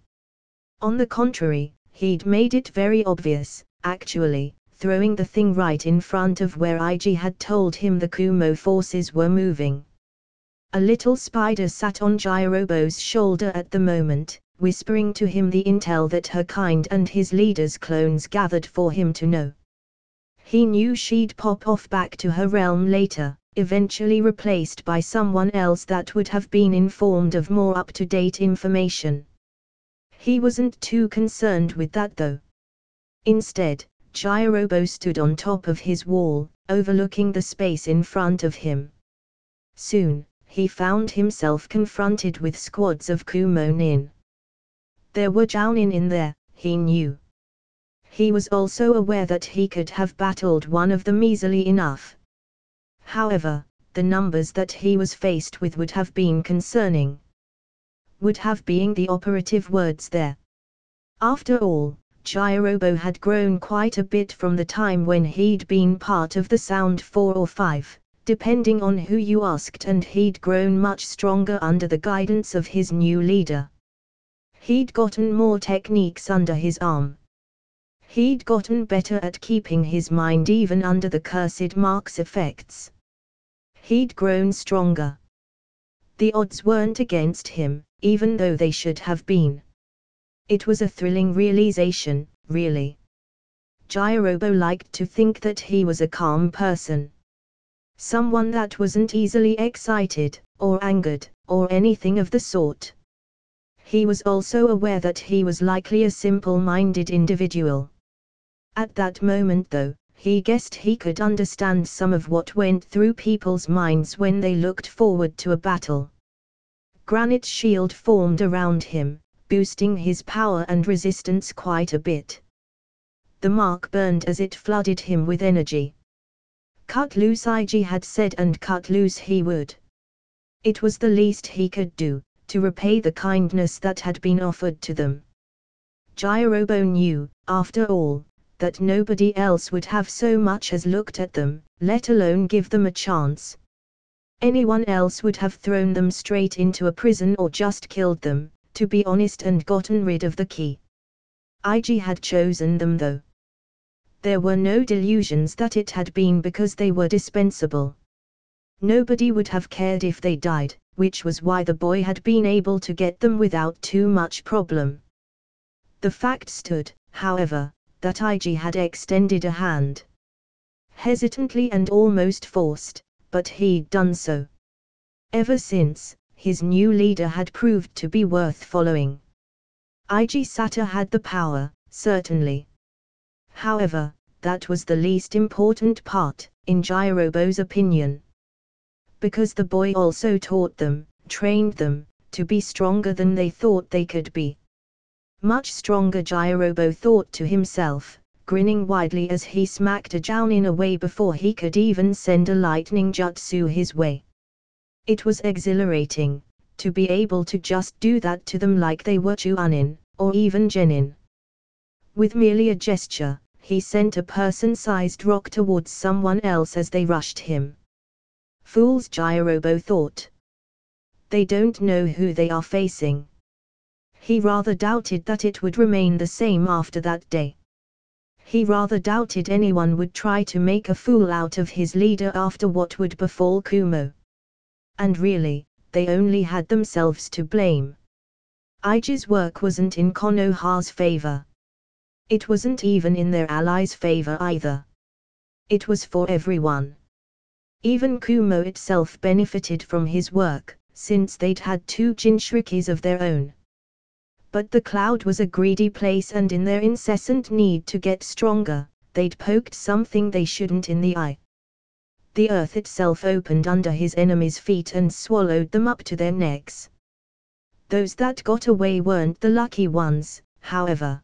On the contrary, he'd made it very obvious, actually, throwing the thing right in front of where IG had told him the Kumo forces were moving. A little spider sat on Jirobo's shoulder at the moment, whispering to him the intel that her kind and his leader's clones gathered for him to know. He knew she'd pop off back to her realm later, eventually replaced by someone else that would have been informed of more up-to-date information. He wasn't too concerned with that though. Instead, Jirobo stood on top of his wall, overlooking the space in front of him. Soon, he found himself confronted with squads of Kumo nin. There were Jounin in there, he knew. He was also aware that he could have battled one of them easily enough. However, the numbers that he was faced with would have been concerning. Would have being the operative words there. After all, Jirobo had grown quite a bit from the time when he'd been part of the Sound 4 or 5, depending on who you asked, and he'd grown much stronger under the guidance of his new leader. He'd gotten more techniques under his arm. He'd gotten better at keeping his mind even under the cursed mark's effects. He'd grown stronger. The odds weren't against him, even though they should have been. It was a thrilling realization, really. Jirobo liked to think that he was a calm person. Someone that wasn't easily excited, or angered, or anything of the sort. He was also aware that he was likely a simple-minded individual. At that moment though, he guessed he could understand some of what went through people's minds when they looked forward to a battle. Granite shield formed around him, boosting his power and resistance quite a bit. The mark burned as it flooded him with energy. Cut loose, IG had said, and cut loose he would. It was the least he could do, to repay the kindness that had been offered to them. Jirobo knew, after all, that nobody else would have so much as looked at them, let alone give them a chance. Anyone else would have thrown them straight into a prison or just killed them, to be honest, and gotten rid of the key. IG had chosen them though. There were no delusions that it had been because they were dispensable. Nobody would have cared if they died, which was why the boy had been able to get them without too much problem. The fact stood, however, that IG had extended a hand. Hesitantly and almost forced, but he'd done so. Ever since, his new leader had proved to be worth following. IG Sata had the power, certainly. However, that was the least important part, in Jirobo's opinion. Because the boy also taught them, trained them, to be stronger than they thought they could be. Much stronger, Jirobo thought to himself, grinning widely as he smacked a Jounin away before he could even send a lightning jutsu his way. It was exhilarating, to be able to just do that to them like they were Chuanin, or even Genin. With merely a gesture, he sent a person-sized rock towards someone else as they rushed him. Fools, Jirobo thought. They don't know who they are facing. He rather doubted that it would remain the same after that day. He rather doubted anyone would try to make a fool out of his leader after what would befall Kumo. And really, they only had themselves to blame. IG's work wasn't in Konoha's favor. It wasn't even in their allies' favor either. It was for everyone. Even Kumo itself benefited from his work, since they'd had 2 Jinchurikis of their own. But the cloud was a greedy place, and in their incessant need to get stronger, they'd poked something they shouldn't in the eye. The earth itself opened under his enemies' feet and swallowed them up to their necks. Those that got away weren't the lucky ones, however.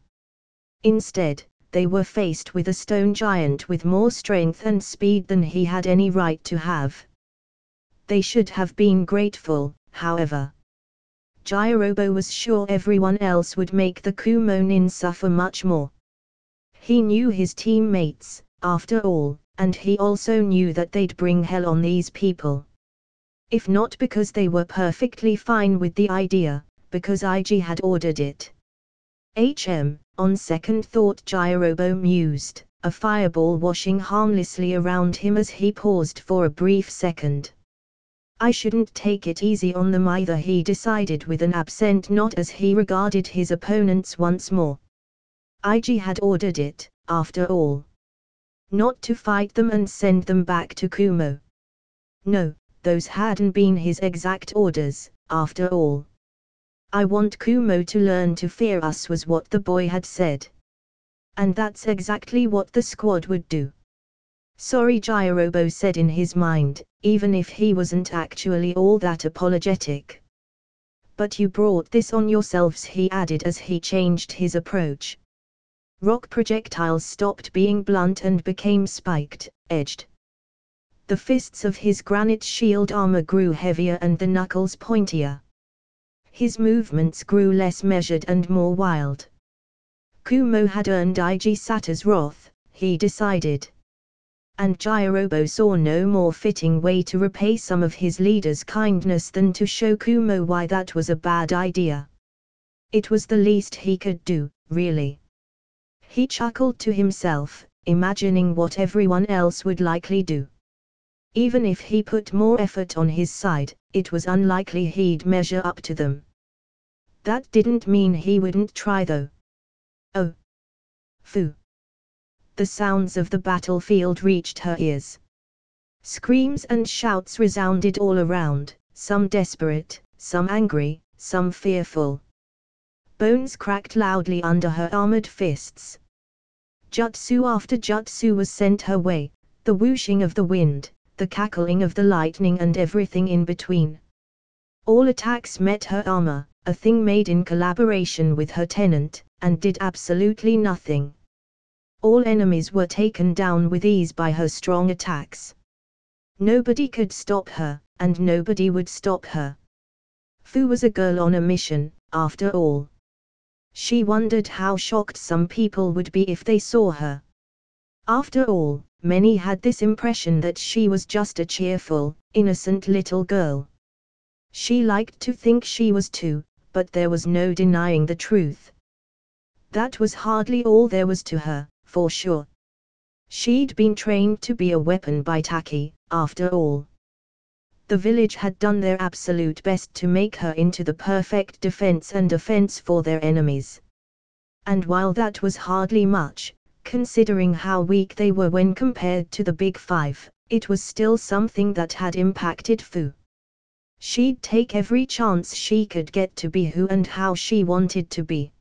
Instead, they were faced with a stone giant with more strength and speed than he had any right to have. They should have been grateful, however. Jirobo was sure everyone else would make the Kumo nin suffer much more. He knew his teammates, after all, and he also knew that they'd bring hell on these people. If not because they were perfectly fine with the idea, because IG had ordered it. On second thought, Jirobo mused, a fireball washing harmlessly around him as he paused for a brief second. I shouldn't take it easy on them either, he decided with an absent nod as he regarded his opponents once more. IG had ordered it, after all. Not to fight them and send them back to Kumo. No, those hadn't been his exact orders, after all. I want Kumo to learn to fear us, was what the boy had said. And that's exactly what the squad would do. Sorry, Jirobo said in his mind, even if he wasn't actually all that apologetic. But you brought this on yourselves, he added as he changed his approach. Rock projectiles stopped being blunt and became spiked, edged. The fists of his granite shield armor grew heavier and the knuckles pointier. His movements grew less measured and more wild. Kumo had earned IG Sata's wrath, he decided. And Jirobo saw no more fitting way to repay some of his leader's kindness than to show Kumo why that was a bad idea. It was the least he could do, really. He chuckled to himself, imagining what everyone else would likely do. Even if he put more effort on his side, it was unlikely he'd measure up to them. That didn't mean he wouldn't try though. Oh. Fu. The sounds of the battlefield reached her ears. Screams and shouts resounded all around, some desperate, some angry, some fearful. Bones cracked loudly under her armored fists. Jutsu after jutsu was sent her way, the whooshing of the wind, the cackling of the lightning and everything in between. All attacks met her armor, a thing made in collaboration with her tenant, and did absolutely nothing. All enemies were taken down with ease by her strong attacks. Nobody could stop her, and nobody would stop her. Fu was a girl on a mission, after all. She wondered how shocked some people would be if they saw her. After all, many had this impression that she was just a cheerful, innocent little girl. She liked to think she was too, but there was no denying the truth. That was hardly all there was to her, for sure. She'd been trained to be a weapon by Taki, after all. The village had done their absolute best to make her into the perfect defense and offense for their enemies. And while that was hardly much, considering how weak they were when compared to the Big Five, it was still something that had impacted Fu. She'd take every chance she could get to be who and how she wanted to be.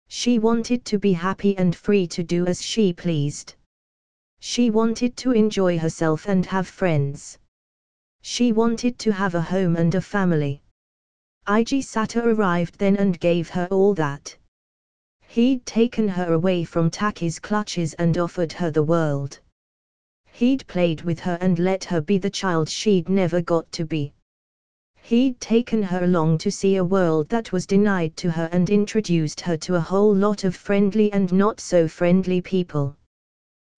She wanted to be happy and free to do as she pleased. She wanted to enjoy herself and have friends. She wanted to have a home and a family. IG Sata arrived then and gave her all that. He'd taken her away from Taki's clutches and offered her the world. He'd played with her and let her be the child she'd never got to be. He'd taken her along to see a world that was denied to her and introduced her to a whole lot of friendly and not so friendly people.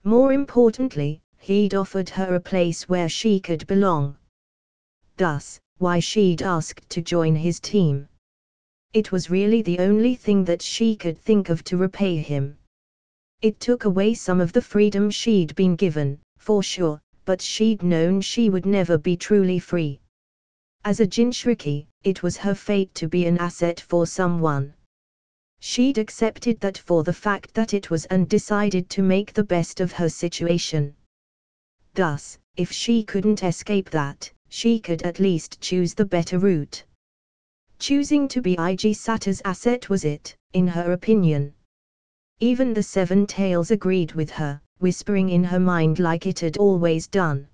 More importantly, he'd offered her a place where she could belong. Thus, why she'd asked to join his team. It was really the only thing that she could think of to repay him. It took away some of the freedom she'd been given, for sure, but she'd known she would never be truly free. As a Jinchuriki, it was her fate to be an asset for someone. She'd accepted that for the fact that it was and decided to make the best of her situation. Thus, if she couldn't escape that, she could at least choose the better route. Choosing to be IG Sata's asset was it, in her opinion. Even the Seven Tails agreed with her, whispering in her mind like it had always done.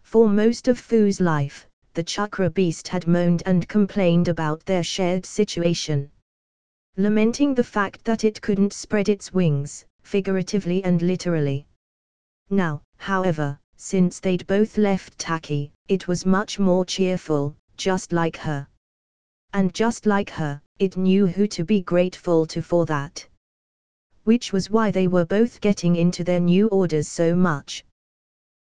For most of Fu's life, the Chakra Beast had moaned and complained about their shared situation. Lamenting the fact that it couldn't spread its wings, figuratively and literally. Now, however, since they'd both left Taki, it was much more cheerful, just like her. And just like her, it knew who to be grateful to for that. Which was why they were both getting into their new orders so much.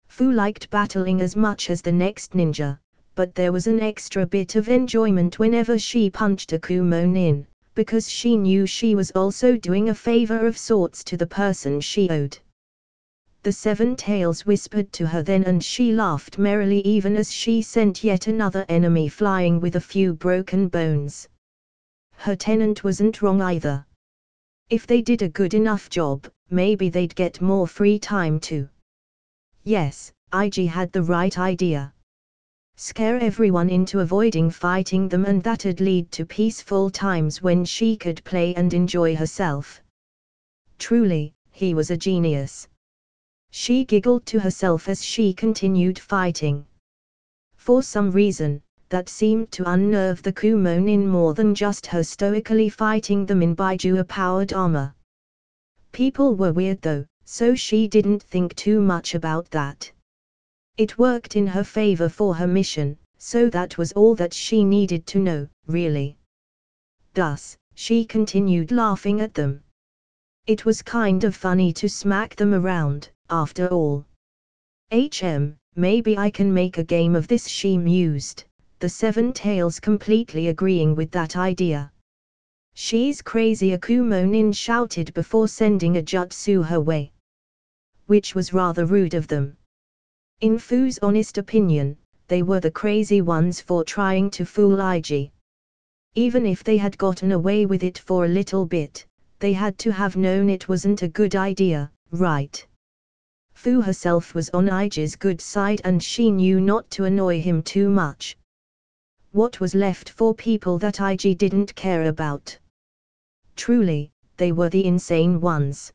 Fu liked battling as much as the next ninja, but there was an extra bit of enjoyment whenever she punched a Kumo-nin, because she knew she was also doing a favor of sorts to the person she owed. The Seven Tails whispered to her then and she laughed merrily even as she sent yet another enemy flying with a few broken bones. Her tenant wasn't wrong either. If they did a good enough job, maybe they'd get more free time too. Yes, IG had the right idea. Scare everyone into avoiding fighting them, and that'd lead to peaceful times when she could play and enjoy herself. Truly, he was a genius. She giggled to herself as she continued fighting. For some reason, that seemed to unnerve the Kumonin more than just her stoically fighting them in Baijua-powered armor. People were weird though, so she didn't think too much about that. It worked in her favor for her mission, so that was all that she needed to know, really. Thus, she continued laughing at them. It was kind of funny to smack them around, after all. Maybe I can make a game of this, she mused, the Seven Tails completely agreeing with that idea. She's crazy, a Kumonin shouted before sending a jutsu her way. Which was rather rude of them. In Fu's honest opinion, they were the crazy ones for trying to fool Ig. Even if they had gotten away with it for a little bit, they had to have known it wasn't a good idea, right? Fu herself was on Ig's good side and she knew not to annoy him too much. What was left for people that Ig didn't care about? Truly, they were the insane ones.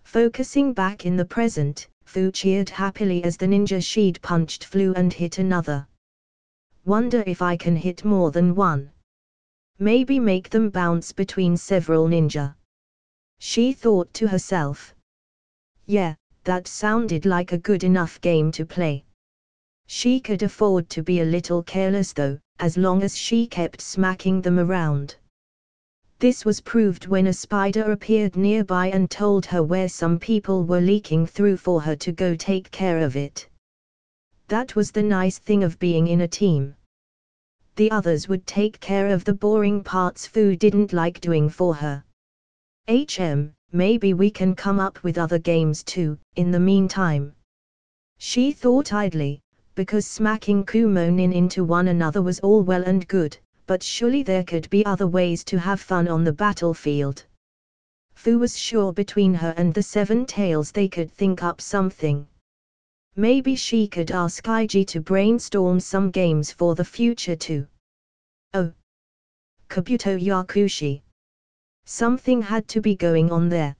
Focusing back in the present, Fu cheered happily as the ninja she'd punched flew and hit another. Wonder if I can hit more than one. Maybe make them bounce between several ninja. She thought to herself. Yeah, that sounded like a good enough game to play. She could afford to be a little careless though, as long as she kept smacking them around. This was proved when a spider appeared nearby and told her where some people were leaking through for her to go take care of it. That was the nice thing of being in a team. The others would take care of the boring parts Fu didn't like doing for her. Maybe we can come up with other games too, in the meantime. She thought idly, because smacking Kumonin into one another was all well and good, but surely there could be other ways to have fun on the battlefield. Fu was sure between her and the Seven Tails they could think up something. Maybe she could ask Ig to brainstorm some games for the future too. Oh! Kabuto Yakushi. Something had to be going on there.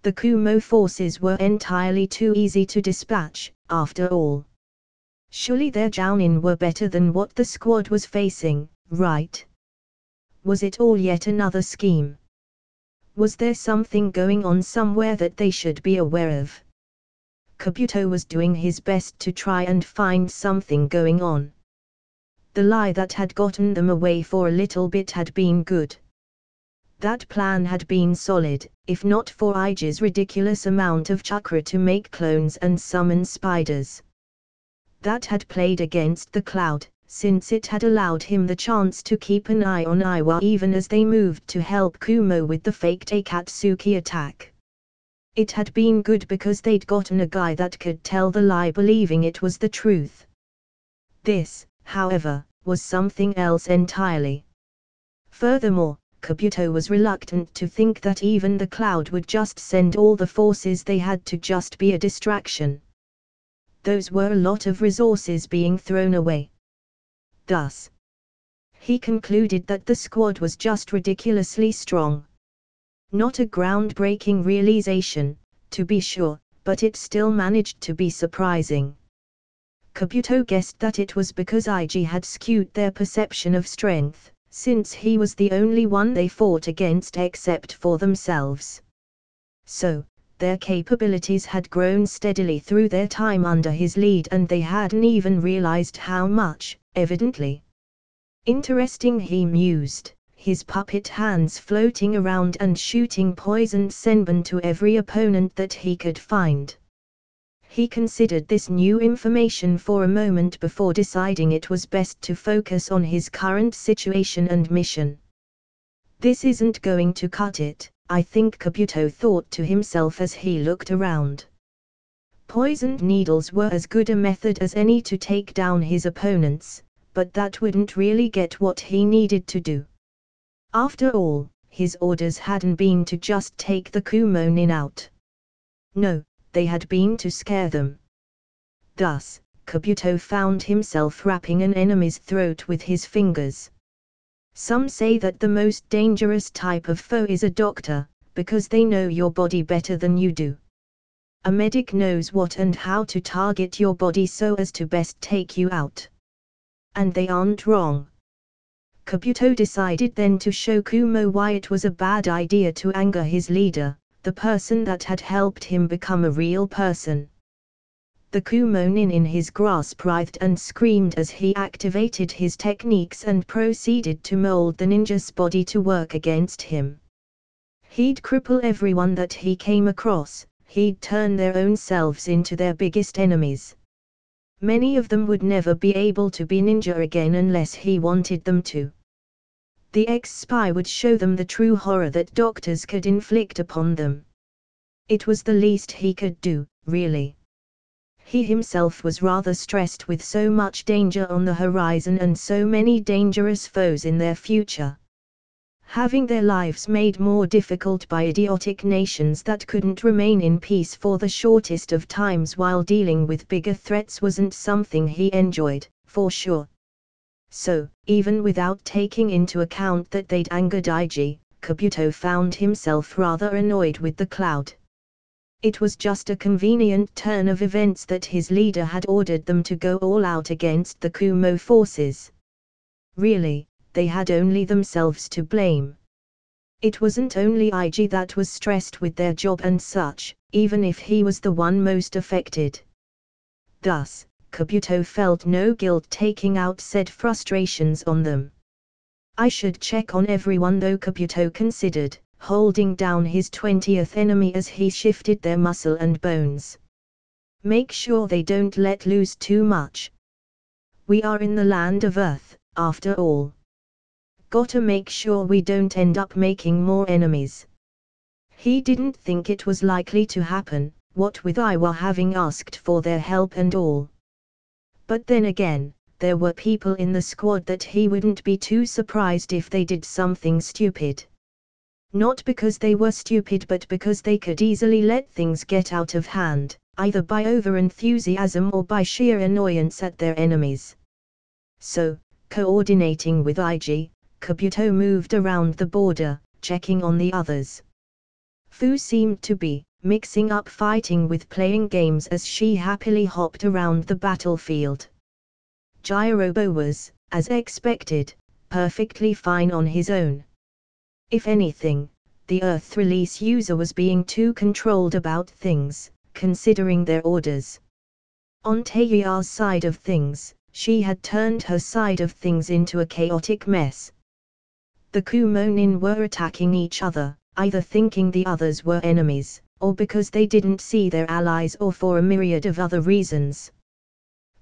The Kumo forces were entirely too easy to dispatch, after all. Surely their Jounin were better than what the squad was facing, right? Was it all yet another scheme? Was there something going on somewhere that they should be aware of? Kabuto was doing his best to try and find something going on. The lie that had gotten them away for a little bit had been good. That plan had been solid, if not for Ig's ridiculous amount of chakra to make clones and summon spiders. That had played against the Cloud, since it had allowed him the chance to keep an eye on Iwa even as they moved to help Kumo with the fake Teikatsuki attack. It had been good because they'd gotten a guy that could tell the lie believing it was the truth. This, however, was something else entirely. Furthermore, Kabuto was reluctant to think that even the Cloud would just send all the forces they had to just be a distraction. Those were a lot of resources being thrown away. Thus, he concluded that the squad was just ridiculously strong. Not a groundbreaking realization, to be sure, but it still managed to be surprising. Kabuto guessed that it was because Ig had skewed their perception of strength, since he was the only one they fought against except for themselves. So, their capabilities had grown steadily through their time under his lead and they hadn't even realized how much, evidently. Interesting, he mused, his puppet hands floating around and shooting poisoned senbon to every opponent that he could find. He considered this new information for a moment before deciding it was best to focus on his current situation and mission. This isn't going to cut it, I think, Kabuto thought to himself as he looked around. Poisoned needles were as good a method as any to take down his opponents, but that wouldn't really get what he needed to do. After all, his orders hadn't been to just take the Kumonin out. No, they had been to scare them. Thus, Kabuto found himself wrapping an enemy's throat with his fingers. Some say that the most dangerous type of foe is a doctor, because they know your body better than you do. A medic knows what and how to target your body so as to best take you out. And they aren't wrong. Kabuto decided then to show Kumo why it was a bad idea to anger his leader, the person that had helped him become a real person. The Kumo nin in his grasp writhed and screamed as he activated his techniques and proceeded to mold the ninja's body to work against him. He'd cripple everyone that he came across, he'd turn their own selves into their biggest enemies. Many of them would never be able to be ninja again unless he wanted them to. The ex-spy would show them the true horror that doctors could inflict upon them. It was the least he could do, really. He himself was rather stressed with so much danger on the horizon and so many dangerous foes in their future. Having their lives made more difficult by idiotic nations that couldn't remain in peace for the shortest of times while dealing with bigger threats wasn't something he enjoyed, for sure. So, even without taking into account that they'd angered Ig, Kabuto found himself rather annoyed with the cloud. It was just a convenient turn of events that his leader had ordered them to go all out against the Kumo forces. Really, they had only themselves to blame. It wasn't only Ig that was stressed with their job and such, even if he was the one most affected. Thus, Kabuto felt no guilt taking out said frustrations on them. I should check on everyone though, Kabuto considered, holding down his 20th enemy as he shifted their muscle and bones. Make sure they don't let loose too much. We are in the land of Earth, after all. Gotta make sure we don't end up making more enemies. He didn't think it was likely to happen, what with Iwa having asked for their help and all. But then again, there were people in the squad that he wouldn't be too surprised if they did something stupid. Not because they were stupid but because they could easily let things get out of hand, either by over-enthusiasm or by sheer annoyance at their enemies. So, coordinating with Ig, Kabuto moved around the border, checking on the others. Fu seemed to be mixing up fighting with playing games as she happily hopped around the battlefield. Jirobo was, as expected, perfectly fine on his own. If anything, the Earth release user was being too controlled about things, considering their orders. On Taeya's side of things, she had turned her side of things into a chaotic mess. The Kumo nin were attacking each other, either thinking the others were enemies, or because they didn't see their allies or for a myriad of other reasons.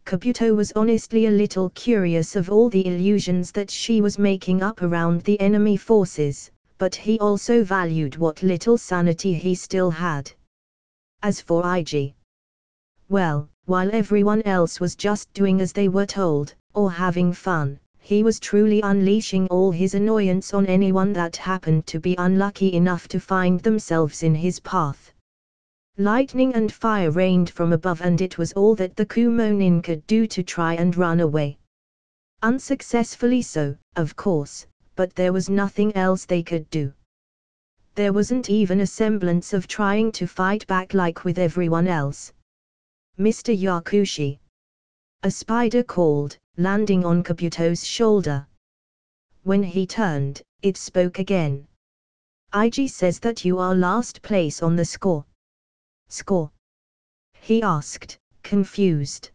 Kabuto was honestly a little curious of all the illusions that she was making up around the enemy forces, but he also valued what little sanity he still had. As for Ig, well, while everyone else was just doing as they were told, or having fun, he was truly unleashing all his annoyance on anyone that happened to be unlucky enough to find themselves in his path. Lightning and fire rained from above and it was all that the Kumo nin could do to try and run away. Unsuccessfully so, of course, but there was nothing else they could do. There wasn't even a semblance of trying to fight back like with everyone else. Mr. Yakushi. A spider called, landing on Kabuto's shoulder. When he turned, it spoke again. Ig says that you are last place on the score. Score? He asked, confused.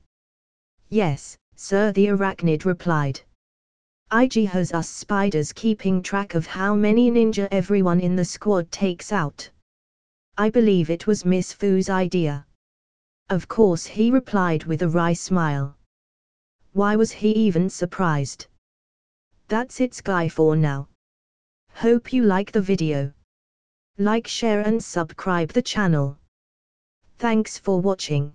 Yes, sir, the arachnid replied. Ig has us spiders keeping track of how many ninja everyone in the squad takes out. I believe it was Miss Fu's idea. Of course, he replied with a wry smile. Why was he even surprised? That's it, guy, for now. Hope you like the video. Like, share and subscribe the channel. Thanks for watching.